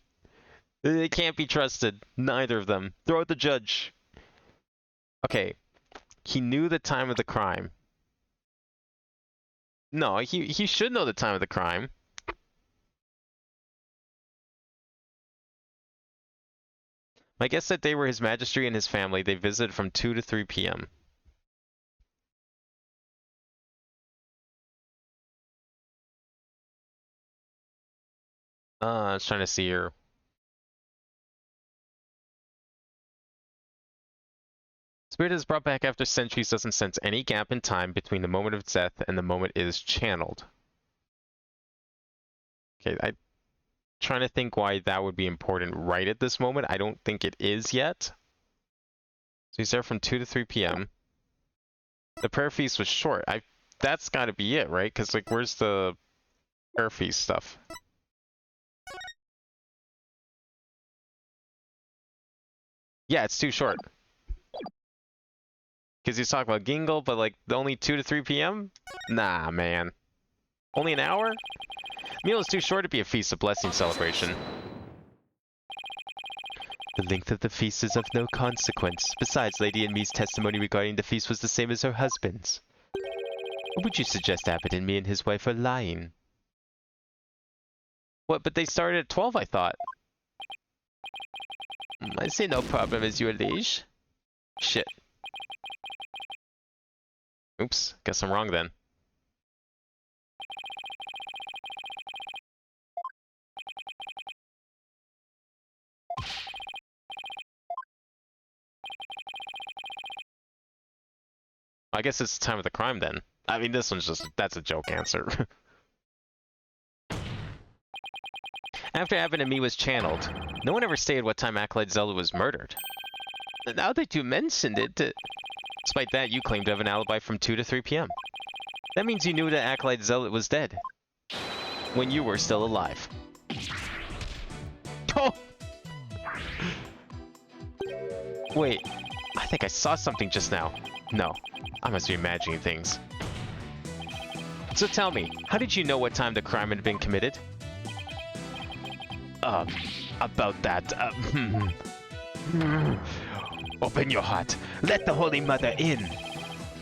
They can't be trusted. Neither of them. Throw out the judge. Okay. He knew the time of the crime. No, he should know the time of the crime. My guess that they were His Majesty and his family. They visited from 2 to 3 p.m. I was trying to see here. Spirit is brought back after centuries doesn't sense any gap in time between the moment of death and the moment it is channeled. Okay, I'm trying to think why that would be important right at this moment. I don't think it is yet. So he's there from 2 to 3 p.m. The prayer feast was short. That's got to be it, right? Because, like, where's the prayer feast stuff? Yeah, it's too short. Because he's talking about Gingle, but like only 2 to 3 p.m.? Nah, man. Only an hour? Meal is too short to be a Feast of Blessing celebration. The length of the feast is of no consequence. Besides, Lady Anme's testimony regarding the feast was the same as her husband's. Or would you suggest Abbott and me and his wife are lying? What, but they started at 12, I thought. I see no problem as your liege. Shit. Oops, guess I'm wrong then. I guess it's the time of the crime then. I mean, this one's just, that's a joke answer. After Abbott and me was channeled, no one ever stated what time Acolyte Zelda was murdered. Now that you mentioned it... Despite that, you claim to have an alibi from 2 to 3 p.m. That means you knew that Acolyte Zealot was dead. When you were still alive. Oh! Wait, I think I saw something just now. No, I must be imagining things. So tell me, how did you know what time the crime had been committed? About that, Open your heart. Let the Holy Mother in.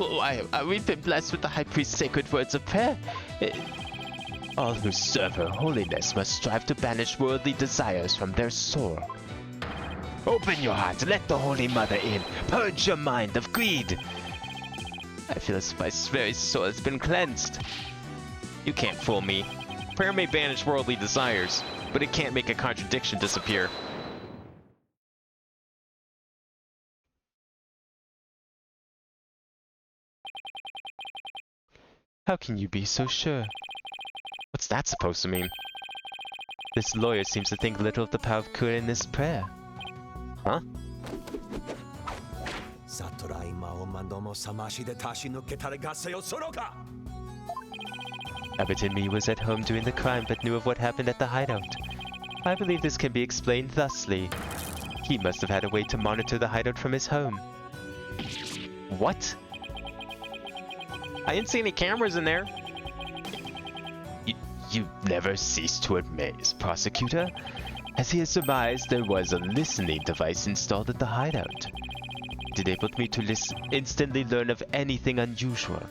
Oh, we've been blessed with the High Priest's sacred words of prayer. All who serve her holiness must strive to banish worldly desires from their soul. Open your heart. Let the Holy Mother in. Purge your mind of greed. I feel as if my very soul has been cleansed. You can't fool me. Prayer may banish worldly desires, but it can't make a contradiction disappear. How can you be so sure? What's that supposed to mean? This lawyer seems to think little of the power of Kuren's prayer. Huh? サトライマオマどもさましで足し抜けたれがせよそろか Abbott and me was at home doing the crime but knew of what happened at the hideout. I believe this can be explained thusly. He must have had a way to monitor the hideout from his home. What? I didn't see any cameras in there. You never cease to amaze, prosecutor. As he has surmised, there was a listening device installed at the hideout. It enabled me to instantly learn of anything unusual,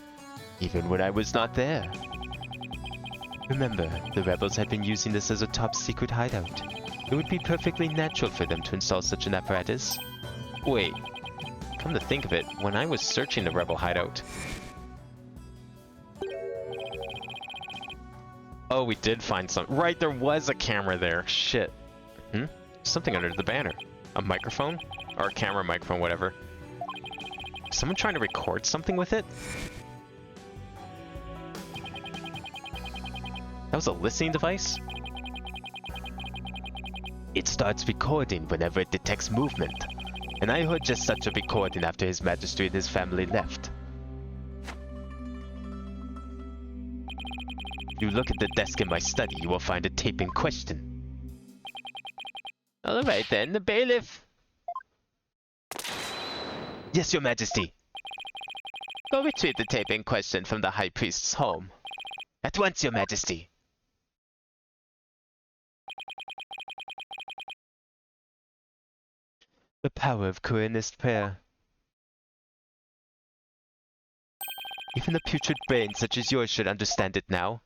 even when I was not there. Remember, the rebels had been using this as a top-secret hideout. It would be perfectly natural for them to install such an apparatus. Wait. Come to think of it, when I was searching the rebel hideout... Oh, we did find some. Right, there was a camera there. Shit. Something under the banner. A microphone? Or a camera microphone, whatever. Someone trying to record something with it? That was a listening device? It starts recording whenever it detects movement. And I heard just such a recording after His Majesty and his family left. If you look at the desk in my study, you will find a tape in question. Alright then, the bailiff. Yes, Your Majesty. Go retrieve the tape in question from the High Priest's home. At once, Your Majesty. The power of Kurenist prayer. Even a putrid brain such as yours should understand it now.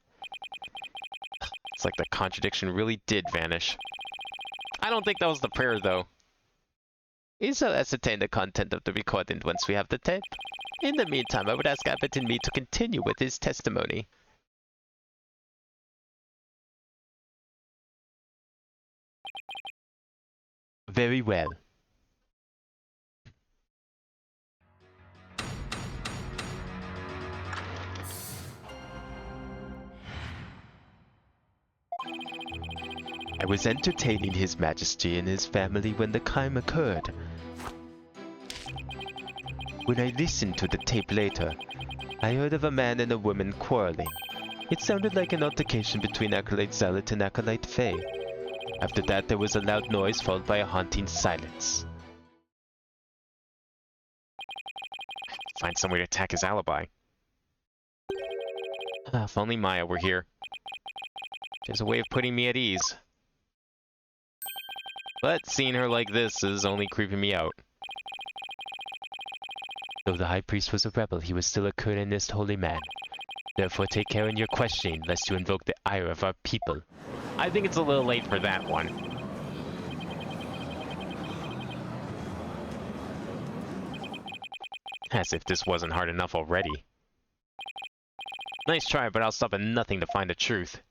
It's like the contradiction really did vanish. I don't think that was the prayer, though. We shall ascertain the content of the recording once we have the tape. In the meantime, I would ask Abbott and me to continue with his testimony. Very well. I was entertaining His Majesty and his family when the crime occurred. When I listened to the tape later, I heard of a man and a woman quarreling. It sounded like an altercation between Acolyte Zealot and Acolyte Faye. After that, there was a loud noise followed by a haunting silence. Find some way to attack his alibi. If only Maya were here. There's a way of putting me at ease. But seeing her like this is only creeping me out. Though the High Priest was a rebel, he was still a Kurenist holy man. Therefore take care in your questioning, lest you invoke the ire of our people. I think it's a little late for that one. As if this wasn't hard enough already. Nice try, but I'll stop at nothing to find the truth.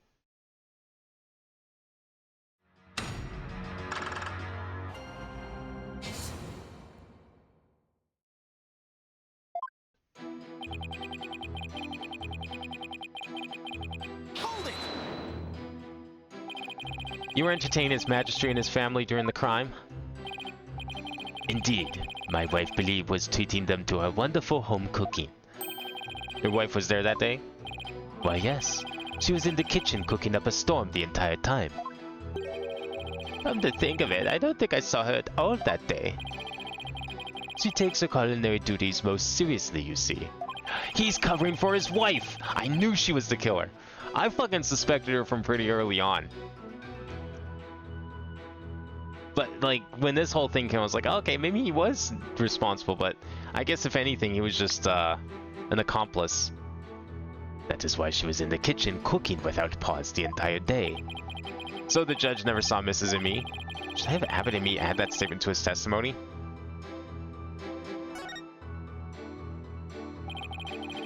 Hold it! You were entertaining His Majesty and his family during the crime? Indeed, my wife Billy was treating them to her wonderful home cooking. Your wife was there that day? Why yes, she was in the kitchen cooking up a storm the entire time. Come to think of it, I don't think I saw her at all that day. She takes her culinary duties most seriously, you see. He's covering for his wife! I knew she was the killer. I fucking suspected her from pretty early on. But, like, when this whole thing came, I was like, okay, maybe he was responsible, but I guess if anything, he was just, an accomplice. That is why she was in the kitchen cooking without pause the entire day. So the judge never saw Mrs. and me. Should I have Abbott and me add that statement to his testimony?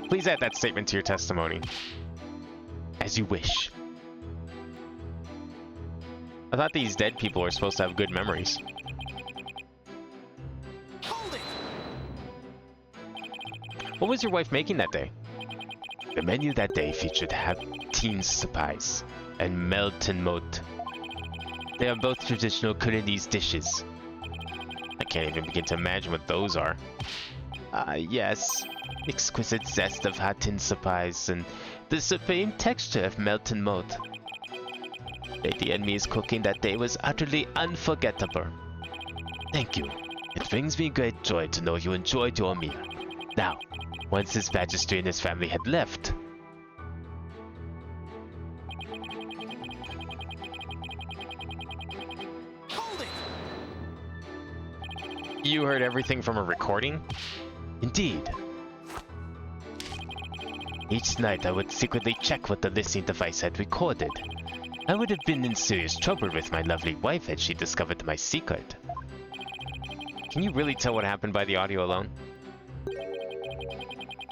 Please add that statement to your testimony. As you wish. I thought these dead people are supposed to have good memories. What was your wife making that day? The menu that day featured teen pies and melton moat. They are both traditional Koreanese dishes. I can't even begin to imagine what those are. Yes. Exquisite zest of tin pies and the supreme texture of melton moat. Lady Enmy's cooking that day was utterly unforgettable. Thank you. It brings me great joy to know you enjoyed your meal. Now, once His Majesty and his family had left, You heard everything from a recording? indeed. Each night I would secretly check what the listening device had recorded. I would have been in serious trouble with my lovely wife had she discovered my secret. Can you really tell what happened by the audio alone?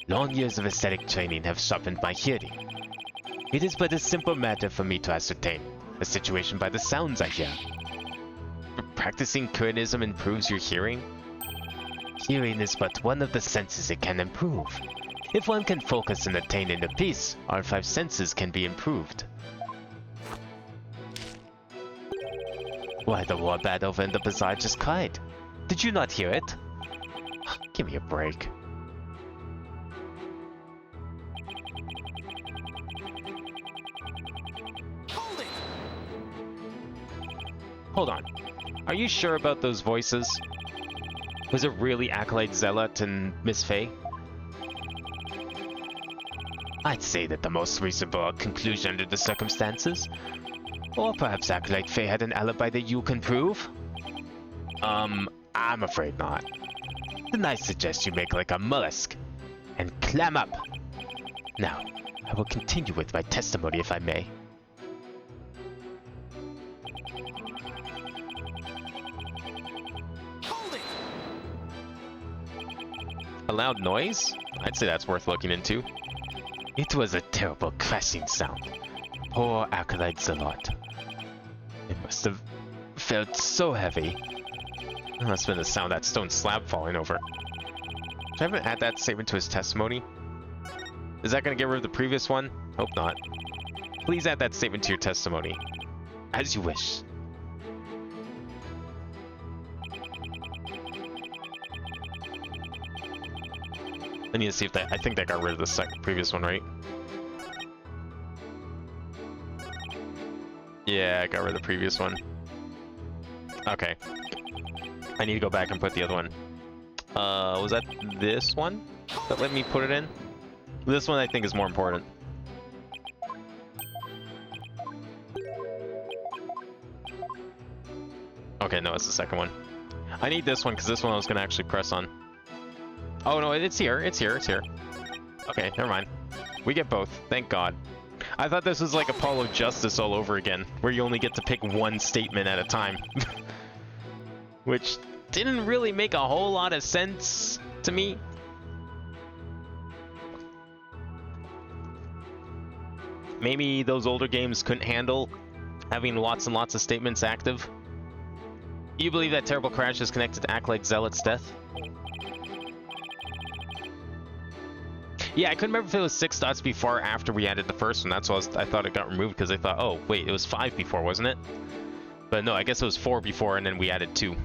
Long years of aesthetic training have sharpened my hearing. It is but a simple matter for me to ascertain a situation by the sounds I hear. Practicing Koreanism improves your hearing? Hearing is but one of the senses it can improve. If one can focus and attain inner peace, all 5 senses can be improved. Why, the warbat over in the bazaar just cried. Did you not hear it? Give me a break. Hold on. Are you sure about those voices? Was it really Acolyte Zealot and Miss Faye? I'd say that the most reasonable conclusion under the circumstances. Or perhaps Acolyte Faye had an alibi that you can prove? I'm afraid not. Then I suggest you make like a mollusk and clam up. Now, I will continue with my testimony if I may. A loud noise? I'd say that's worth looking into. It was a terrible crashing sound. Poor Acolyte Zealot. It must have felt so heavy. That must have been the sound of that stone slab falling over. Should I even add that statement to his testimony? Is that going to get rid of the previous one? Hope not. Please add that statement to your testimony. As you wish. I need to see if that... I think that got rid of the previous one, right? Yeah, I got rid of the previous one. Okay. I need to go back and put the other one. Was that this one that let me put it in? This one I think is more important. Okay, no, it's the second one. I need this one because this one I was going to actually press on. Oh no, it's here, it's here, it's here. Okay, never mind. We get both, thank God. I thought this was like Apollo Justice all over again, where you only get to pick one statement at a time. Which didn't really make a whole lot of sense to me. Maybe those older games couldn't handle having lots and lots of statements active. You believe that terrible crash is connected to Acolyte Zealot's death? Yeah, I couldn't remember if it was 6 dots before or after we added the first one. That's why I thought it got removed, because I thought, oh, wait, it was 5 before, wasn't it? But no, I guess it was 4 before, and then we added 2.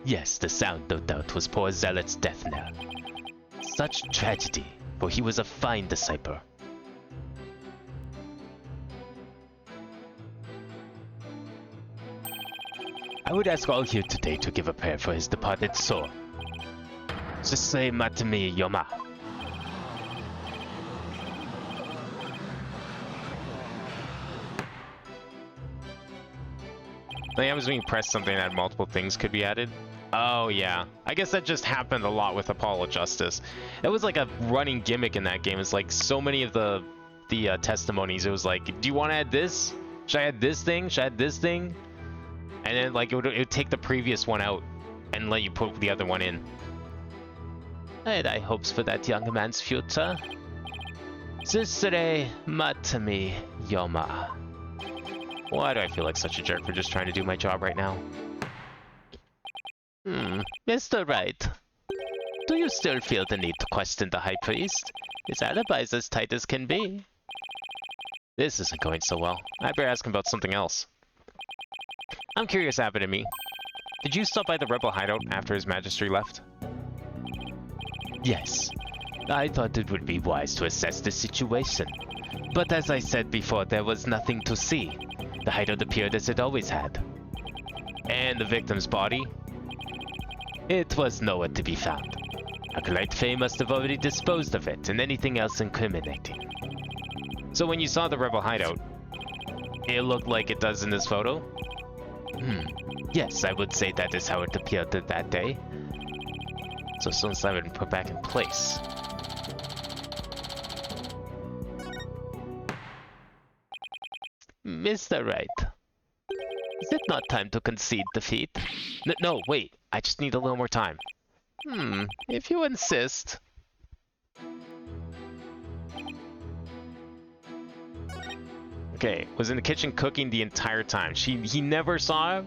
Yes, the sound, no doubt, was poor Zealot's death knell. Such tragedy, for he was a fine disciple. I would ask all here today to give a prayer for his departed soul. Sisei Matami Yoma. I was when you press something that multiple things could be added. Oh yeah, I guess that just happened a lot with Apollo Justice. It was like a running gimmick in that game. It's like so many of the testimonies. It was like, do you want to add this? Should I add this thing? Should I add this thing? And then like it would take the previous one out and let you put the other one in. I had high hopes for that young man's future. Sisei Matami Yoma. Why do I feel like such a jerk for just trying to do my job right now? Mr. Wright, do you still feel the need to question the High Priest? His alibi's as tight as can be. This isn't going so well. I better ask him about something else. I'm curious, Abadami. Did you stop by the rebel hideout after His Majesty left? Yes, I thought it would be wise to assess the situation. But as I said before, there was nothing to see. The hideout appeared as it always had. And the victim's body? It was nowhere to be found. Acolyte Faye must have already disposed of it and anything else incriminating. So when you saw the rebel hideout, it looked like it does in this photo? Yes, I would say that is how it appeared that day. So since that had been put back in place. Mr. Wright, is it not time to concede defeat? No, wait. I just need a little more time. If you insist. Okay, was in the kitchen cooking the entire time. He never saw her?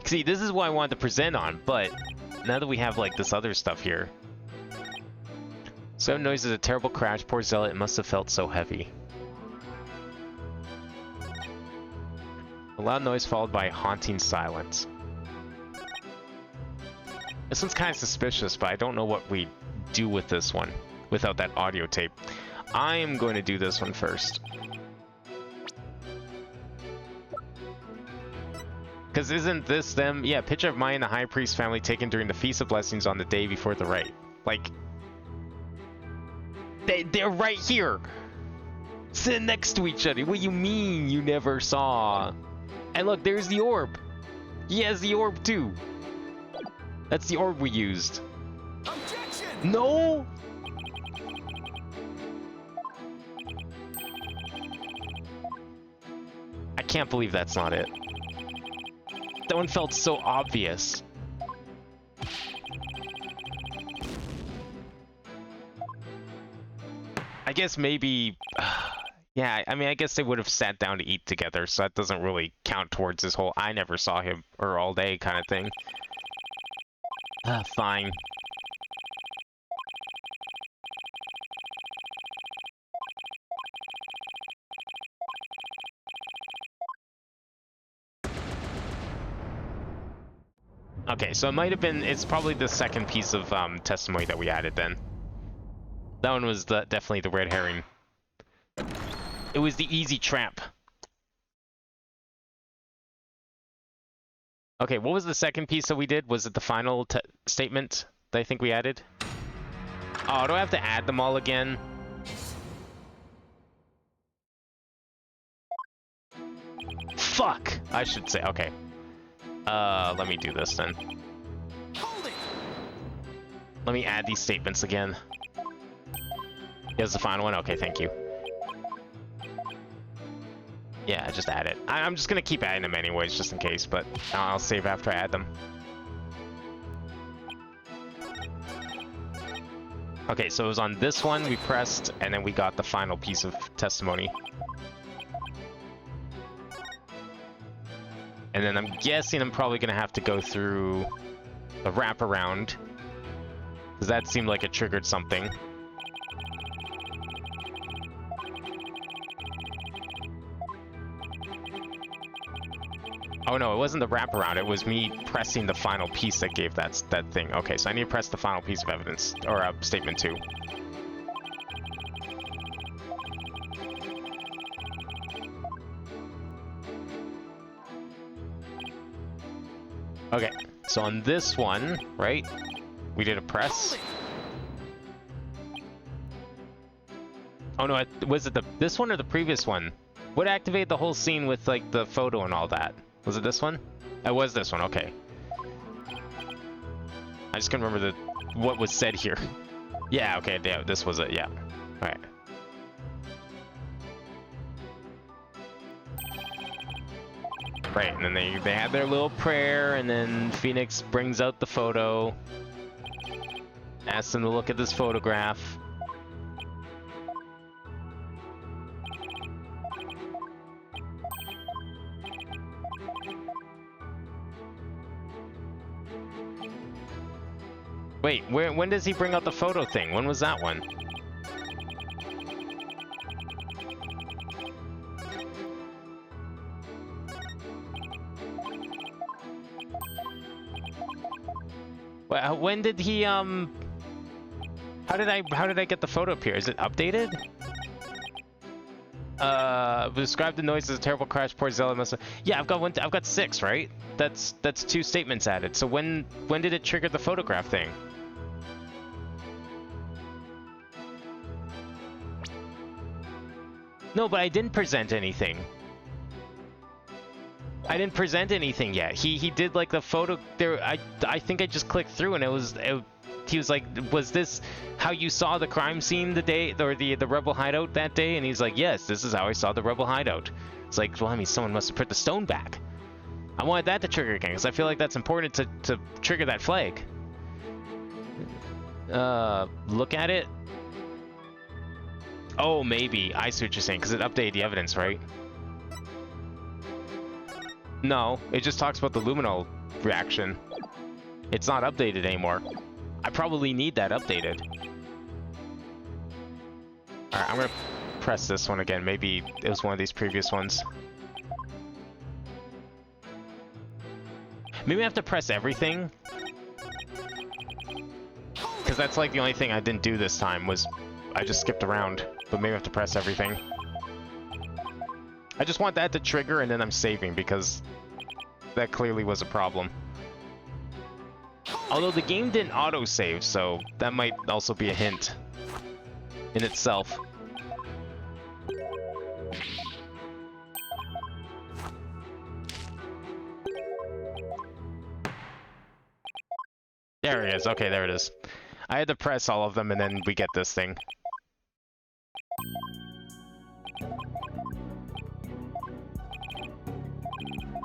See, this is what I wanted to present on, but now that we have like this other stuff here. Sudden noise is a terrible crash. Poor Zealot, it must have felt so heavy. A loud noise followed by haunting silence. This one's kind of suspicious, but I don't know what we do with this one without that audio tape. I am going to do this one first. Because isn't this them? Yeah, picture of Maya and the High Priest family taken during the Feast of Blessings on the day before the rite. Like, they're right here! Sitting next to each other. What do you mean you never saw? And look, there's the orb. He has the orb too. That's the orb we used. Objection! No! I can't believe that's not it. That one felt so obvious. I guess maybe... yeah, I mean, I guess they would have sat down to eat together, so that doesn't really count towards this whole I never saw him or all day kind of thing. Fine. Okay, so it might have been, it's probably the second piece of testimony that we added then. That one was definitely the red herring. It was the easy trap. Okay, what was the second piece that we did? Was it the final statement that I think we added? Oh, do I have to add them all again? Fuck! I should say, okay. Let me do this then. Hold it! Let me add these statements again. Here's the final one. Okay, thank you. Yeah, just add it. I'm just gonna keep adding them anyways, just in case, but I'll save after I add them. Okay, so it was on this one we pressed, and then we got the final piece of testimony. And then I'm guessing I'm probably gonna have to go through the wraparound, because that seemed like it triggered something. Oh no, it wasn't the wraparound, it was me pressing the final piece that gave that thing. Okay, so I need to press the final piece of evidence, or statement 2. Okay, so on this one, right, we did a press. Oh no, was it this one or the previous one? What activated the whole scene with like the photo and all that? Was it this one? It was this one, okay. I just can't remember what was said here. Yeah, okay, yeah, this was it, yeah. Alright. Right, and then they had their little prayer, and then Phoenix brings out the photo. Asks them to look at this photograph. Wait, when does he bring out the photo thing? When was that one? Well, when did he, how did I get the photo up here? Is it updated? Describe the noise as a terrible crash. Poor Zella must have... Yeah, I've got 6, right? That's 2 statements added. So when did it trigger the photograph thing? No, but I didn't present anything. I didn't present anything yet. He did like the photo there. I think I just clicked through and he was like, was this how you saw the crime scene the day, or the rebel hideout that day? And he's like, yes, this is how I saw the rebel hideout. It's like, well, I mean, someone must have put the stone back. I wanted that to trigger again, because I feel like that's important to trigger that flag. Look at it. Oh, maybe. I see what you're saying, because it updated the evidence, right? No, it just talks about the luminol reaction. It's not updated anymore. I probably need that updated. Alright, I'm gonna press this one again. Maybe it was one of these previous ones. Maybe I have to press everything. Because that's like the only thing I didn't do this time was I just skipped around. But maybe I have to press everything. I just want that to trigger and then I'm saving because that clearly was a problem. Although the game didn't auto-save, so that might also be a hint in itself. There it is. Okay, there it is. I had to press all of them and then we get this thing.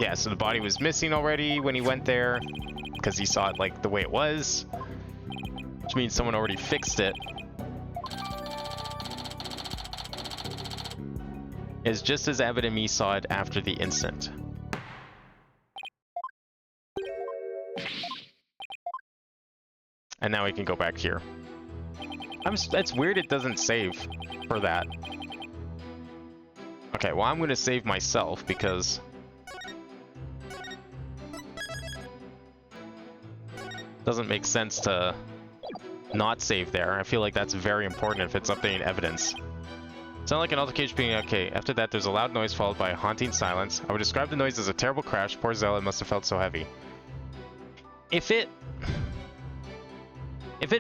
Yeah, so the body was missing already when he went there, because he saw it like the way it was, which means someone already fixed it. It's just as evident he saw it after the incident. And now we can go back here. It's weird it doesn't save for that. Okay, well I'm gonna save myself because doesn't make sense to not save there. I feel like that's very important if it's updating evidence. Sound like an altercation being okay. After that, there's a loud noise followed by a haunting silence. I would describe the noise as a terrible crash. Poor Zella must have felt so heavy. If it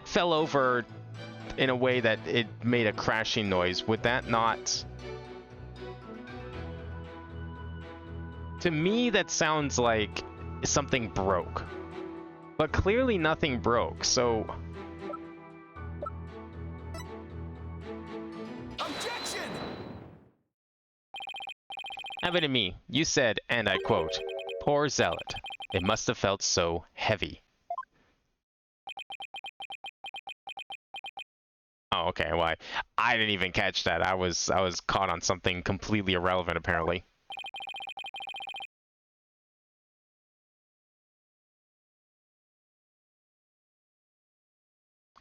fell over in a way that it made a crashing noise, would that not... To me, that sounds like something broke. But clearly nothing broke, so... Objection! Have it in me. You said, and I quote, "Poor zealot. It must have felt so heavy." Oh, okay. Why? I didn't even catch that. I was caught on something completely irrelevant, apparently.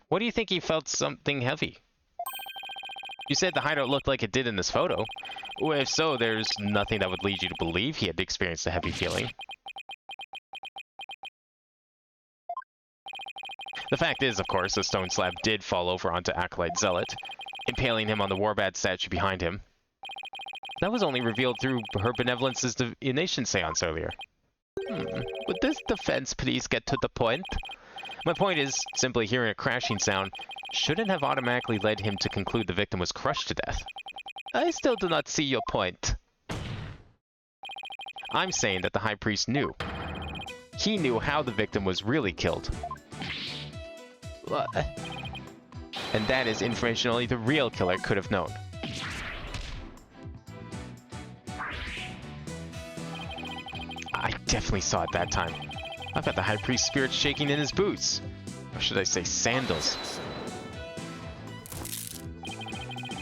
What do you think he felt something heavy? You said the hideout looked like it did in this photo. Well, if so, there's nothing that would lead you to believe he had experienced a heavy feeling. The fact is, of course, the stone slab did fall over onto Acolyte Zealot, impaling him on the Warbad statue behind him. That was only revealed through her Benevolence's divination seance earlier. Would this defense please get to the point? My point is, simply hearing a crashing sound shouldn't have automatically led him to conclude the victim was crushed to death. I still do not see your point. I'm saying that the High Priest knew. He knew how the victim was really killed. And that is information only the real killer could have known. I definitely saw it that time. I've got the High Priest's spirit shaking in his boots. Or should I say sandals.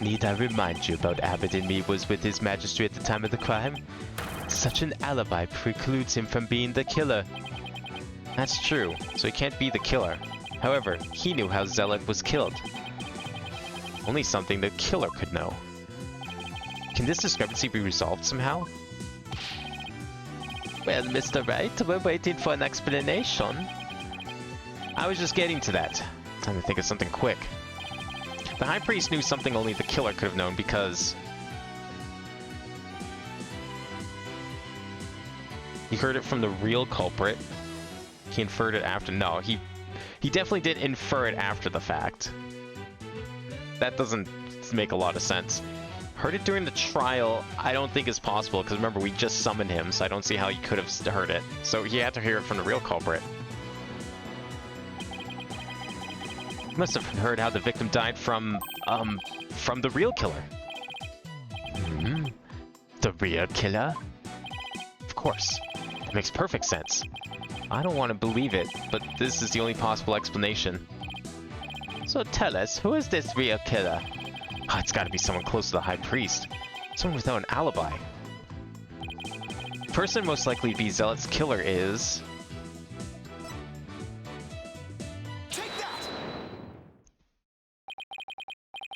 Need I remind you about Abbott and me was with his majesty at the time of the crime? Such an alibi precludes him from being the killer. That's true, so he can't be the killer. However, he knew how Zealot was killed. Only something the killer could know. Can this discrepancy be resolved somehow? Well, Mr. Wright, we're waiting for an explanation. I was just getting to that. Time to think of something quick. The High Priest knew something only the killer could have known because he heard it from the real culprit. He inferred it after. No, he definitely did infer it after the fact. That doesn't make a lot of sense. Heard it during the trial, I don't think is possible, because remember, we just summoned him, so I don't see how he could have heard it. So he had to hear it from the real culprit. He must have heard how the victim died from the real killer. Hmm? The real killer? Of course. It makes perfect sense. I don't want to believe it, but this is the only possible explanation. So tell us, who is this real killer? Oh, it's got to be someone close to the High Priest. Someone without an alibi. The person most likely to be Zealot's killer is...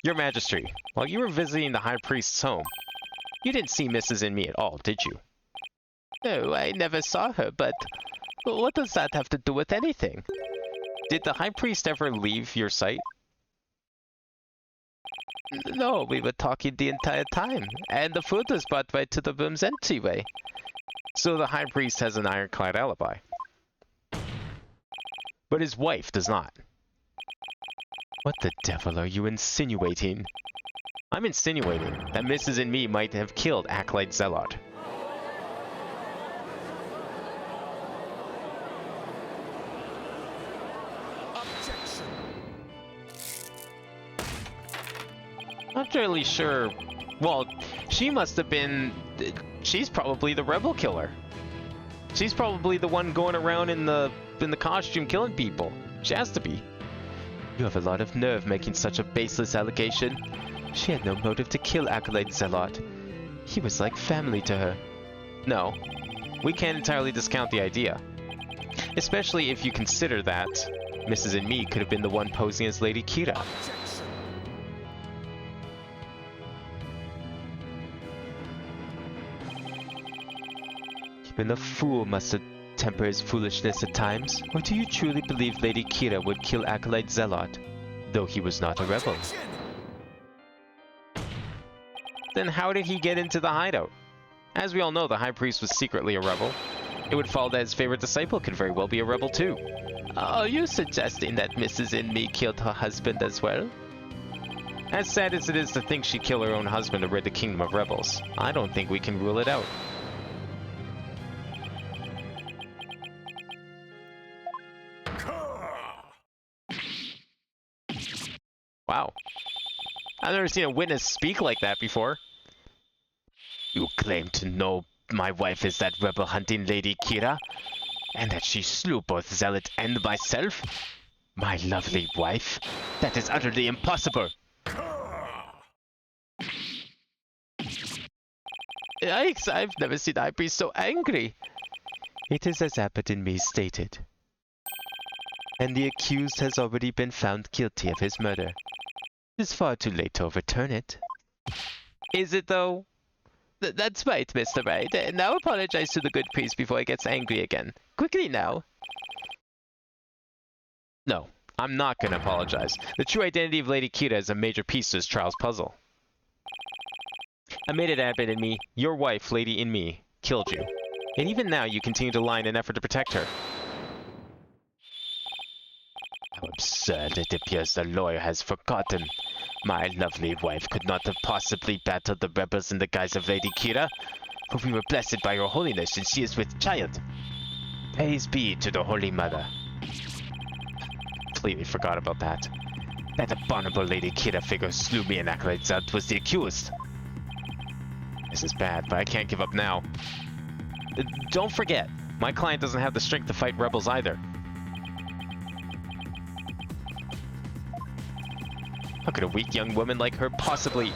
Your Majesty, while you were visiting the High Priest's home, you didn't see Mrs. and me at all, did you? No, I never saw her, but what does that have to do with anything? Did the High Priest ever leave your sight? No, we were talking the entire time, and the food was brought right to the room's entryway. So the High Priest has an ironclad alibi. But his wife does not. What the devil are you insinuating? I'm insinuating that Mrs. and me might have killed Acolyte Zealot. Not really sure. Well, she must have been... She's probably the rebel killer. She's probably the one going around in the costume killing people. She has to be. You have a lot of nerve making such a baseless allegation. She had no motive to kill Acolyte Zealot. He was like family to her. No, we can't entirely discount the idea. Especially if you consider that Mrs. and me could have been the one posing as Lady Kira. Even a fool must temper his foolishness at times. Or do you truly believe Lady Kira would kill Acolyte Zealot, though he was not a rebel? Then how did he get into the hideout? As we all know, the High Priest was secretly a rebel. It would follow that his favorite disciple could very well be a rebel too. Are you suggesting that Mrs. and me killed her husband as well? As sad as it is to think she'd kill her own husband to rid the kingdom of rebels, I don't think we can rule it out. Wow. I've never seen a witness speak like that before. You claim to know my wife is that rebel hunting Lady Kira, and that she slew both Zealot and myself? My lovely wife? That is utterly impossible! Yikes, I've never seen High Priest so angry! It is as Abbott and me stated. And the accused has already been found guilty of his murder. It is far too late to overturn it. Is it though? That's right, Mr. Wright. Now apologize to the good priest before he gets angry again. Quickly now. No, I'm not gonna apologize. The true identity of Lady Kira is a major piece to this trial's puzzle. I made it Abbott and me, your wife, Lady in me, killed you. And even now you continue to lie in an effort to protect her. How absurd. It appears the lawyer has forgotten. My lovely wife could not have possibly battled the rebels in the guise of Lady Kira, for we were blessed by your holiness and she is with child. Praise be to the Holy Mother. Completely forgot about that. That abominable Lady Kira figure slew me and Acolyte Zealot was the accused. This is bad, but I can't give up now. Don't forget, my client doesn't have the strength to fight rebels either. How could a weak young woman like her possibly...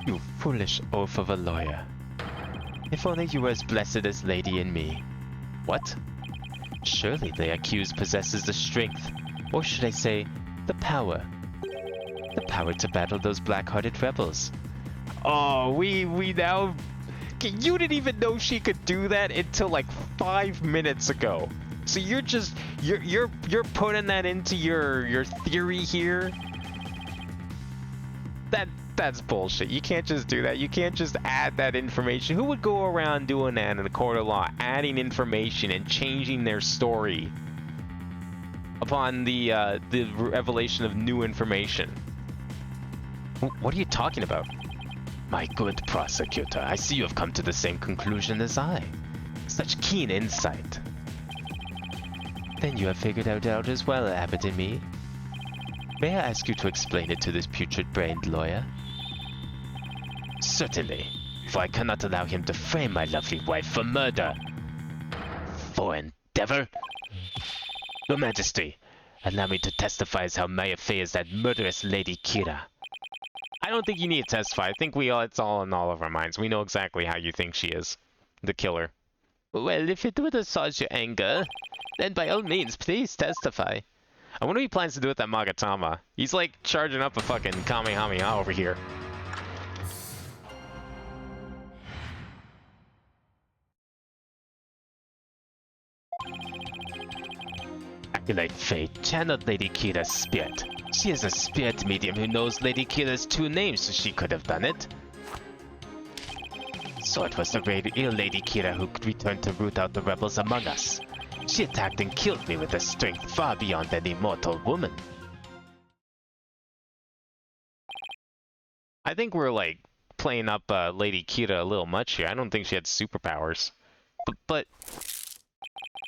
You foolish oaf of a lawyer. If only you were as blessed as Lady and me. What? Surely the accused possesses the strength, or should I say, the power. The power to battle those black-hearted rebels. Oh, we now... You didn't even know she could do that until like 5 minutes ago. So you're just... You're putting that into your theory here? That's bullshit. You can't just do that. You can't just add that information. Who would go around doing that in the court of law? Adding information and changing their story upon the revelation of new information. What are you talking about? My good prosecutor, I see you have come to the same conclusion as I. Such keen insight. Then you have figured it out as well, Abbott and me. May I ask you to explain it to this putrid-brained lawyer? Certainly, for I cannot allow him to frame my lovely wife for murder. Foreign devil! Your Majesty, allow me to testify as how my affair is that murderous Lady Kira. I don't think you need to testify. I think it's all in all of our minds. We know exactly how you think she is, the killer. Well, if it would assuage your anger, then by all means, please testify. I wonder what he plans to do with that Magatama. He's like charging up a fucking Kamehameha over here. Acolyte Fate channeled Lady Kira's spirit. She is a spirit medium who knows Lady Kira's two names, so she could have done it. So it was the real Lady Kira who returned to root out the rebels among us. She attacked and killed me with a strength far beyond any mortal woman. I think we're like playing up Lady Kira a little much here. I don't think she had superpowers. But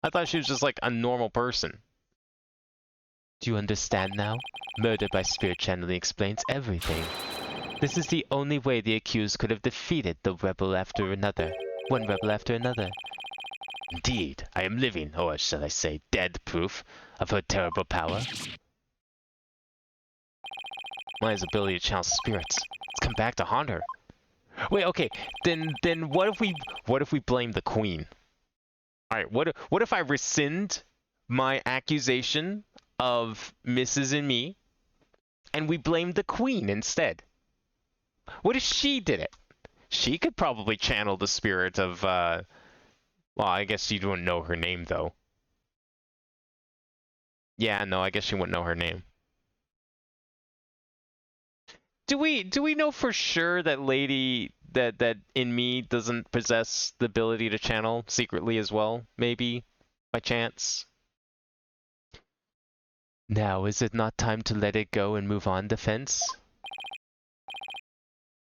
I thought she was just like a normal person. Do you understand now? Murder by spirit channeling explains everything. This is the only way the accused could have defeated the rebel after another. One rebel after another. Indeed, I am living, or shall I say dead proof, of her terrible power. Maya's ability to channel spirits. It's come back to haunt her. Wait, okay, then what if we blame the queen? Alright, what if I rescind my accusation of Mrs. and me, and we blame the queen instead? What if she did it? She could probably channel the spirit of, well, I guess you wouldn't know her name, though. Yeah, no, I guess you wouldn't know her name. Do we know for sure that that in me doesn't possess the ability to channel secretly as well? Maybe, by chance? Now, is it not time to let it go and move on, Defense?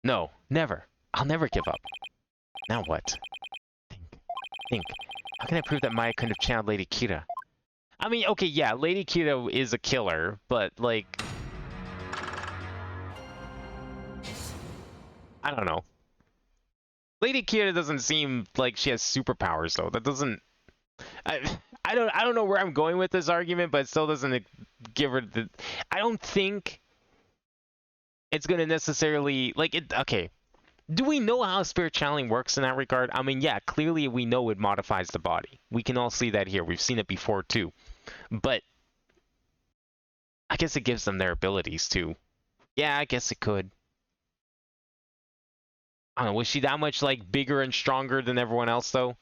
No, never. I'll never give up. Now what? Think. How can I prove that Maya couldn't have channeled Lady Kira? I mean, okay, yeah, Lady Kira is a killer, but, like... I don't know. Lady Kira doesn't seem like she has superpowers, though. That doesn't... I don't know where I'm going with this argument, but it still doesn't give her the... I don't think it's going to necessarily... Like, it... Okay. Do we know how spirit channeling works in that regard? I mean, yeah, clearly we know it modifies the body. We can all see that here. We've seen it before, too. But I guess it gives them their abilities, too. Yeah, I guess it could. I don't know, was she that much, like, bigger and stronger than everyone else, though?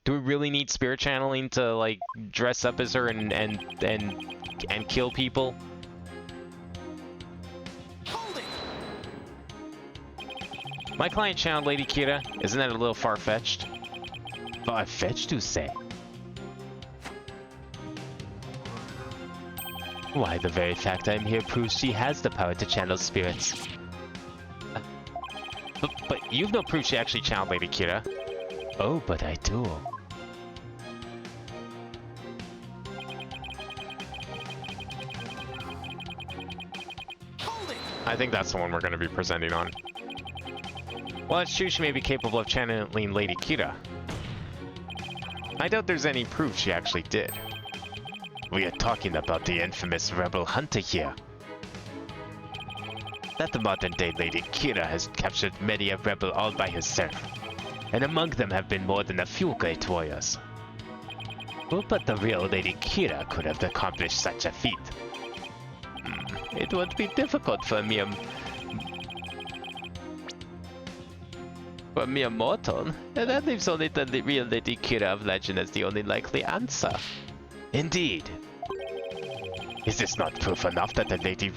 Do we really need spirit channeling to, like, dress up as her and kill people? My client channeled Lady Kira. Isn't that a little far-fetched? Far-fetched, you say? Why, the very fact I'm here proves she has the power to channel spirits. But you've no proof she actually channeled Lady Kira. Oh, but I do. I think that's the one we're going to be presenting on. Well, it's true she may be capable of channeling Lady Kira. I doubt there's any proof she actually did. We are talking about the infamous rebel hunter here. that the modern-day Lady Kira has captured many a rebel all by herself, and among them have been more than a few great warriors. Who but the real Lady Kira could have accomplished such a feat? It would be difficult for a mere mortal, and that leaves only the real Lady Kira of legend as the only likely answer. Indeed. Is this not proof enough that the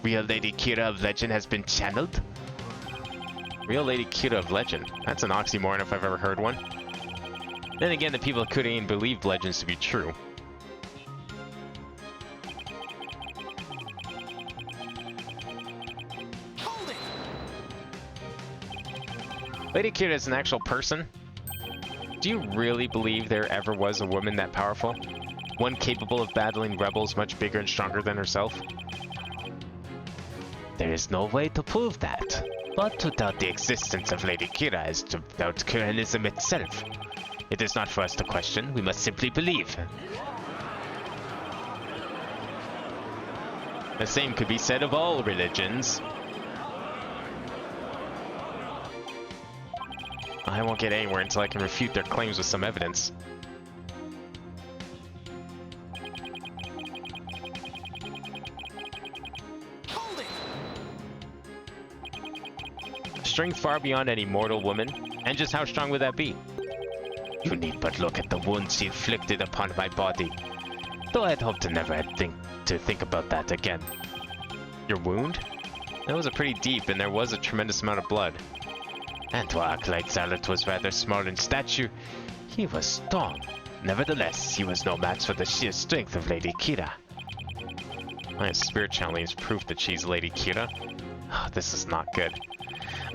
real Lady Kira of legend has been channeled? Real Lady Kira of legend. That's an oxymoron if I've ever heard one. Then again, the people couldn't even believe legends to be true. Hold it! Lady Kira is an actual person? Do you really believe there ever was a woman that powerful? One capable of battling rebels much bigger and stronger than herself? There is no way to prove that. But to doubt the existence of Lady Kira is to doubt Kiranism itself. It is not for us to question, we must simply believe. The same could be said of all religions. I won't get anywhere until I can refute their claims with some evidence. Hold it! Strength far beyond any mortal woman, and just how strong would that be? You need but look at the wounds she inflicted upon my body. Though I'd hope to never think about that again. Your wound? That was a pretty deep, and there was a tremendous amount of blood. And while Acolyte Zealot was rather small in stature, he was strong. Nevertheless, he was no match for the sheer strength of Lady Kira. My spirit channeling is proof that she's Lady Kira. This is not good.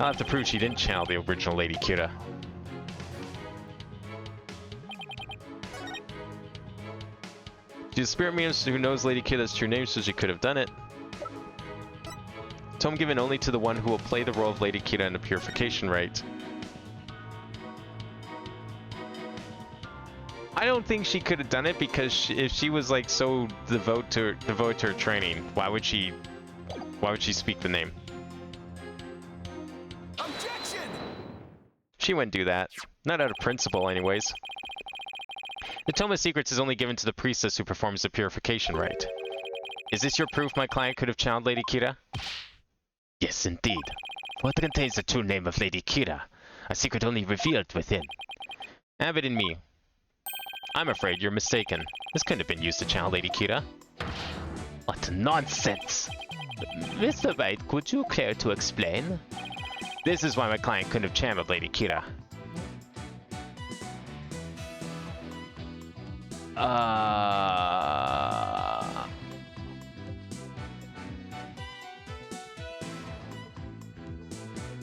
I'll have to prove she didn't channel the original Lady Kira. She's a spirit medium who knows Lady Kira's true name, so she could have done it. Tome given only to the one who will play the role of Lady Kira in the purification rite. I don't think she could have done it because if she was like so devoted to her training, why would she speak the name? Objection! She wouldn't do that. Not out of principle, anyways. The Tome of Secrets is only given to the priestess who performs the purification rite. Is this your proof my client could have channeled Lady Kira? Yes, indeed. For it contains the true name of Lady Kira, a secret only revealed within. Have it in me. I'm afraid you're mistaken. This couldn't have been used to channel Lady Kira. What nonsense! Mr. Wright, could you care to explain? This is why my client couldn't have channeled Lady Kira.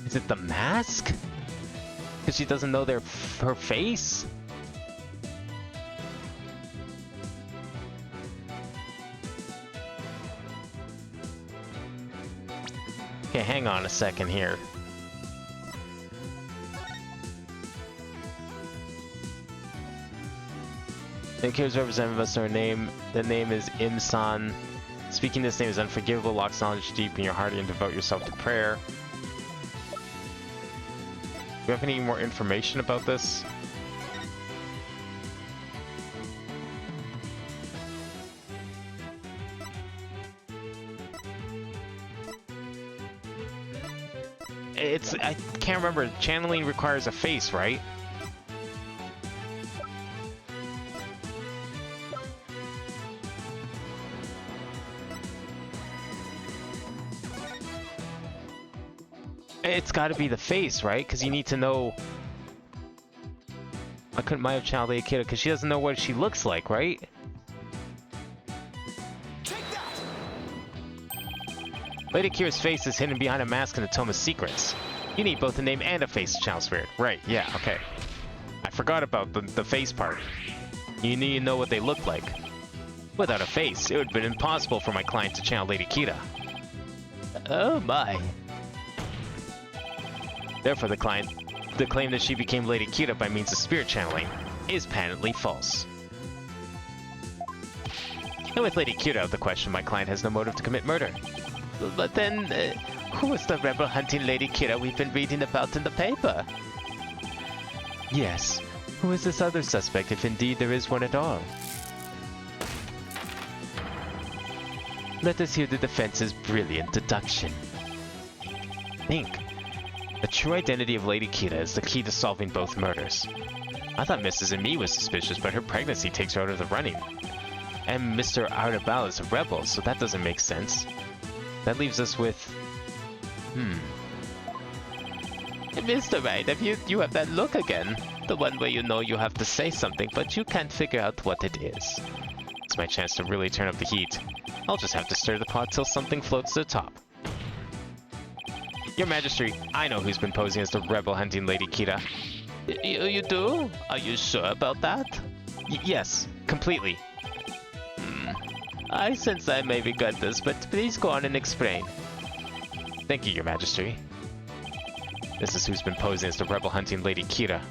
Is it the mask? Because she doesn't know her face? Okay, hang on a second here. Thank you, representative of us, our name. The name is Imsan. Speaking this name is unforgivable, locks knowledge deep in your heart and devote yourself to prayer. Do you have any more information about this? I can't remember. Channeling requires a face, right? It's got to be the face, right? Because you need to know. I couldn't might have channeled Lady Kira because she doesn't know what she looks like, right? Take that! Lady Kira's face is hidden behind a mask in the Tome of Secrets. You need both a name and a face to channel spirit. Right, yeah, okay. I forgot about the face part. You need to know what they look like. Without a face, it would have been impossible for my client to channel Lady Kira. Oh my. Therefore, the claim that she became Lady Kira by means of spirit channeling is patently false. And with Lady Kira out of the question, my client has no motive to commit murder. But then, who was the rebel hunting Lady Kira we've been reading about in the paper? Yes, who is this other suspect, if indeed there is one at all? Let us hear the defense's brilliant deduction. Think. The true identity of Lady Kira is the key to solving both murders. I thought Mrs. and me was suspicious, but her pregnancy takes her out of the running. And Mr. Artabal is a rebel, so that doesn't make sense. That leaves us with... Mr. Wright, you have that look again. The one where you know you have to say something, but you can't figure out what it is. It's my chance to really turn up the heat. I'll just have to stir the pot till something floats to the top. Your Majesty, I know who's been posing as the rebel hunting Lady Kira. You do? Are you sure about that? Yes, completely. I sense I may regret this, but please go on and explain. Thank you, Your Majesty. This is who's been posing as the rebel hunting Lady Kira.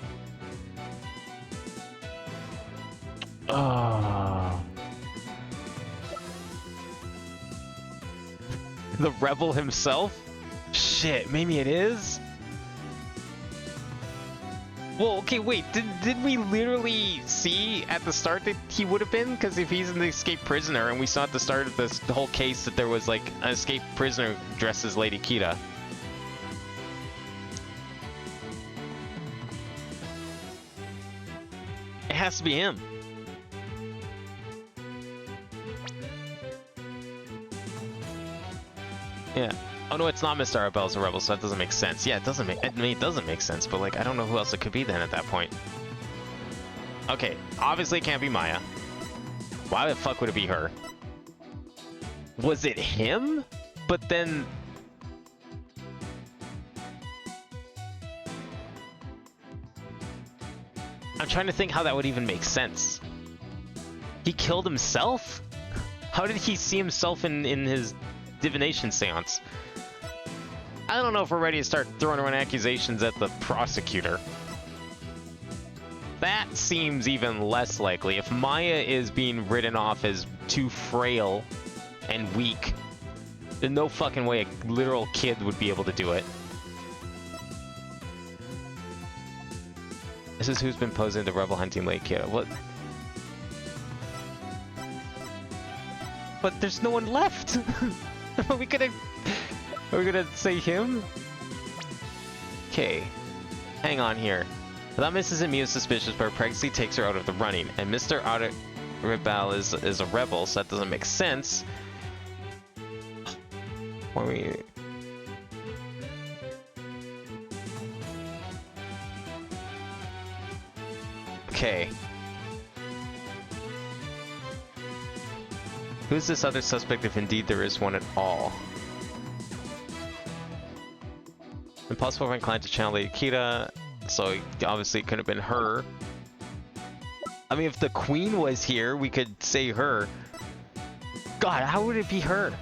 Oh. The rebel himself? Shit, maybe it is? Well, okay, wait, did we literally see at the start that he would have been? Because if he's an escaped prisoner, and we saw at the start of this the whole case that there was, like, an escaped prisoner dressed as Lady Kira. It has to be him. Yeah. Oh no, it's not Mr. Arabelle's a rebel, so that doesn't make sense. Yeah, it doesn't make... I mean, it doesn't make sense, but, like, I don't know who else it could be then at that point. Okay, obviously it can't be Maya. Why the fuck would it be her? Was it him? But then... I'm trying to think how that would even make sense. He killed himself? How did he see himself in his divination seance? I don't know if we're ready to start throwing around accusations at the prosecutor. That seems even less likely. If Maya is being written off as too frail and weak, there's no fucking way a literal kid would be able to do it. This is who's been posing the rebel hunting Lady Kira. What? But there's no one left! Are we gonna say him? Okay. Hang on here. I thought Mrs. Emu is suspicious, but her pregnancy takes her out of the running. And Mr. Artabal is a rebel, so that doesn't make sense. Why we... Okay. Who's this other suspect if indeed there is one at all? Impossible for inclined to channel Lady Kira, so obviously it couldn't have been her. I mean, if the queen was here, we could say her. God, how would it be her?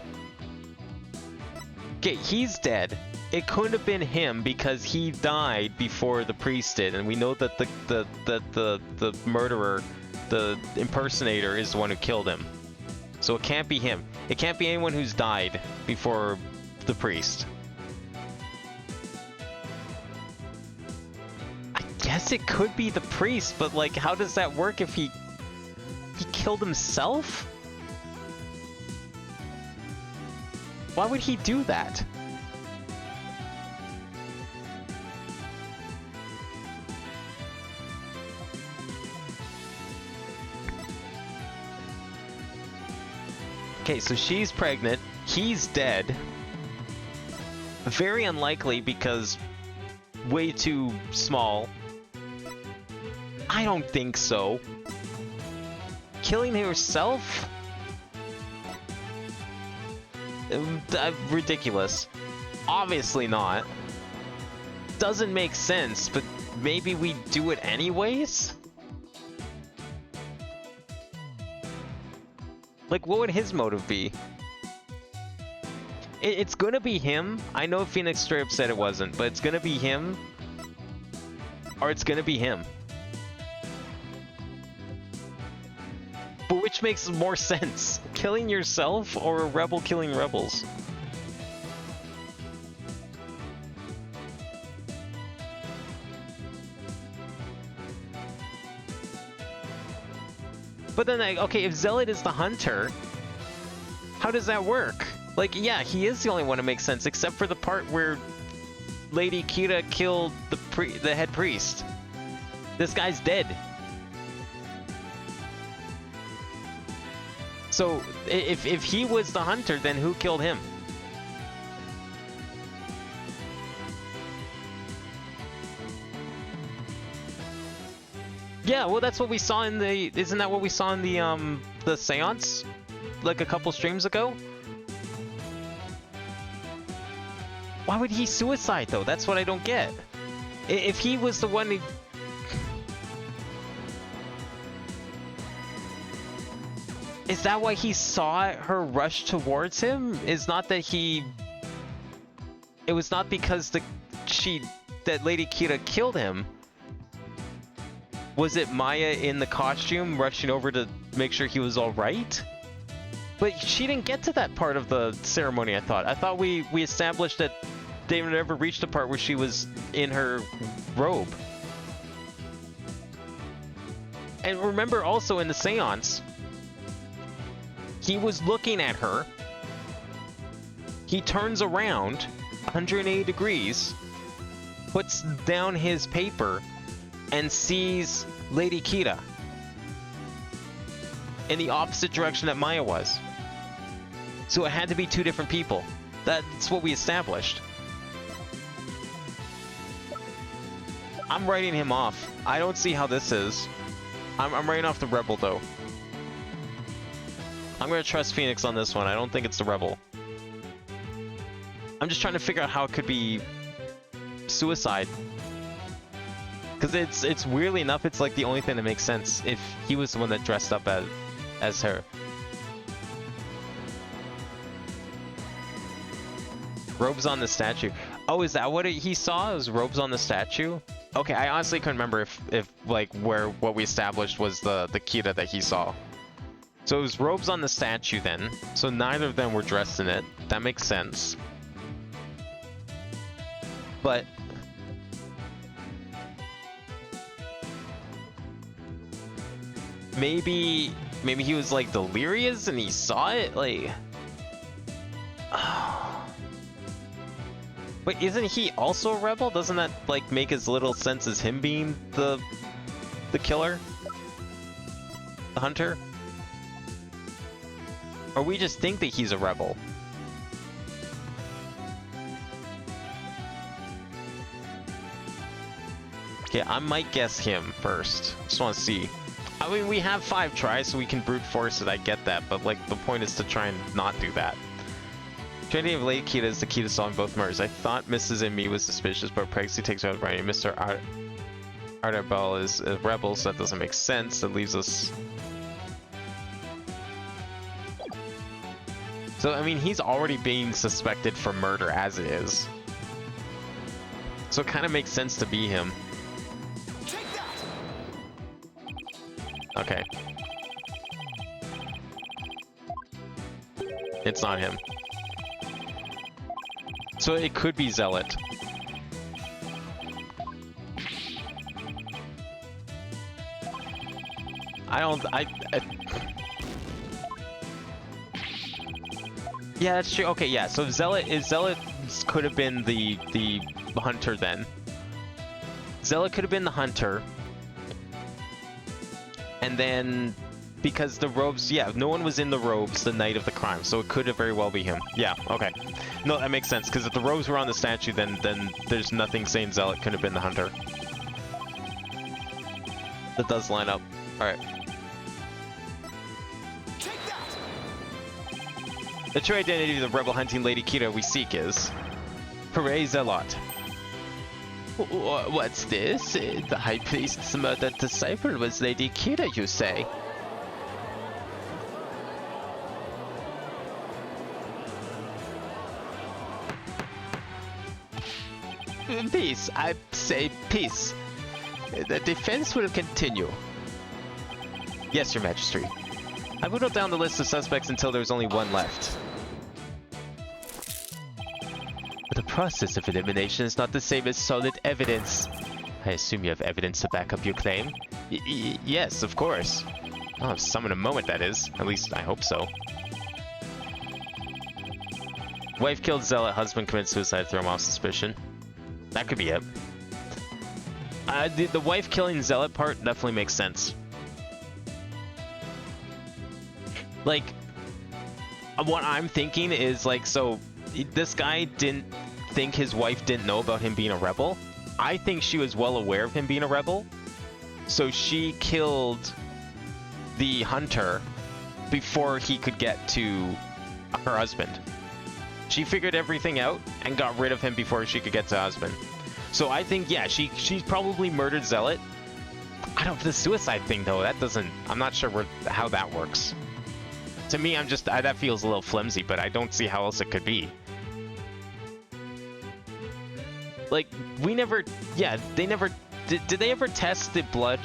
Okay, he's dead. It couldn't have been him because he died before the priest did, and we know that the murderer, the impersonator, is the one who killed him. So it can't be him. It can't be anyone who's died before the priest. I guess it could be the priest, but like, how does that work if he killed himself? Why would he do that? Okay, so she's pregnant, he's dead. Very unlikely because way too small. I don't think so. Killing herself? Ridiculous. Obviously not. Doesn't make sense, but maybe we do it anyways? Like, what would his motive be? It's gonna be him. I know Phoenix Strip said it wasn't, but it's gonna be him. Or it's gonna be him. But which makes more sense? Killing yourself or a rebel killing rebels? But then, like, okay, if Zealot is the hunter, how does that work? Like, yeah, he is the only one to make sense, except for the part where Lady Kita killed the head priest. This guy's dead. So, if he was the hunter, then who killed him? Yeah, well, that's what we saw in the... Isn't that what we saw in the seance? Like a couple streams ago? Why would he suicide, though? That's what I don't get. If he was the one who... Is that why he saw her rush towards him? Is not that he... It was not because that Lady Kita killed him. Was it Maya in the costume rushing over to make sure he was all right? But she didn't get to that part of the ceremony, I thought. I thought we established that they never reached the part where she was in her robe. And remember also in the seance, he was looking at her. He turns around 180 degrees, puts down his paper, and sees Lady Kita in the opposite direction that Maya was. So it had to be two different people. That's what we established. I'm writing him off. I don't see how this is. I'm writing off the Rebel, though. I'm gonna trust Phoenix on this one. I don't think it's the Rebel. I'm just trying to figure out how it could be suicide. Because it's weirdly enough, it's like the only thing that makes sense if he was the one that dressed up as her. Robes on the statue. Oh, is that what he saw? It was robes on the statue? Okay, I honestly couldn't remember if like what we established was the Kita that he saw. So it was robes on the statue then. So neither of them were dressed in it. That makes sense. But maybe he was like delirious and he saw it, like... But isn't he also a rebel? Doesn't that like make as little sense as him being the killer? The hunter? Or we just think that he's a rebel? Okay, I might guess him first. Just want to see. I mean, we have 5 tries, so we can brute force it, I get that, but like, the point is to try and not do that. Trinity of Lady Kita is the key to solving both murders. I thought Mrs. and me was suspicious, but pregnancy takes out Wright. Mr. Artebel is a rebel, so that doesn't make sense. That leaves us... So, I mean, he's already being suspected for murder as it is. So it kind of makes sense to be him. Okay. It's not him. So it could be Zealot. Yeah, that's true. Okay, yeah. So Zealot could have been the hunter then. Zealot could have been the hunter. And then, because the robes, yeah, no one was in the robes the night of the crime, so it could have very well be him. Yeah, okay. No, that makes sense, because if the robes were on the statue, then there's nothing saying Zealot could have been the hunter. That does line up. Alright. The true identity of the rebel hunting Lady Kita we seek is... Hooray, Zealot. What's this? The High Priest's murdered disciple was Lady Kita, you say? Peace, I say peace. The defense will continue. Yes, Your Majesty. I whittled down the list of suspects until there's only one left. The process of elimination is not the same as solid evidence. I assume you have evidence to back up your claim? Yes, of course. I'll have summon a moment, that is. At least, I hope so. Wife killed Zealot, husband commits suicide, throw him off suspicion. That could be it. The wife killing Zealot part definitely makes sense. Like, what I'm thinking is, like, so this guy didn't think his wife didn't know about him being a rebel. I think she was well aware of him being a rebel. So she killed the hunter before he could get to her husband. She figured everything out and got rid of him before she could get to husband. So I think, yeah, she probably murdered Zealot. I don't, the suicide thing though, that doesn't, I'm not sure how that works. To me, that feels a little flimsy, but I don't see how else it could be. Like, we never, yeah, they never, did they ever test the blood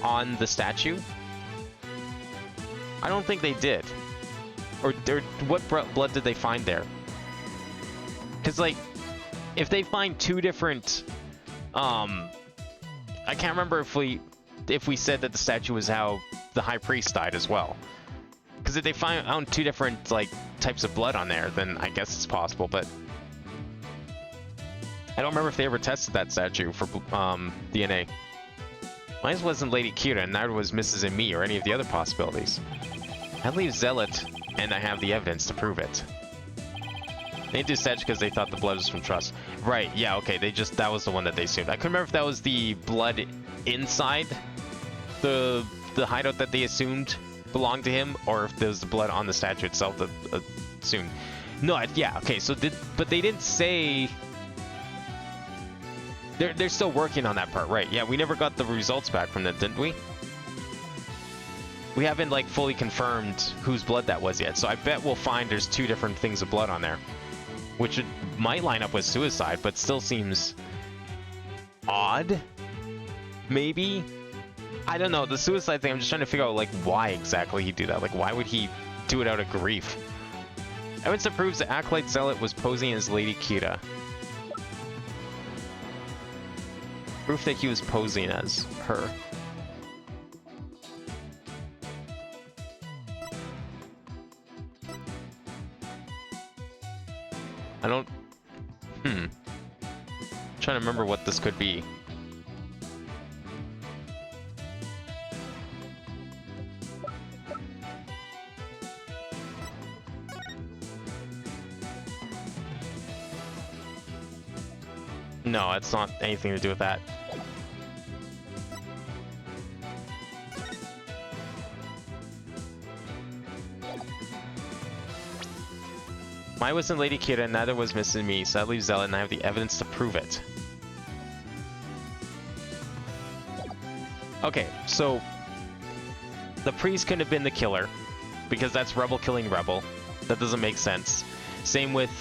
on the statue? I don't think they did. Or what blood did they find there? Because, like, if they find two different, I can't remember if we said that the statue was how the high priest died as well. Because if they found two different, like, types of blood on there, then I guess it's possible, but I don't remember if they ever tested that statue for DNA. Mine wasn't Lady Kira, and neither was Mrs. and Me or any of the other possibilities. I leave Zealot, and I have the evidence to prove it. They didn't do Sedge because they thought the blood was from Trust. Right, yeah, okay, that was the one that they assumed. I couldn't remember if that was the blood inside the hideout that they assumed belonged to him, or if there was the blood on the statue itself that assumed. No, yeah, okay, so but they didn't say... They're still working on that part, right? Yeah, we never got the results back from that, didn't we? We haven't, like, fully confirmed whose blood that was yet, so I bet we'll find there's two different things of blood on there. Which might line up with suicide, but still seems odd? Maybe? I don't know, the suicide thing, I'm just trying to figure out, like, why exactly he'd do that. Like, why would he do it out of grief? Evidence that proves the Acolyte Zealot was posing as Lady Kira. Proof that he was posing as her. I don't... I'm trying to remember what this could be. No, it's not anything to do with that. Mine wasn't Lady Kira, and neither was Mrs. Me, so that leaves Zealot, and I have the evidence to prove it. Okay, so the priest couldn't have been the killer, because that's rebel killing rebel. That doesn't make sense. Same with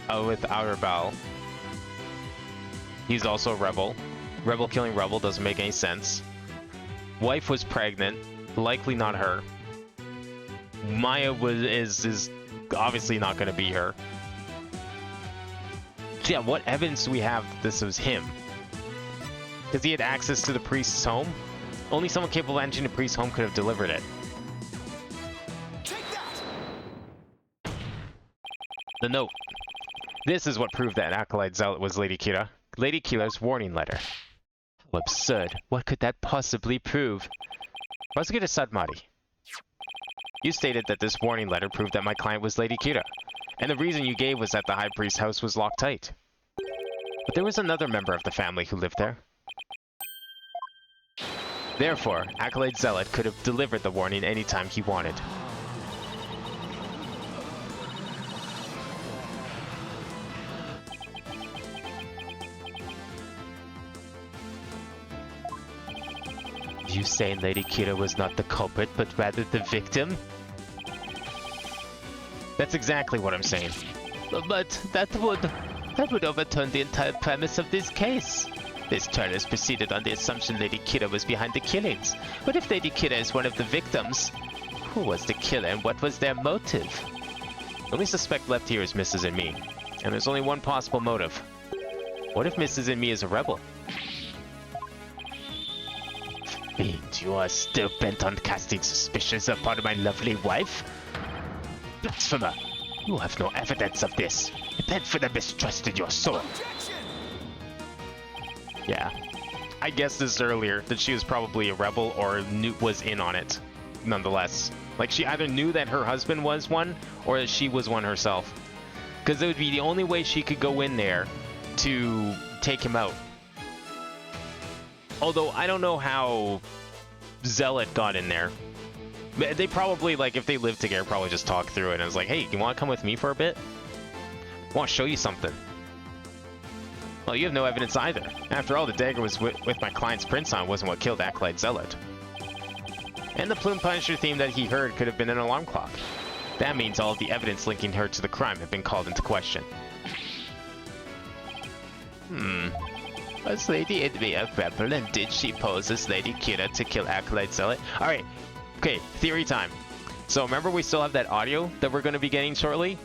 Auerbal. He's also a rebel. Rebel killing rebel doesn't make any sense. Wife was pregnant, likely not her. Maya is obviously not going to be her. So yeah, what evidence do we have that this was him? Because he had access to the priest's home? Only someone capable of entering the priest's home could have delivered it. Take that! The note. This is what proved that Acolyte Zealot was Lady Kira. Lady Kira's warning letter. How absurd. What could that possibly prove? Prosecutor Sadmati. You stated that this warning letter proved that my client was Lady Kira, and the reason you gave was that the High Priest's house was locked tight. But there was another member of the family who lived there. Therefore, Acolyte Zealot could have delivered the warning anytime he wanted. You saying Lady Kira was not the culprit, but rather the victim? That's exactly what I'm saying. But that would overturn the entire premise of this case. This trial is proceeded on the assumption Lady Kira was behind the killings. But if Lady Kira is one of the victims, who was the killer and what was their motive? The only suspect left here is Mrs. and Me, and there's only one possible motive. What if Mrs. and Me is a rebel? Fiend, you are still bent on casting suspicions upon my lovely wife? Blasphemer! You have no evidence of this. Repent for the mistrust in your soul. Yeah. I guessed this earlier, that she was probably a rebel or was in on it, nonetheless. Like, she either knew that her husband was one, or that she was one herself. Because it would be the only way she could go in there to take him out. Although, I don't know how Zealot got in there. They probably, like, if they lived together, probably just talked through it and was like, hey, you want to come with me for a bit? I want to show you something. Well, you have no evidence either. After all, the dagger was with my client's prints on wasn't what killed Acolyte Zealot. And the Plume Punisher theme that he heard could have been an alarm clock. That means all of the evidence linking her to the crime have been called into question. Was Lady Idmi a rebel, and did she pose as Lady Kira to kill Acolyte Zealot? Alright, okay, theory time. So remember we still have that audio that we're going to be getting shortly?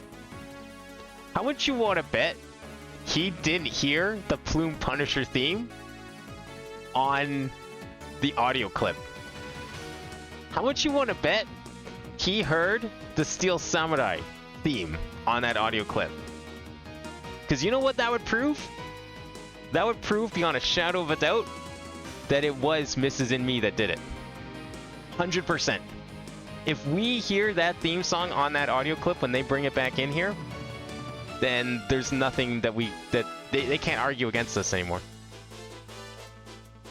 How much you want to bet he didn't hear the Plume Punisher theme on the audio clip? How much you want to bet he heard the Steel Samurai theme on that audio clip? Because you know what that would prove? That would prove beyond a shadow of a doubt that it was Mrs. In Me that did it. 100%. If we hear that theme song on that audio clip when they bring it back in here, then there's nothing that they can't argue against us anymore.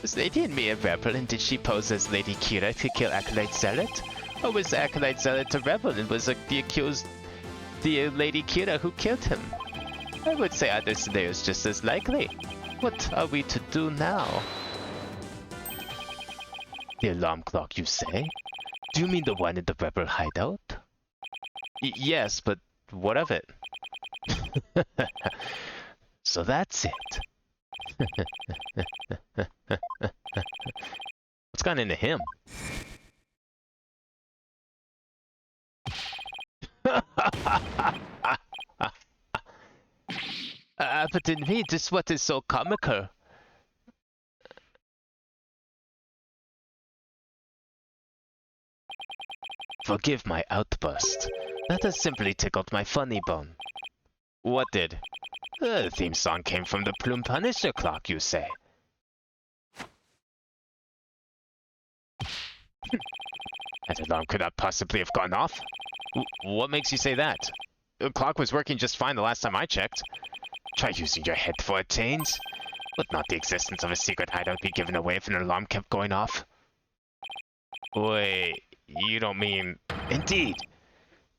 Was Lady Idmi a rebel, and did she pose as Lady Kira to kill Acolyte Zealot? Or was Acolyte Zealot a rebel and was the accused the Lady Kira who killed him? I would say either scenario is just as likely. What are we to do now? The alarm clock, you say? Do you mean the one in the rebel hideout? Yes, but what of it? So that's it. What's gotten into him? But in me, this what is so comical. Forgive my outburst. That has simply tickled my funny bone. What did? The theme song came from the Plume Punisher clock, you say? That alarm could not possibly have gone off. What makes you say that? The clock was working just fine the last time I checked. Try using your head for a change. Would not the existence of a secret hideout be given away if an alarm kept going off? Wait, you don't mean... Indeed.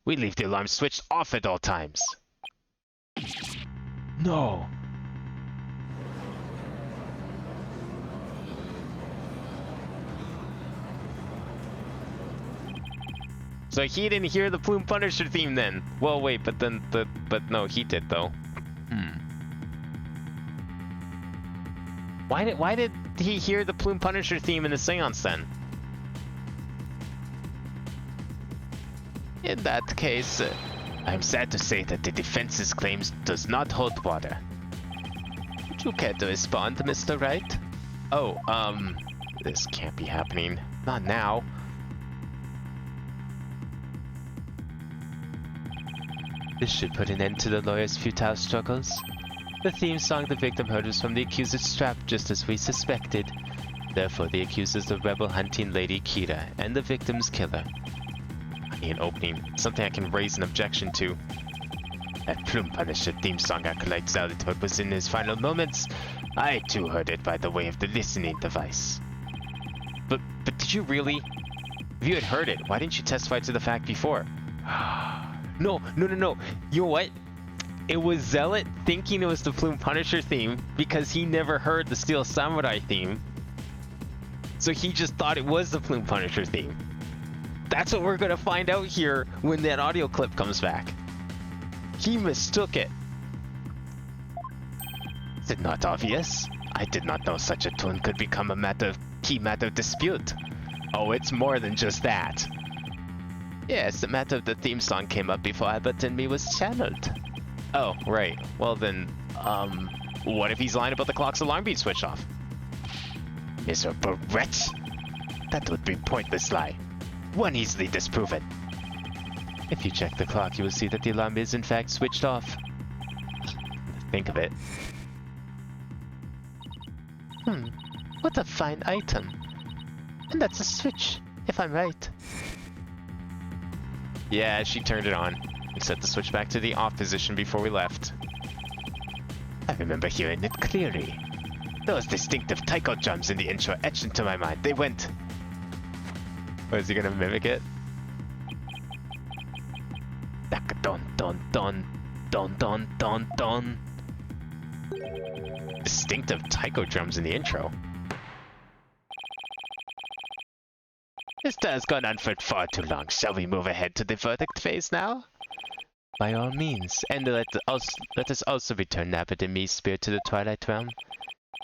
We leave the alarm switched off at all times. No. So he didn't hear the Plume Punisher theme then? Well, wait, but then but no, he did though. Why did he hear the Plume Punisher theme in the seance then? In that case, I'm sad to say that the defense's claims does not hold water. Would you care to respond, Mr. Wright? Oh, this can't be happening. Not now. This should put an end to the lawyer's futile struggles. The theme song the victim heard was from the accuser's strap, just as we suspected. Therefore, the accuser's the rebel hunting Lady Kira and the victim's killer. I need an opening. Something I can raise an objection to. That Plume Punisher theme song Acolyte Zealot heard was in his final moments. I too heard it by the way of the listening device. But did you really? If you had heard it, why didn't you testify to the fact before? No. You know what? It was Zealot thinking it was the Plume Punisher theme because he never heard the Steel Samurai theme. So he just thought it was the Plume Punisher theme. That's what we're gonna find out here when that audio clip comes back. He mistook it. Is it not obvious? I did not know such a tune could become a key matter of dispute. Oh, it's more than just that. Yes, the matter of the theme song came up before Albert and me was channeled. Oh, right. Well then, what if he's lying about the clock's alarm being switched off? Miserable wretch! That would be pointless lie. One easily disproven. If you check the clock, you will see that the alarm is in fact switched off. Think of it. What a fine item. And that's a switch, if I'm right. Yeah, she turned it on. We set the switch back to the off position before we left. I remember hearing it clearly. Those distinctive taiko drums in the intro etched into my mind. They went... Oh, is he gonna mimic it? Don don don don don don don. Distinctive taiko drums in the intro. This has gone on for far too long. Shall we move ahead to the verdict phase now? By all means, and let us also return Nabbit and me's spirit to the Twilight Realm.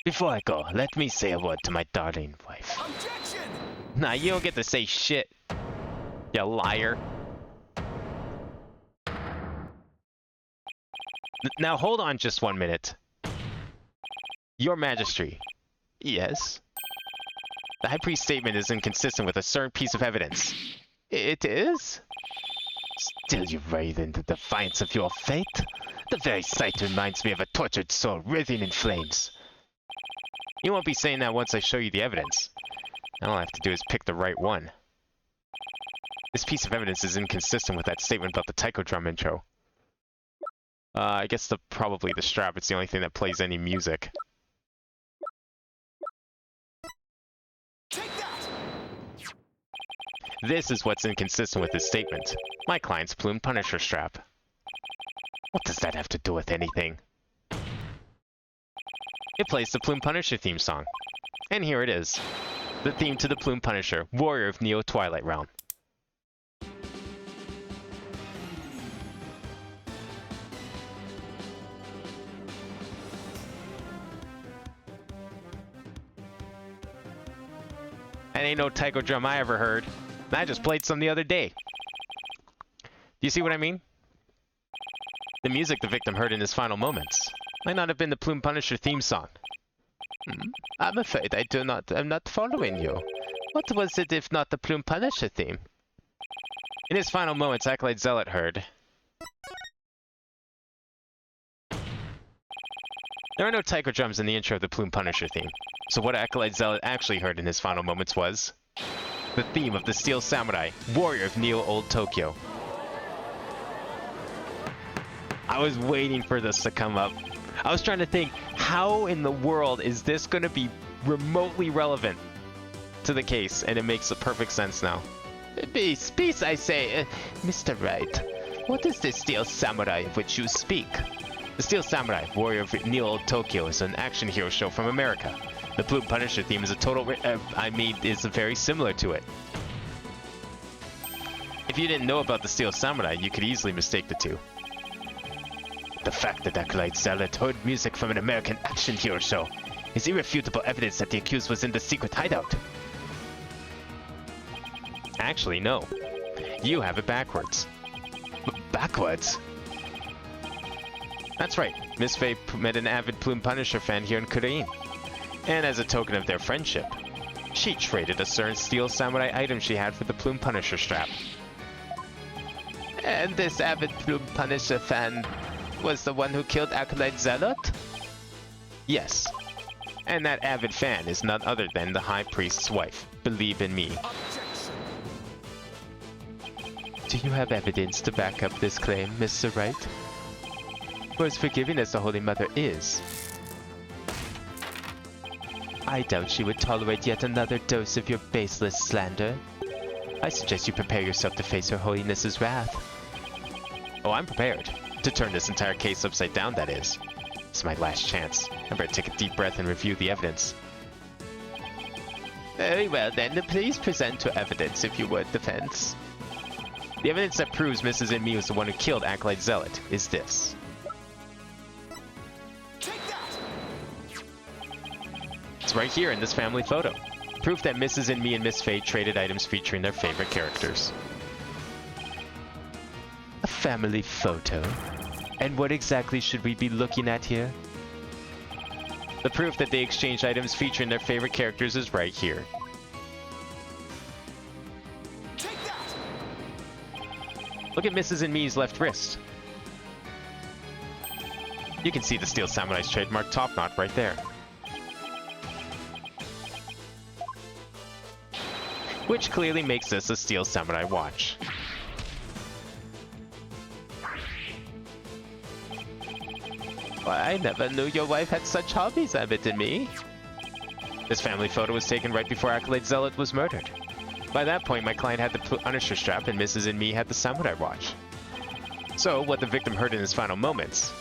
Before I go, let me say a word to my darling wife. Objection! Nah, you don't get to say shit. You liar. Now hold on just 1 minute. Your Majesty. Yes? The High Priest's statement is inconsistent with a certain piece of evidence. It is? Still you writhe in the defiance of your fate? The very sight reminds me of a tortured soul writhing in flames. You won't be saying that once I show you the evidence. All I have to do is pick the right one. This piece of evidence is inconsistent with that statement about the taiko drum intro. I guess probably the strap. It's the only thing that plays any music. Take that! This is what's inconsistent with this statement. My client's Plume Punisher strap. What does that have to do with anything? It plays the Plume Punisher theme song. And here it is. The theme to the Plume Punisher, Warrior of Neo Twilight Realm. That ain't no taiko drum I ever heard. I just played some the other day. Do you see what I mean? The music the victim heard in his final moments might not have been the Plume Punisher theme song. I'm afraid I'm not following you. What was it if not the Plume Punisher theme? In his final moments, Acolyte Zealot heard. There are no taiko drums in the intro of the Plume Punisher theme. So what Acolyte Zealot actually heard in his final moments was the theme of the Steel Samurai, Warrior of Neo Old Tokyo. I was waiting for this to come up. I was trying to think, how in the world is this going to be remotely relevant to the case? And it makes perfect sense now. Peace, peace, I say. Mr. Wright, what is this Steel Samurai of which you speak? The Steel Samurai, Warrior of Neo Old Tokyo, is an action hero show from America. The Plume Punisher theme is is very similar to it. If you didn't know about the Steel Samurai, you could easily mistake the two. The fact that Acolyte Zealot heard music from an American action hero show is irrefutable evidence that the accused was in the secret hideout. Actually, no. You have it backwards. Backwards? That's right. Miss Faye met an avid Plume Punisher fan here in Korean. And as a token of their friendship, she traded a certain Steel Samurai item she had for the Plume Punisher strap. And this avid Plume Punisher fan was the one who killed Acolyte Zealot? Yes. And that avid fan is none other than the High Priest's wife. Believe in me. Objection! Do you have evidence to back up this claim, Mr. Wright? For as forgiving as the Holy Mother is, I doubt she would tolerate yet another dose of your baseless slander. I suggest you prepare yourself to face Her Holiness's wrath. Oh, I'm prepared. To turn this entire case upside down, that is. It's my last chance. I better take a deep breath and review the evidence. Very well then, please present your evidence if you would, defense. The evidence that proves Mrs. Inmi was the one who killed Acolyte Zealot is this. Take that! It's right here in this family photo. Proof that Mrs. Inmi and Miss Faye traded items featuring their favorite characters. A family photo? And what exactly should we be looking at here? The proof that they exchanged items featuring their favorite characters is right here. Look at Mrs. and me's left wrist. You can see the Steel Samurai's trademark top knot right there. Which clearly makes this a Steel Samurai watch. Why, I never knew your wife had such hobbies, Abbott and me. This family photo was taken right before Accolade Zealot was murdered. By that point, my client had the Punisher strap and Mrs. and me had the Samurai watch. So, what the victim heard in his final moments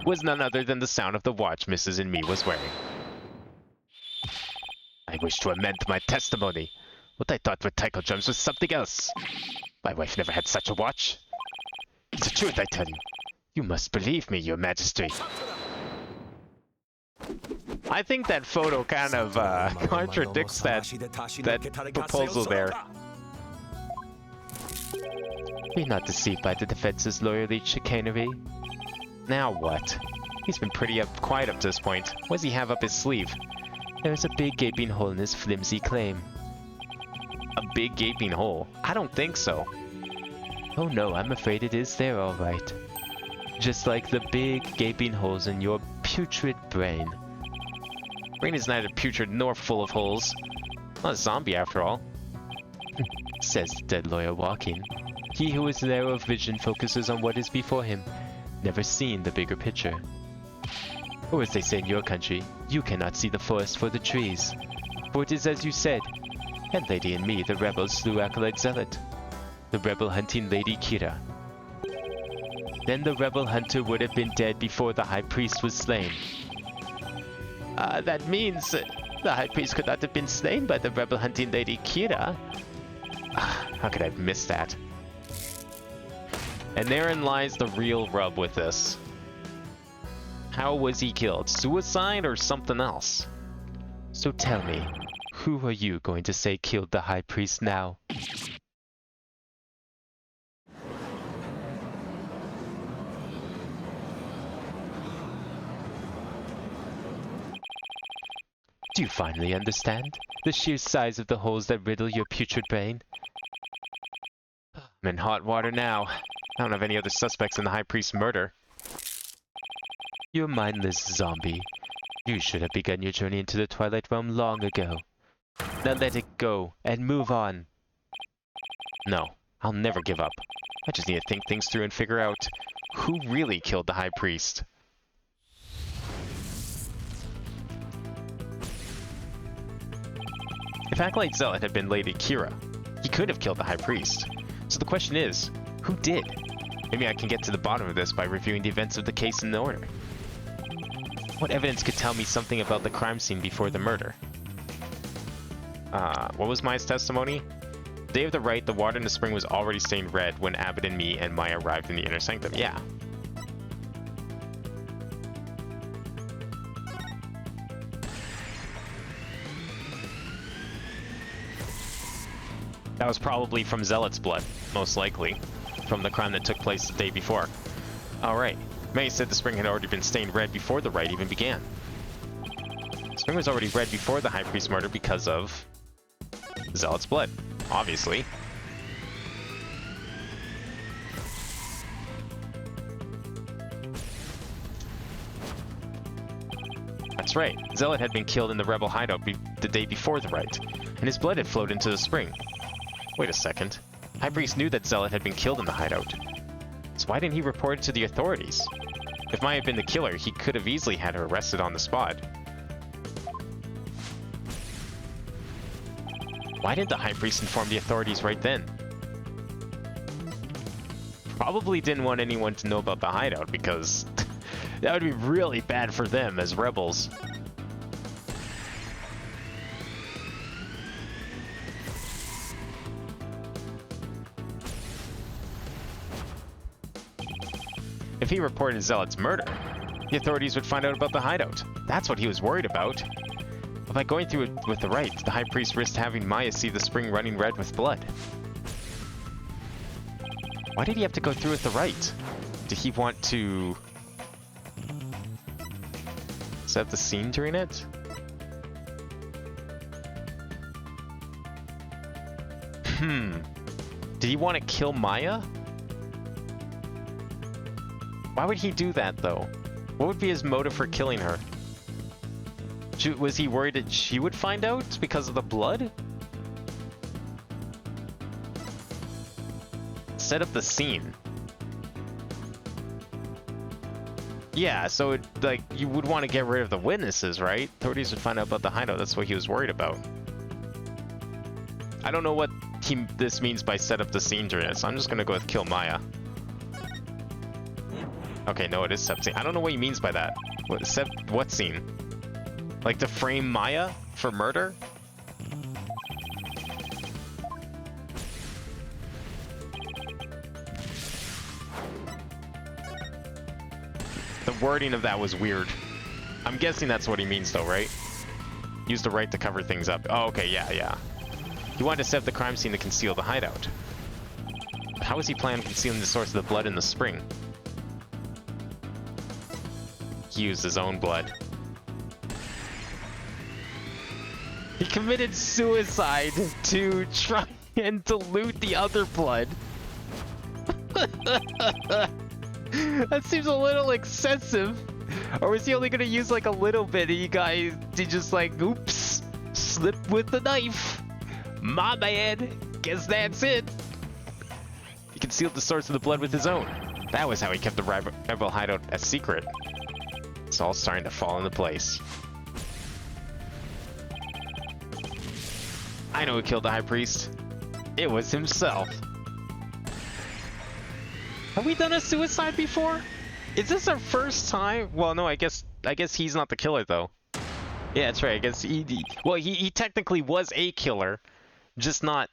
was none other than the sound of the watch Mrs. and me was wearing. I wish to amend my testimony. What I thought were taiko drums was something else. My wife never had such a watch. It's the truth, I tell you. You must believe me, your majesty. I think that photo kind of contradicts that proposal there. Be not deceived by the defense's lawyerly chicanery. Now what? He's been pretty quiet up to this point. What does he have up his sleeve? There is a big gaping hole in his flimsy claim. A big gaping hole? I don't think so. Oh no, I'm afraid it is there, all right. Just like the big gaping holes in your putrid brain. Brain is neither putrid nor full of holes. Not a zombie, after all. Says the dead lawyer walking. He who is narrow of vision focuses on what is before him, never seeing the bigger picture. Or as they say in your country, you cannot see the forest for the trees. For it is as you said, and Lady and me, the rebels, slew Acolyte Zealot, the rebel hunting Lady Kira. Then the rebel hunter would have been dead before the High Priest was slain. That means the High Priest could not have been slain by the rebel hunting Lady Kira. How could I have missed that? And therein lies the real rub with this. How was he killed? Suicide or something else? So tell me, who are you going to say killed the High Priest now? Do you finally understand? The sheer size of the holes that riddle your putrid brain? I'm in hot water now. I don't have any other suspects in the High Priest's murder. You mindless zombie. You should have begun your journey into the Twilight Realm long ago. Now let it go, and move on. No, I'll never give up. I just need to think things through and figure out who really killed the High Priest. If Acolyte Zealot had been Lady Kira, he could have killed the High Priest. So the question is, who did? Maybe I can get to the bottom of this by reviewing the events of the case in order. What evidence could tell me something about the crime scene before the murder? What was Maya's testimony? The day of the rite, the water in the spring was already stained red when Abbott and me and Maya arrived in the inner sanctum. Yeah. That was probably from Zealot's blood, most likely, from the crime that took place the day before. Alright, May said the spring had already been stained red before the rite even began. The spring was already red before the High Priest murder because of Zealot's blood, obviously. That's right, Zealot had been killed in the rebel hideout the day before the rite, and his blood had flowed into the spring. Wait a second. High Priest knew that Zealot had been killed in the hideout. So why didn't he report it to the authorities? If Maya had been the killer, he could have easily had her arrested on the spot. Why didn't the High Priest inform the authorities right then? Probably didn't want anyone to know about the hideout because that would be really bad for them as rebels. If he reported Zealot's murder, the authorities would find out about the hideout. That's what he was worried about. But by going through it with the rite, the High Priest risked having Maya see the spring running red with blood. Why did he have to go through with the rite? Did he want to set the scene during it? Did he want to kill Maya? Why would he do that, though? What would be his motive for killing her? Was he worried that she would find out because of the blood? Set up the scene. Yeah, so like you would want to get rid of the witnesses, right? Authorities would find out about the hideout. That's what he was worried about. I don't know what this means by set up the scene during it, so I'm just gonna go with kill Maya. Okay, no, it is set scene. I don't know what he means by that. What scene? Like to frame Maya for murder? The wording of that was weird. I'm guessing that's what he means though, right? Use the right to cover things up. Oh, okay, yeah. He wanted to set up the crime scene to conceal the hideout. But how was he planning on concealing the source of the blood in the spring? He used his own blood. He committed suicide to try and dilute the other blood. That seems a little excessive. Or was he only gonna use like a little bit and you guys did just like, oops, slip with the knife. My bad. Guess that's it. He concealed the source of the blood with his own. That was how he kept the rebel hideout a secret. It's all starting to fall into place. I know who killed the High Priest. It was himself. Have we done a suicide before? Is this our first time? Well, no, I guess he's not the killer though. Yeah, that's right. I guess he technically was a killer, just not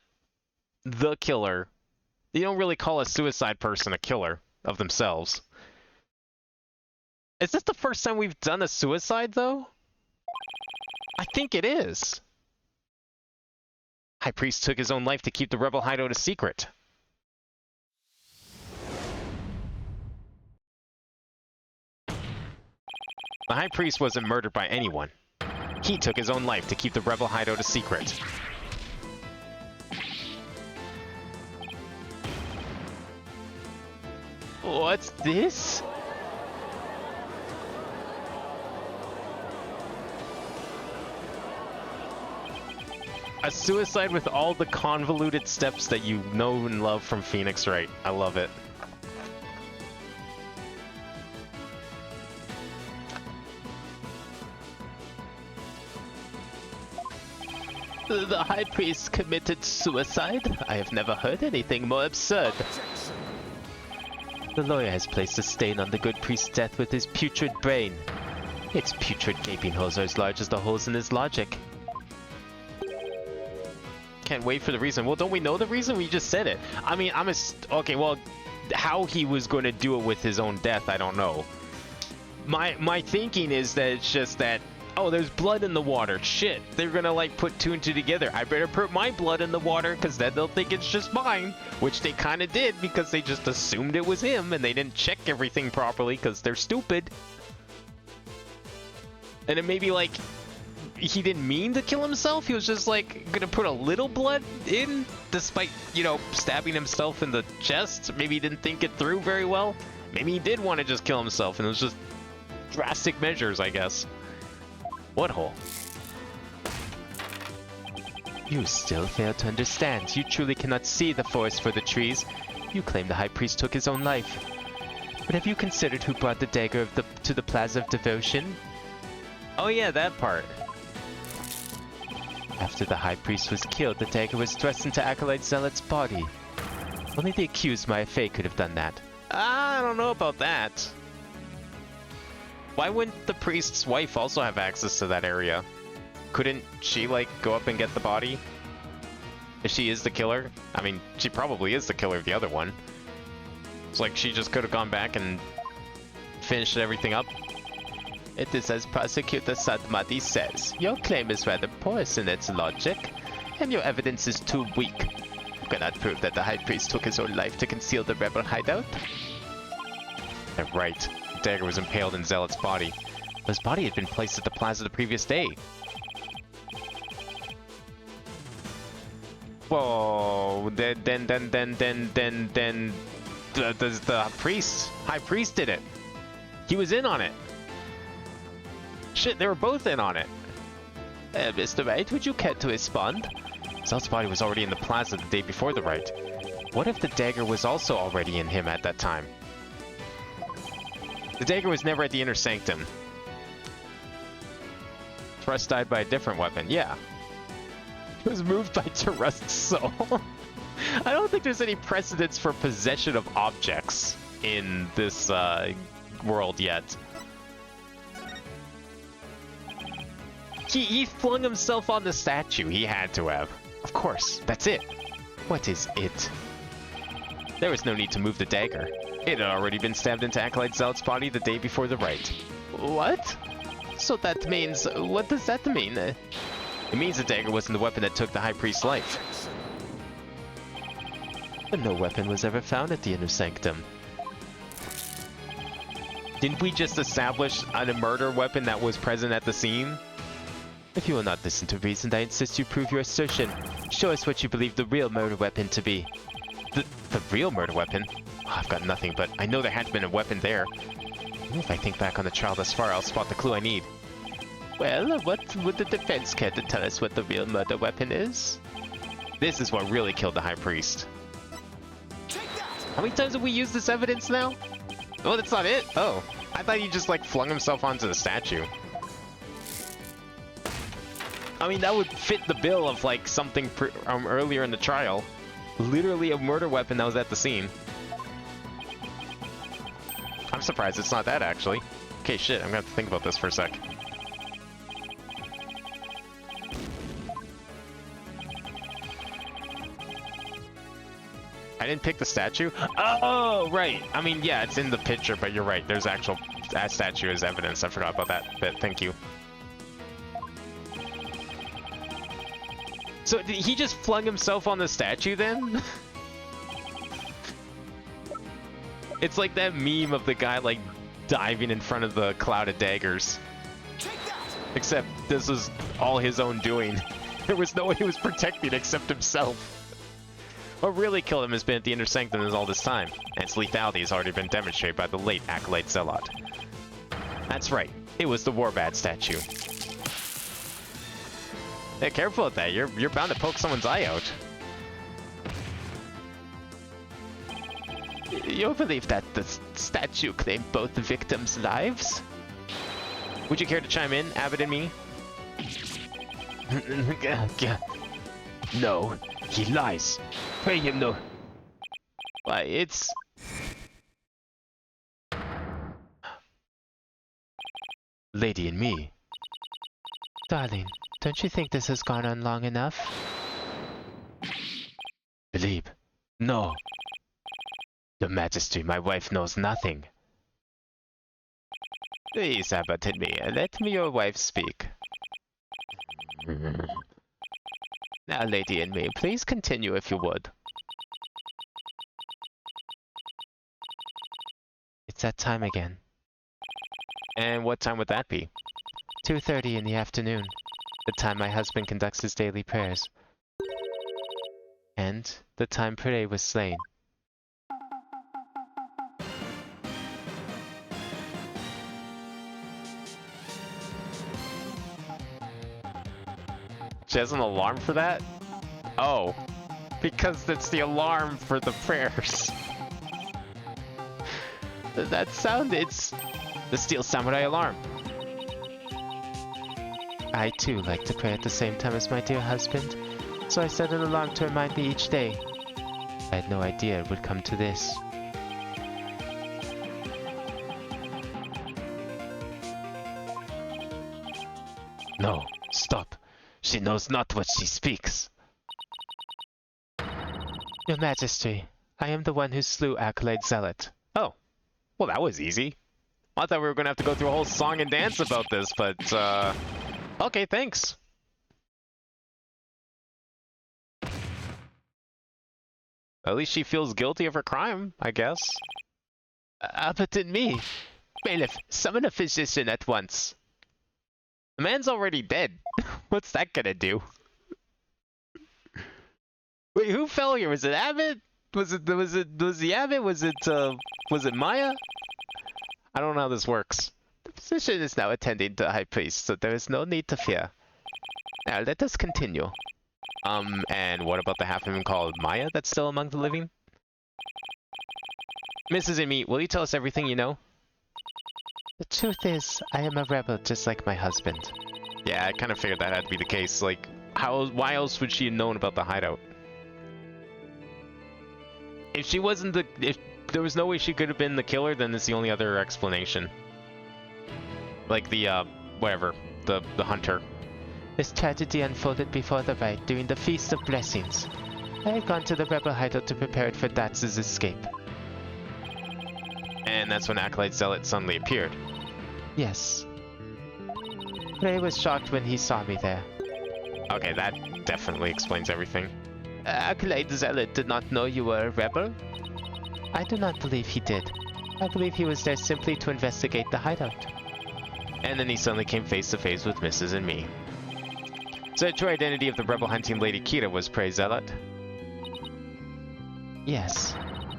the killer. You don't really call a suicide person a killer of themselves. Is this the first time we've done a suicide though? I think it is. High Priest took his own life to keep the rebel hideout a secret. The High Priest wasn't murdered by anyone. He took his own life to keep the rebel hideout a secret. What's this? A suicide with all the convoluted steps that you know and love from Phoenix Wright. I love it. The High Priest committed suicide? I have never heard anything more absurd. The lawyer has placed a stain on the good priest's death with his putrid brain. Its putrid gaping holes are as large as the holes in his logic. Can't wait for the reason. Well, don't we know the reason? We just said it. I mean, okay, well, how he was going to do it with his own death, I don't know. My thinking is that it's just that, oh, there's blood in the water. Shit, they're gonna like put two and two together. I better put my blood in the water because then they'll think it's just mine, which they kind of did because they just assumed it was him and they didn't check everything properly because they're stupid. And then maybe like he didn't mean to kill himself. He was just like gonna put a little blood in despite, you know, stabbing himself in the chest. Maybe he didn't think it through very well. Maybe he did want to just kill himself and it was just drastic measures, I guess. What hole? You still fail to understand. You truly cannot see the forest for the trees. You claim the High Priest took his own life. But have you considered who brought the dagger to the Plaza of Devotion? Oh yeah, that part. After the High Priest was killed, the dagger was thrust into Acolyte Zealot's body. Only the accused Maya Fey could have done that. I don't know about that. Why wouldn't the priest's wife also have access to that area? Couldn't she, like, go up and get the body? If she is the killer? I mean, she probably is the killer of the other one. It's like she just could have gone back and finished everything up. It is as Prosecutor Sadmati says. Your claim is rather porous in its logic, and your evidence is too weak. You cannot prove that the High Priest took his own life to conceal the rebel hideout. They're right. The dagger was impaled in Zealot's body. But his body had been placed at the plaza the previous day. Whoa, then the high priest did it. He was in on it. Shit, they were both in on it. Mr. Wright, would you care to respond? Zelt's body was already in the plaza the day before the rite. What if the dagger was also already in him at that time? The dagger was never at the inner sanctum. Thrust died by a different weapon, yeah. It was moved by Tarrust's soul. I don't think there's any precedence for possession of objects in this world yet. He flung himself on the statue. He had to have. Of course, that's it. What is it? There was no need to move the dagger. It had already been stabbed into Acolyte Zealot's body the day before the rite. What? So that means... What does that mean? It means the dagger wasn't the weapon that took the High Priest's life. But no weapon was ever found at the inner sanctum. Didn't we just establish a murder weapon that was present at the scene? If you will not listen to reason, I insist you prove your assertion. Show us what you believe the real murder weapon to be. The real murder weapon? Oh, I've got nothing, but I know there had been a weapon there. If I think back on the trial thus far, I'll spot the clue I need. Well, what would the defense care to tell us what the real murder weapon is? This is what really killed the High Priest. How many times have we used this evidence now? Oh, that's not it? Oh, I thought he just like flung himself onto the statue. I mean, that would fit the bill of like something earlier in the trial. Literally a murder weapon that was at the scene. I'm surprised it's not that, actually. Okay, shit, I'm gonna have to think about this for a sec. I didn't pick the statue? Oh, right. I mean, yeah, it's in the picture, but you're right. There's actual... That statue as evidence. I forgot about that bit. Thank you. So, did he just flung himself on the statue, then? It's like that meme of the guy, like, diving in front of the cloud of daggers. Except this was all his own doing. There was no one he was protecting except himself. What really killed him has been at the inner sanctum all this time, and its lethality has already been demonstrated by the late Acolyte Zealot. That's right, it was the Warbat statue. Hey, careful with that, you're bound to poke someone's eye out. You believe that the statue claimed both the victims' lives? Would you care to chime in, Abbott and me? No, he lies. Pray him no. Why, it's... Lady and me. Darling, don't you think this has gone on long enough? Philippe, no. Your Majesty, my wife knows nothing. Please, Abbot and me, let me your wife speak. Now, Lady and me, please continue if you would. It's that time again. And what time would that be? 2:30 in the afternoon, the time my husband conducts his daily prayers. And the time Pere was slain. She has an alarm for that? Oh, because it's the alarm for the prayers. That sound, it's the Steel Samurai alarm. I too like to pray at the same time as my dear husband, so I set an alarm to remind me each day. I had no idea it would come to this. No, stop. She knows not what she speaks. Your Majesty, I am the one who slew Acolyte Zealot. Oh, well that was easy. I thought we were gonna have to go through a whole song and dance about this, but okay, thanks. At least she feels guilty of her crime, I guess. Abbot and me. Bailiff, summon a physician at once. The man's already dead. What's that gonna do? Wait, who fell here? Was it Abbott? Was it Yabe? Was it Maya? I don't know how this works. The physician is now attending to the high priest, so there is no need to fear. Now let us continue. And what about the half-human called Maya that's still among the living? Mrs. Amy, will you tell us everything you know? The truth is, I am a rebel just like my husband. Yeah, I kind of figured that had to be the case. Like, why else would she have known about the hideout? If there was no way she could have been the killer, then it's the only other explanation. Like the, whatever, the hunter. This tragedy unfolded before the rite during the Feast of Blessings. I had gone to the rebel hideout to prepare it for Dats's escape. And that's when Acolyte Zealot suddenly appeared. Yes. Ray was shocked when he saw me there. Okay, that definitely explains everything. Acolyte Zealot did not know you were a rebel? I do not believe he did. I believe he was there simply to investigate the hideout. And then he suddenly came face to face with Mrs. and me. So the true identity of the rebel hunting Lady Kira was Prey Zealot? Yes.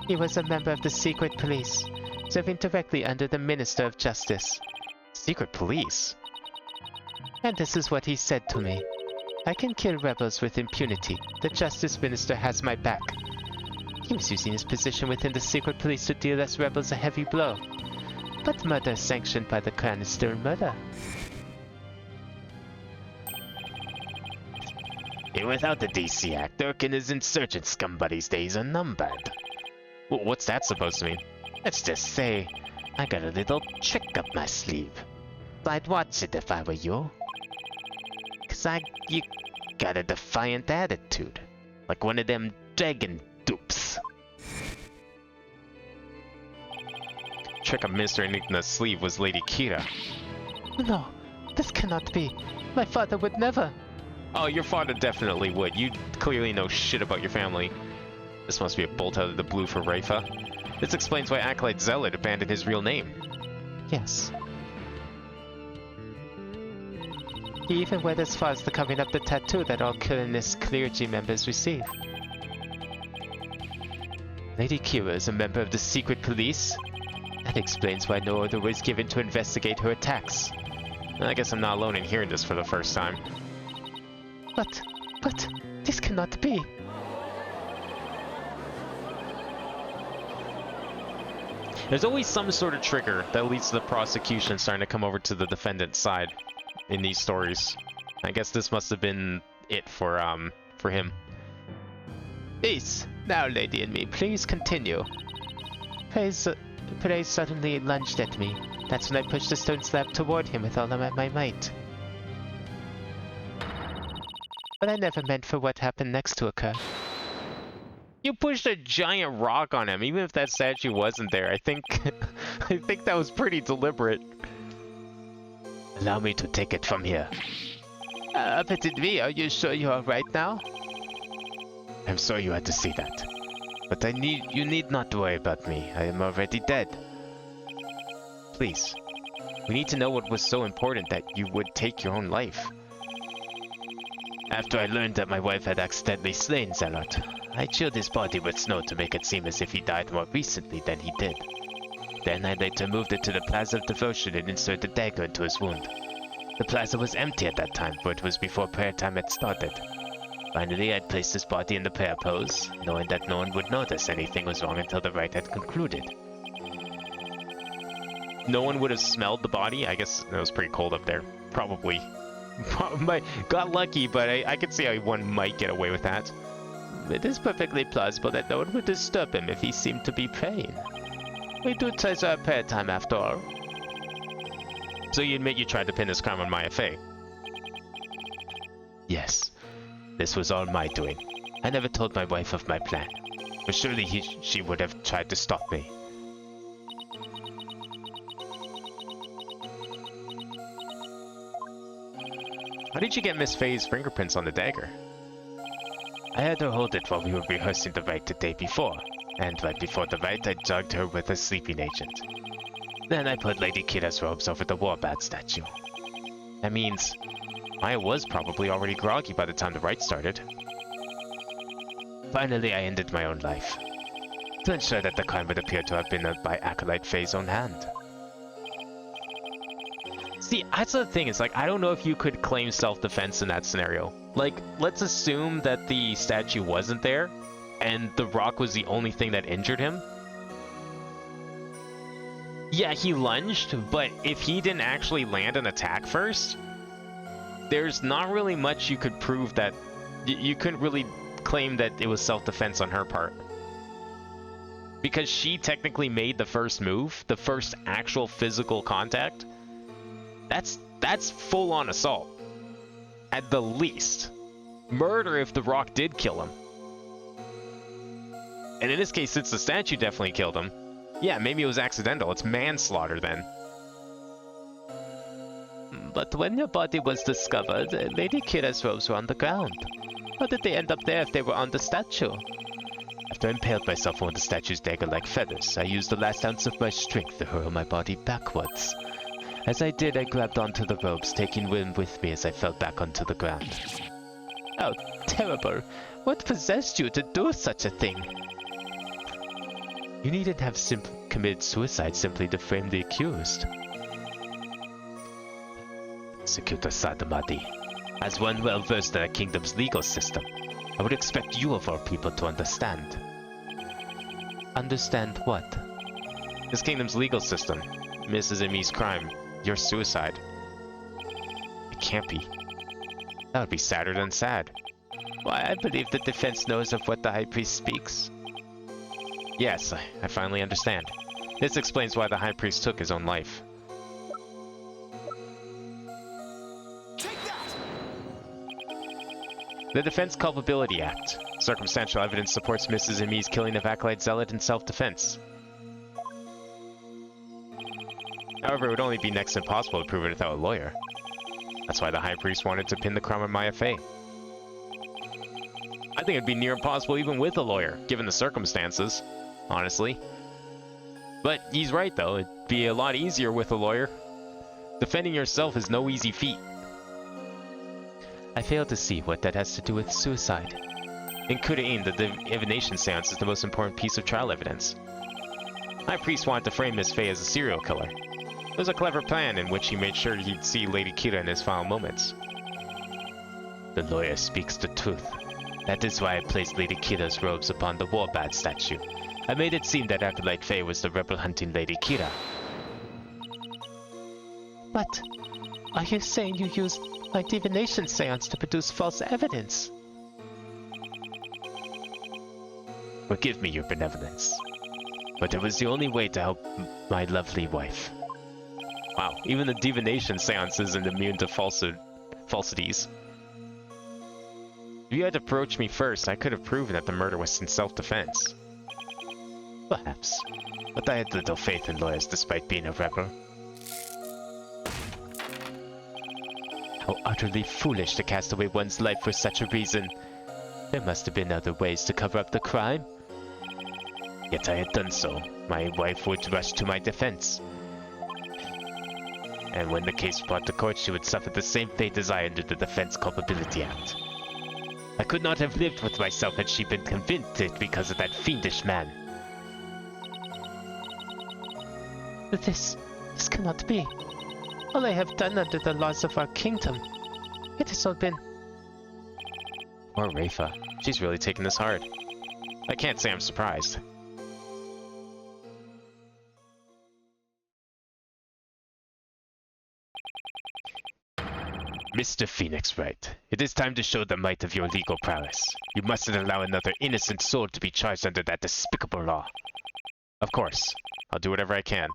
He was a member of the secret police, serving directly under the Minister of Justice. Secret police? And this is what he said to me. I can kill rebels with impunity. The Justice Minister has my back. He was using his position within the secret police to deal us rebels a heavy blow. But murder sanctioned by the clan is still murder. Without the DC Act, Dirk and his insurgent scum buddies' days are numbered. Well, what's that supposed to mean? Let's just say, I got a little trick up my sleeve. I'd watch it if I were you. 'Cause you got a defiant attitude. Like one of them dragon dupes. Trick of Mr. Enigma's sleeve was Lady Kira. No, this cannot be. My father would never. Oh, your father definitely would. You clearly know shit about your family. This must be a bolt out of the blue for Raifa. This explains why Acolyte Zealot abandoned his real name. Yes. He even went as far as to covering up the tattoo that all Killinist clergy members receive. Lady Kira is a member of the secret police? That explains why no order was given to investigate her attacks. I guess I'm not alone in hearing this for the first time. But, this cannot be. There's always some sort of trigger that leads to the prosecution starting to come over to the defendant's side in these stories. I guess this must have been it for him. Peace. Now, Lady and me, please continue. Prey suddenly lunged at me. That's when I pushed the stone slab toward him with all of my might. But I never meant for what happened next to occur. You pushed a giant rock on him, even if that statue wasn't there. I think that was pretty deliberate. Allow me to take it from here. Petit V, are you sure you're alright now? I'm sorry you had to see that. But you need not worry about me. I am already dead. Please. We need to know what was so important that you would take your own life. After I learned that my wife had accidentally slain Zealot, I chilled his body with snow to make it seem as if he died more recently than he did. Then I later moved it to the Plaza of Devotion and inserted a dagger into his wound. The plaza was empty at that time, for it was before prayer time had started. Finally, I'd placed his body in the prayer pose, knowing that no one would notice anything was wrong until the rite had concluded. No one would have smelled the body? I guess it was pretty cold up there. Probably. Got lucky, but I could see how one might get away with that. It is perfectly plausible that no one would disturb him if he seemed to be praying. We do treasure our prayer time after all. So you admit you tried to pin this crime on Maya Fey? Yes. This was all my doing. I never told my wife of my plan. But surely she would have tried to stop me. How did you get Miss Faye's fingerprints on the dagger? I had her hold it while we were rehearsing the rite the day before, and right before the rite I drugged her with a sleeping agent. Then I put Lady Kira's robes over the Warbat statue. That means Maya was probably already groggy by the time the rite started. Finally, I ended my own life. to ensure that the crime would appear to have been by Acolyte Faye's own hand. See, that's the thing. It's like, I don't know if you could claim self-defense in that scenario. Like, let's assume that the statue wasn't there, and the rock was the only thing that injured him. Yeah, he lunged, but if he didn't actually land an attack first, there's not really much you could prove that... You couldn't really claim that it was self-defense on her part. Because she technically made the first move, the first actual physical contact. That's full-on assault. At the least. Murder if the rock did kill him. And in this case, since the statue definitely killed him, yeah, maybe it was accidental. It's manslaughter then. But when your body was discovered, Lady Kira's robes were on the ground. How did they end up there if they were on the statue? After I impaled myself on the statue's dagger-like feathers, I used the last ounce of my strength to hurl my body backwards. As I did, I grabbed onto the robes, taking wind with me as I fell back onto the ground. How terrible! What possessed you to do such a thing? You needn't have committed suicide simply to frame the accused. Secutor Sadamadi, as one well-versed in a kingdom's legal system, I would expect you of all people to understand. Understand what? This kingdom's legal system. Mrs. Emi's crime. Your suicide. It can't be. That would be sadder than sad. Why, I believe the defense knows of what the High Priest speaks. Yes, I finally understand. This explains why the High Priest took his own life. The Defense Culpability Act. Circumstantial evidence supports Mrs. Emi's killing of Acolyte Zealot in self-defense. However, it would only be next to impossible to prove it without a lawyer. That's why the High Priest wanted to pin the crime on Maya Fey. I think it'd be near impossible even with a lawyer, given the circumstances, honestly. But he's right though, it'd be a lot easier with a lawyer. Defending yourself is no easy feat. I fail to see what that has to do with suicide. In Kudain, the divination seance is the most important piece of trial evidence. High Priest wanted to frame Miss Fey as a serial killer. It was a clever plan in which he made sure he'd see Lady Kira in his final moments. The lawyer speaks the truth. That is why I placed Lady Kira's robes upon the Warbat statue. I made it seem that Acolyte Faye was the rebel-hunting Lady Kira. But, are you saying you used my divination seance to produce false evidence? Forgive me your benevolence, but it was the only way to help my lovely wife. Wow, even the divination seance isn't immune to falsities. If you had approached me first, I could have proven that the murder was in self-defense. Perhaps, but I had little faith in lawyers despite being a rebel. How utterly foolish to cast away one's life for such a reason. There must have been other ways to cover up the crime. Yet I had done so. My wife would rush to my defense. And when the case brought to court, she would suffer the same fate as I under the Defense Culpability Act. I could not have lived with myself had she been convicted because of that fiendish man. But this cannot be. All I have done under the laws of our kingdom, it has all been... Poor Rafa. She's really taking this hard. I can't say I'm surprised. Mr. Phoenix Wright, it is time to show the might of your legal prowess. You mustn't allow another innocent soul to be charged under that despicable law. Of course. I'll do whatever I can.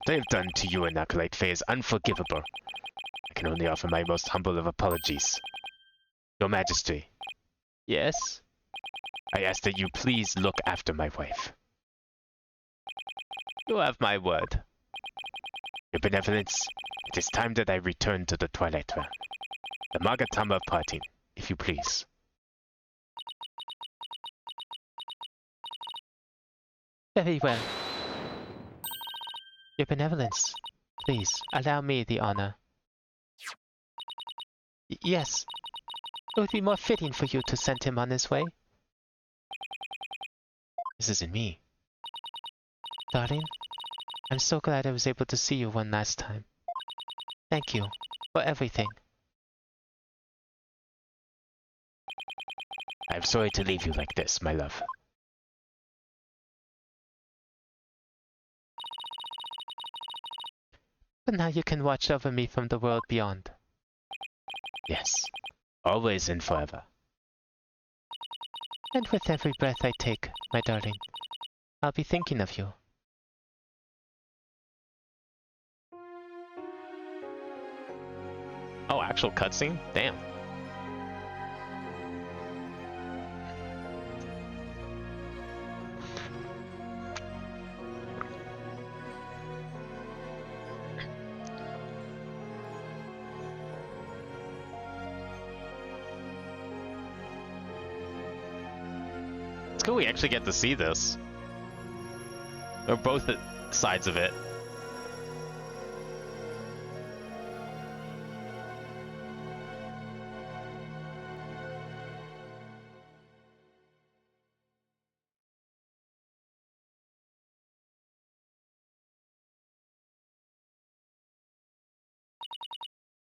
What I have done to you and Acolyte Faye is unforgivable. I can only offer my most humble of apologies. Your Majesty. Yes? I ask that you please look after my wife. You have my word. Your benevolence, it is time that I return to the Twilight Realm. The Magatama parting, if you please. Very well. Your benevolence, please allow me the honor. Yes, it would be more fitting for you to send him on his way. This isn't me. Darling, I'm so glad I was able to see you one last time. Thank you for everything. I'm sorry to leave you like this, my love. But now you can watch over me from the world beyond. Yes, always and forever. And with every breath I take, my darling, I'll be thinking of you. Oh, actual cutscene? Damn. It's cool we actually get to see this. Or both sides of it.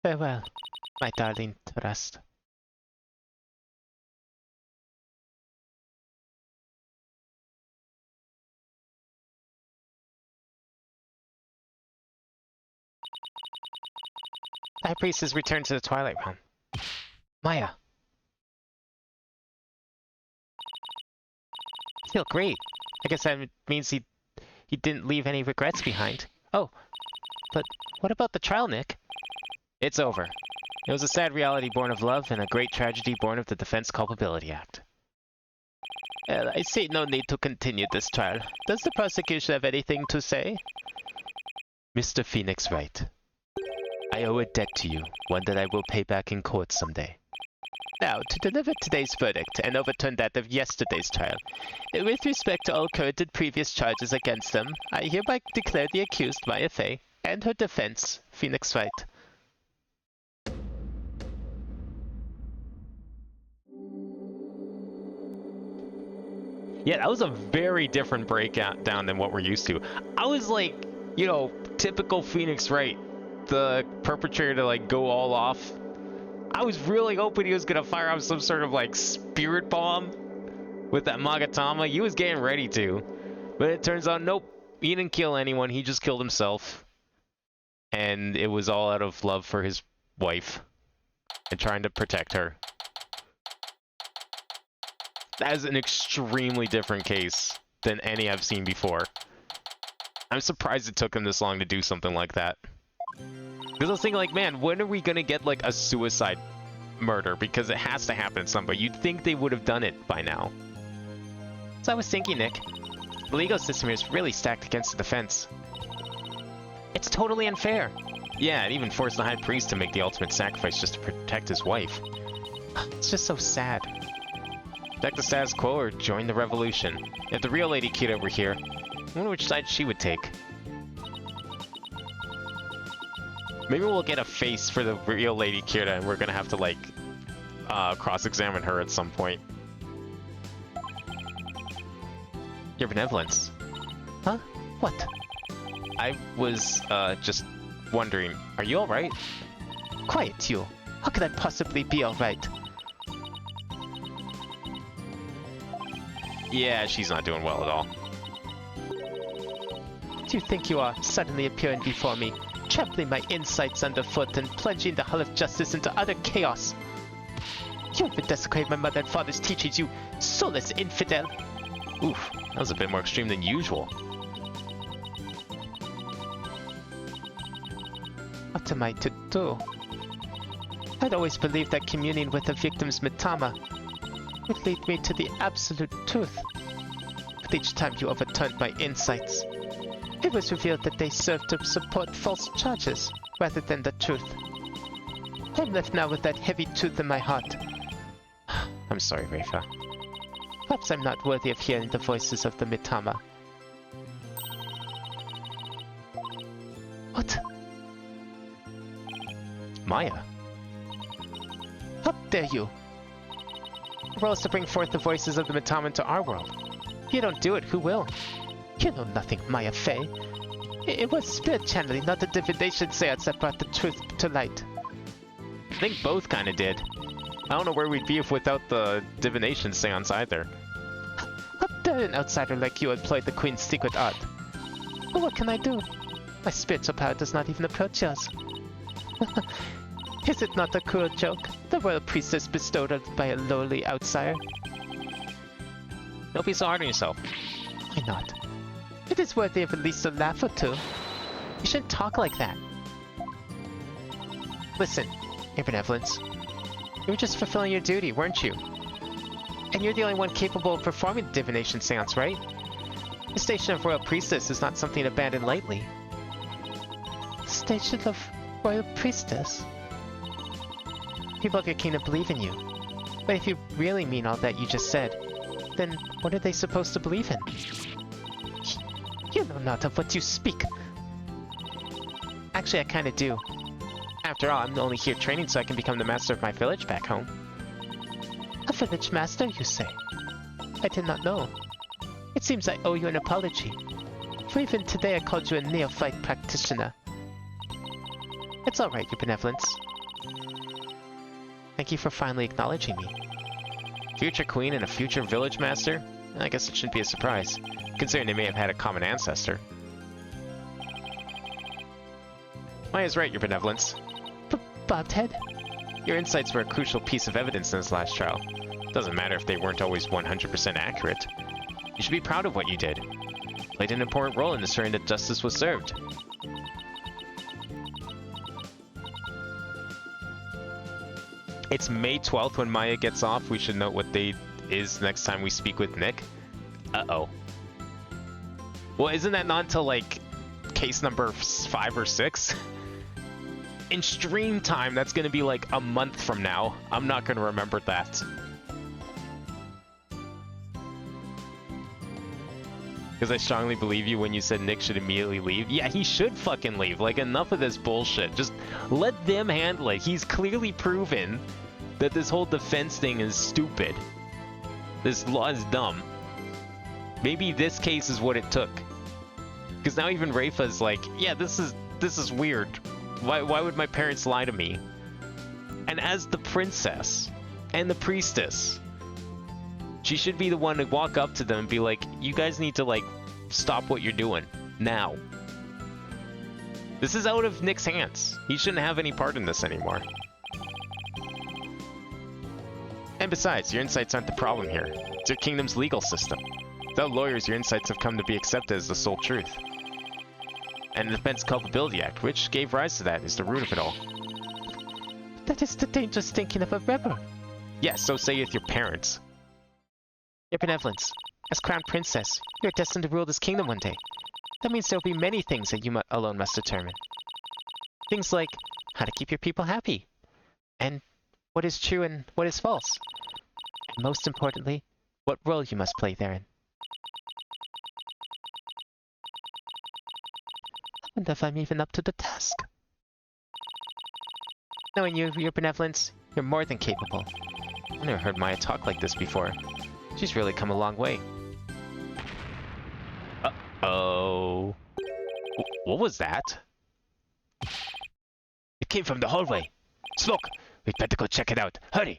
Farewell, my darling Trust. The High Priest has returned to the Twilight Realm. Maya. I feel great. I guess that means he didn't leave any regrets behind. Oh, but what about the trial, Nick? It's over. It was a sad reality born of love and a great tragedy born of the Defense Culpability Act. I see no need to continue this trial. Does the prosecution have anything to say? Mr. Phoenix Wright, I owe a debt to you, one that I will pay back in court someday. Now, to deliver today's verdict and overturn that of yesterday's trial, with respect to all current and previous charges against them, I hereby declare the accused Maya Fey and her defense, Phoenix Wright. Yeah, that was a very different breakdown than what we're used to. I was like, you know, typical Phoenix Wright, the perpetrator to like go all off. I was really hoping he was gonna fire off some sort of like spirit bomb with that Magatama. He was getting ready to, but it turns out nope, he didn't kill anyone. He just killed himself, and it was all out of love for his wife and trying to protect her. That is an extremely different case than any I've seen before. I'm surprised it took him this long to do something like that. Because I was thinking, like, man, when are we gonna get, like, a suicide murder? Because it has to happen at some point. You'd think they would have done it by now. So I was thinking, Nick, the legal system here is really stacked against the defense. It's totally unfair. Yeah, it even forced the High Priest to make the ultimate sacrifice just to protect his wife. It's just so sad. Protect the status quo or join the revolution. If the real Lady Kira were here, I wonder which side she would take. Maybe we'll get a face for the real Lady Kira and we're gonna have to, like, cross-examine her at some point. Your benevolence. Huh? What? I was, just wondering, are you alright? Quiet, you. How could I possibly be alright? Yeah, she's not doing well at all. Do you think you are suddenly appearing before me, trampling my insights underfoot and plunging the Hall of Justice into utter chaos? You have desecrated my mother and father's teachings, you soulless infidel! Oof, that was a bit more extreme than usual. What am I to do? I'd always believed that communing with the victim's Mitama would lead me to the absolute truth. But each time you overturned my insights, it was revealed that they served to support false charges rather than the truth. I'm left now with that heavy truth in my heart. I'm sorry, Rafa. Perhaps I'm not worthy of hearing the voices of the Mitama. What? Maya? How dare you? The role is to bring forth the voices of the Mitama into our world. If you don't do it, who will? You know nothing, Maya Fey. It was spirit channeling, not the divination seance that brought the truth to light. I think both kind of did. I don't know where we'd be if without the divination seance either. How dare an outsider like you employ the Queen's secret art? But what can I do? My spiritual power does not even approach yours. Is it not a cruel joke? The royal priestess bestowed by a lowly outsider? Don't be so hard on yourself. Why not? It is worthy of at least a laugh or two. You shouldn't talk like that. Listen, Your Benevolence. You were just fulfilling your duty, weren't you? And you're the only one capable of performing the divination seance, right? The station of Royal Priestess is not something to abandon lightly. Station of Royal Priestess? People of your kingdom believe in you. But if you really mean all that you just said, then what are they supposed to believe in? You know not of what you speak. Actually, I kinda do. After all, I'm only here training so I can become the master of my village back home. A village master, you say? I did not know. It seems I owe you an apology. For even today I called you a neophyte practitioner. It's alright, Your Benevolence. Thank you for finally acknowledging me. Future queen and a future village master? I guess it shouldn't be a surprise, considering they may have had a common ancestor. Maya's right, Your Benevolence. Bobhead? Your insights were a crucial piece of evidence in this last trial. Doesn't matter if they weren't always 100% accurate. You should be proud of what you did. Played an important role in ensuring that justice was served. It's May 12th when Maya gets off. We should note what date is next time we speak with Nick. Uh-oh. Well, isn't that not until, like, case number 5 or 6? In stream time, that's going to be like a month from now. I'm not going to remember that. Because I strongly believe you when you said Nick should immediately leave. Yeah, he should fucking leave. Like, enough of this bullshit. Just let them handle it. He's clearly proven that this whole defense thing is stupid. This law is dumb. Maybe this case is what it took. Because now even Rafa's like, yeah, this is weird. Why would my parents lie to me? And as the princess and the priestess, she should be the one to walk up to them and be like, you guys need to, like, stop what you're doing. Now. This is out of Nick's hands. He shouldn't have any part in this anymore. And besides, your insights aren't the problem here. It's your kingdom's legal system. Without lawyers, your insights have come to be accepted as the sole truth. And the Defense Culpability Act, which gave rise to that, is the root of it all. That is the dangerous thinking of a rebel. Yes, so say with your parents. Your Benevolence, as Crown Princess, you are destined to rule this kingdom one day. That means there will be many things that you alone must determine. Things like how to keep your people happy, and what is true and what is false. And most importantly, what role you must play therein. I wonder if I'm even up to the task. Knowing you, Your Benevolence, you're more than capable. I've never heard Maya talk like this before. She's really come a long way. Uh-oh. What was that? It came from the hallway. Smoke! We'd better go check it out. Hurry!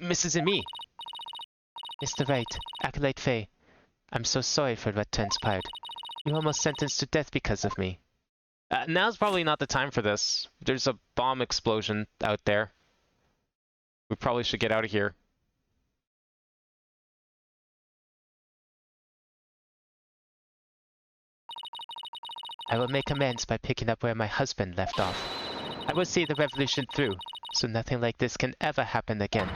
Mrs. and me. Mr. Wright, Acolyte Faye, I'm so sorry for what transpired. You were almost sentenced to death because of me. Now's probably not the time for this. There's a bomb explosion out there. We probably should get out of here. I will make amends by picking up where my husband left off. I will see the revolution through, so nothing like this can ever happen again.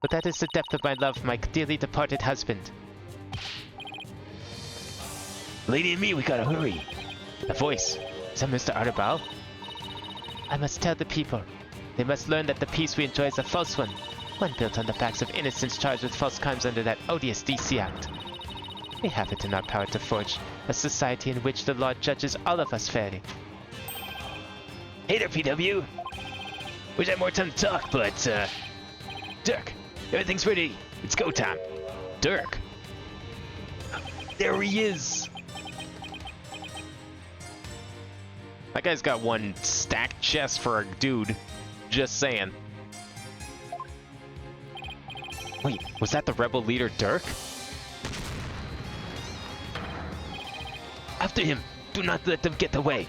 But that is the depth of my love for my dearly departed husband. Lady and me, we gotta hurry. A voice. Is that Mr. Arabal? I must tell the people. They must learn that the peace we enjoy is a false one. One built on the backs of innocents charged with false crimes under that odious DC Act. We have it in our power to forge a society in which the law judges all of us fairly. Hey there, PW. Wish I had more time to talk, but, Dirk, everything's ready. It's go time. Dirk. There he is. That guy's got one stacked chest for a dude. Just saying. Wait, was that the rebel leader Dirk? After him. Do not let them get away.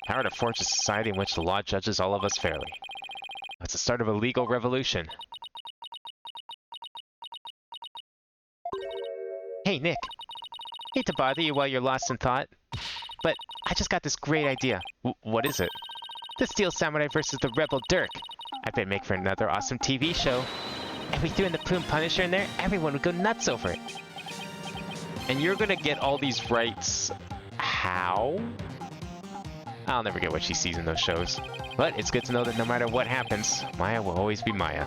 Power to forge a society in which the law judges all of us fairly. That's the start of a legal revolution. Hey, Nick. Hate to bother you while you're lost in thought, but I just got this great idea. What is it? The Steel Samurai versus the Rebel Dirk. I bet make for another awesome TV show. If we threw in the Plume Punisher in there, everyone would go nuts over it. And you're gonna get all these rights. How? I'll never get what she sees in those shows. But it's good to know that no matter what happens, Maya will always be Maya.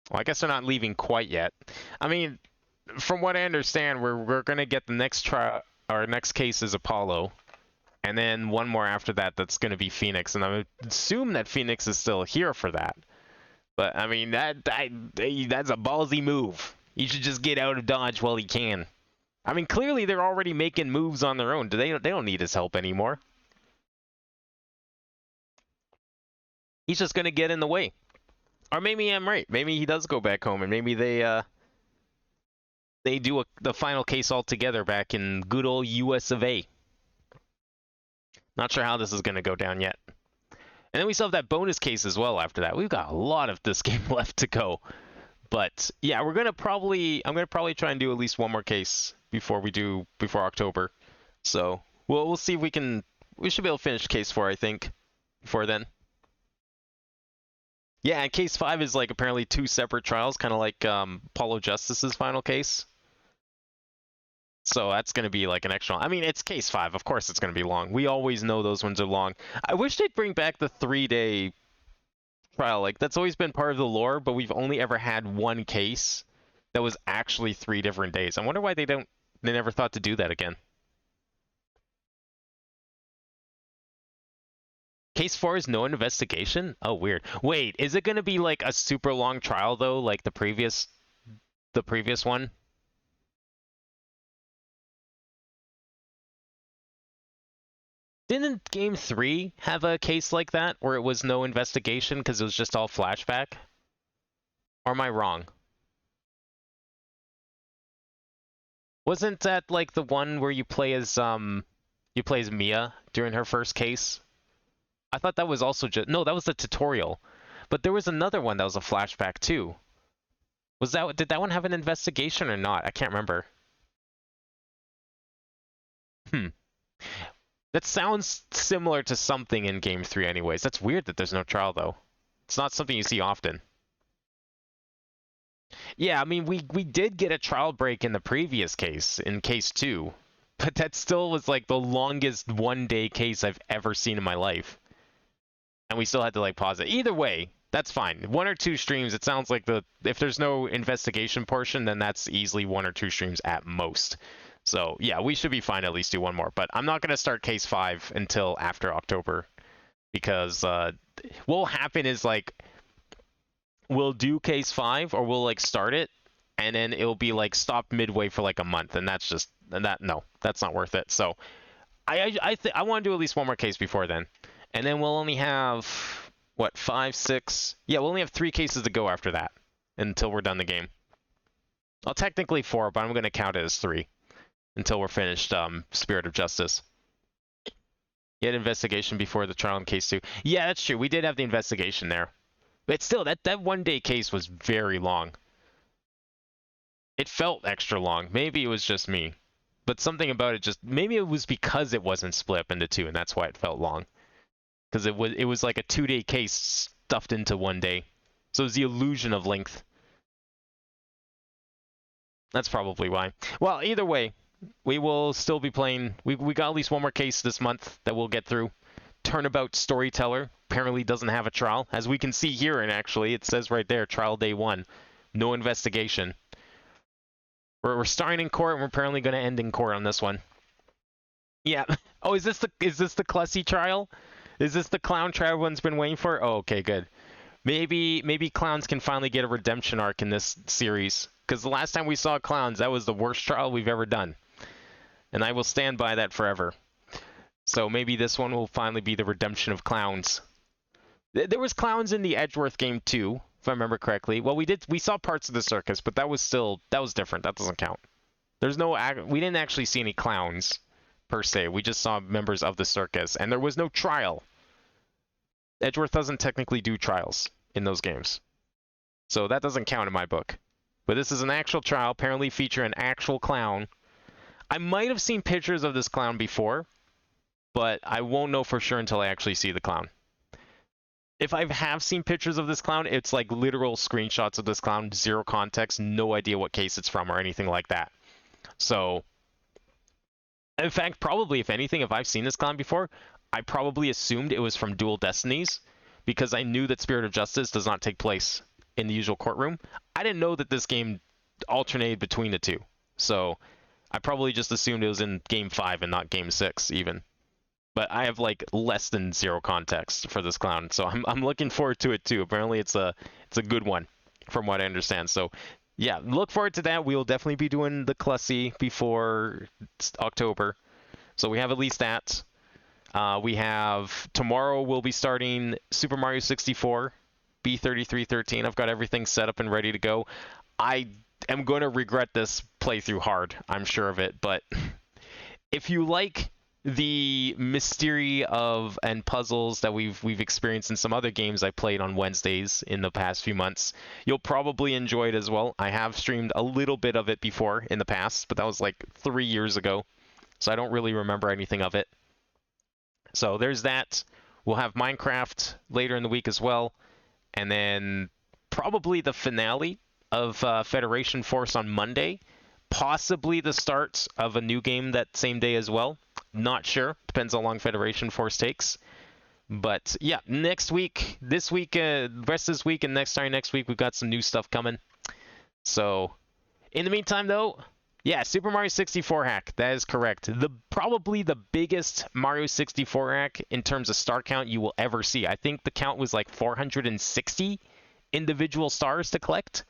Well, I guess they're not leaving quite yet. I mean, from what I understand, we're gonna get the next trial. Our next case is Apollo, and then one more after that. That's gonna be Phoenix, and I would assume that Phoenix is still here for that. But I mean, that's a ballsy move. You should just get out of Dodge while he can. I mean, clearly they're already making moves on their own. They don't need his help anymore. He's just gonna get in the way. Or maybe I'm right. Maybe he does go back home, and maybe they do the final case all together back in good old US of A. Not sure how this is going to go down yet. And then we still have that bonus case as well after that. We've got a lot of this game left to go. But yeah, I'm gonna probably try and do at least one more case before October. So we'll see if we should be able to finish case 4, I think, before then. Yeah, and case 5 is like apparently 2 separate trials, kind of like Apollo Justice's final case. So that's going to be like an extra one. I mean, it's case 5. Of course it's going to be long. We always know those ones are long. I wish they'd bring back the 3-day trial. Like, that's always been part of the lore, but we've only ever had one case that was actually 3 different days. I wonder why they never thought to do that again. Case 4 is no investigation? Oh, weird. Wait, is it going to be like a super long trial though, like the previous one? Didn't Game 3 have a case like that where it was no investigation because it was just all flashback? Or am I wrong? Wasn't that like the one where you play as Mia during her first case? I thought that was also no, that was the tutorial. But there was another one that was a flashback too. Did that one have an investigation or not? I can't remember. That sounds similar to something in Game 3 anyways. That's weird that there's no trial though. It's not something you see often. Yeah, I mean, we did get a trial break in the previous case, in case 2. But that still was like the longest 1-day case I've ever seen in my life. And we still had to like pause it. Either way, that's fine. 1 or 2 streams, it sounds like if there's no investigation portion, then that's easily 1 or 2 streams at most. So yeah, we should be fine to at least do one more. But I'm not going to start case 5 until after October. Because what will happen is like, we'll do case 5 or we'll like start it. And then it'll be like stopped midway for like a month. And that's not worth it. So I want to do at least one more case before then. And then we'll only have, what, 5, 6? Yeah, we'll only have 3 cases to go after that until we're done the game. Well, technically 4, but I'm going to count it as 3 until we're finished Spirit of Justice. You had investigation before the trial in case 2. Yeah, that's true. We did have the investigation there. But still, that 1-day case was very long. It felt extra long. Maybe it was just me. But something about it maybe it was because it wasn't split up into 2, and that's why it felt long. Because it was like a 2-day case stuffed into 1 day. So it was the illusion of length. That's probably why. Well, either way, We will still be playing. We got at least one more case this month that we'll get through. Turnabout Storyteller apparently doesn't have a trial. As we can see here, and actually it says right there, trial day 1. No investigation. We're starting in court, and we're apparently going to end in court on this one. Yeah. Oh, is this the Clussy trial? Is this the clown trial everyone's been waiting for? Oh, okay, good. Maybe clowns can finally get a redemption arc in this series. Because the last time we saw clowns, that was the worst trial we've ever done. And I will stand by that forever. So maybe this one will finally be the redemption of clowns. There was clowns in the Edgeworth game too, if I remember correctly. Well, we saw parts of the circus, but that was different. That doesn't count. We didn't actually see any clowns per se. We just saw members of the circus, and there was no trial. Edgeworth doesn't technically do trials in those games. So that doesn't count in my book. But this is an actual trial, apparently featuring an actual clown. I might have seen pictures of this clown before, but I won't know for sure until I actually see the clown. If I have seen pictures of this clown, it's like literal screenshots of this clown, zero context, no idea what case it's from or anything like that. So, in fact, probably, if anything, if I've seen this clown before, I probably assumed it was from Dual Destinies, because I knew that Spirit of Justice does not take place in the usual courtroom. I didn't know that this game alternated between the two. So, I probably just assumed it was in Game 5 and not Game 6, even. But I have like less than zero context for this clown, so I'm looking forward to it too. Apparently it's a good one, from what I understand. So yeah, look forward to that. We will definitely be doing the Clussy before October, so we have at least that. We have tomorrow. We'll be starting Super Mario 64, B3313. I've got everything set up and ready to go. I am going to regret this playthrough hard. I'm sure of it. But if you like the mystery of and puzzles that we've experienced in some other games I played on Wednesdays in the past few months, you'll probably enjoy it as well. I have streamed a little bit of it before in the past, but that was like 3 years ago, so I don't really remember anything of it. So there's that. We'll have Minecraft later in the week as well, and then probably the finale of Federation Force on Monday, possibly the start of a new game that same day as well. Not sure. Depends how long Federation Force takes. But yeah, next week, this week, rest of this week, and next week, we've got some new stuff coming. So, in the meantime, though, yeah, Super Mario 64 hack. That is correct. Probably the biggest Mario 64 hack in terms of star count you will ever see. I think the count was like 460 individual stars to collect.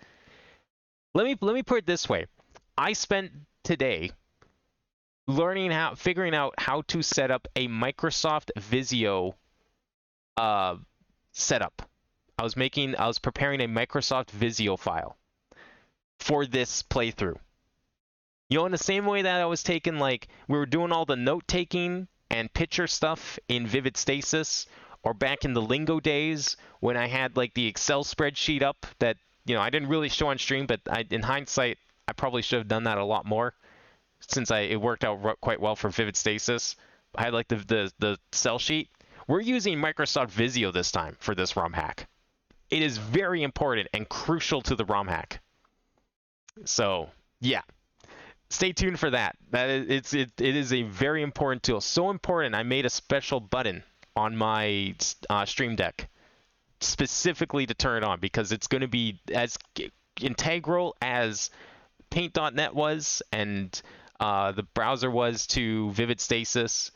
Let me put it this way. I spent today figuring out how to set up a Microsoft Visio setup. I was preparing a Microsoft Visio file for this playthrough. You know, in the same way that I was taking, like, we were doing all the note-taking and picture stuff in Vivid Stasis, or back in the Lingo days when I had, like, the Excel spreadsheet up that, you know, I didn't really show on stream, but in hindsight, I probably should have done that a lot more, since it worked out quite well for Vivid Stasis. I had like the cell sheet. We're using Microsoft Visio this time for this ROM hack. It is very important and crucial to the ROM hack. So yeah, stay tuned for that. It is a very important tool. So important, I made a special button on my Stream Deck specifically to turn it on, because it's going to be as integral as Paint.net was, and the browser was to Vivid Stasis,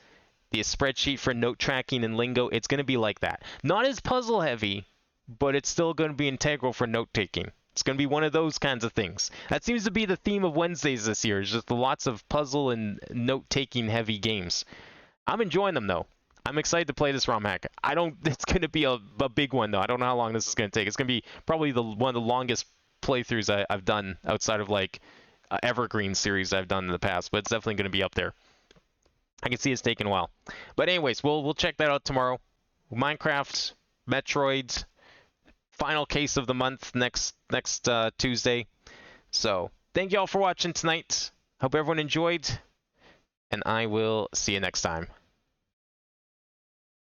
the spreadsheet for note tracking and Lingo. It's going to be like that. Not as puzzle heavy, but it's still going to be integral for note taking. It's going to be one of those kinds of things. That seems to be the theme of Wednesdays this year, is just lots of puzzle and note taking heavy games. I'm enjoying them though. I'm excited to play this ROM hack. It's going to be a big one though. I don't know how long this is going to take. It's going to be probably one of the longest playthroughs I've done outside of like Evergreen series I've done in the past, but it's definitely going to be up there. I can see it's taking a while. But anyways, we'll check that out tomorrow. Minecraft, Metroid, final case of the month next Tuesday. So thank you all for watching tonight. Hope everyone enjoyed, and I will see you next time.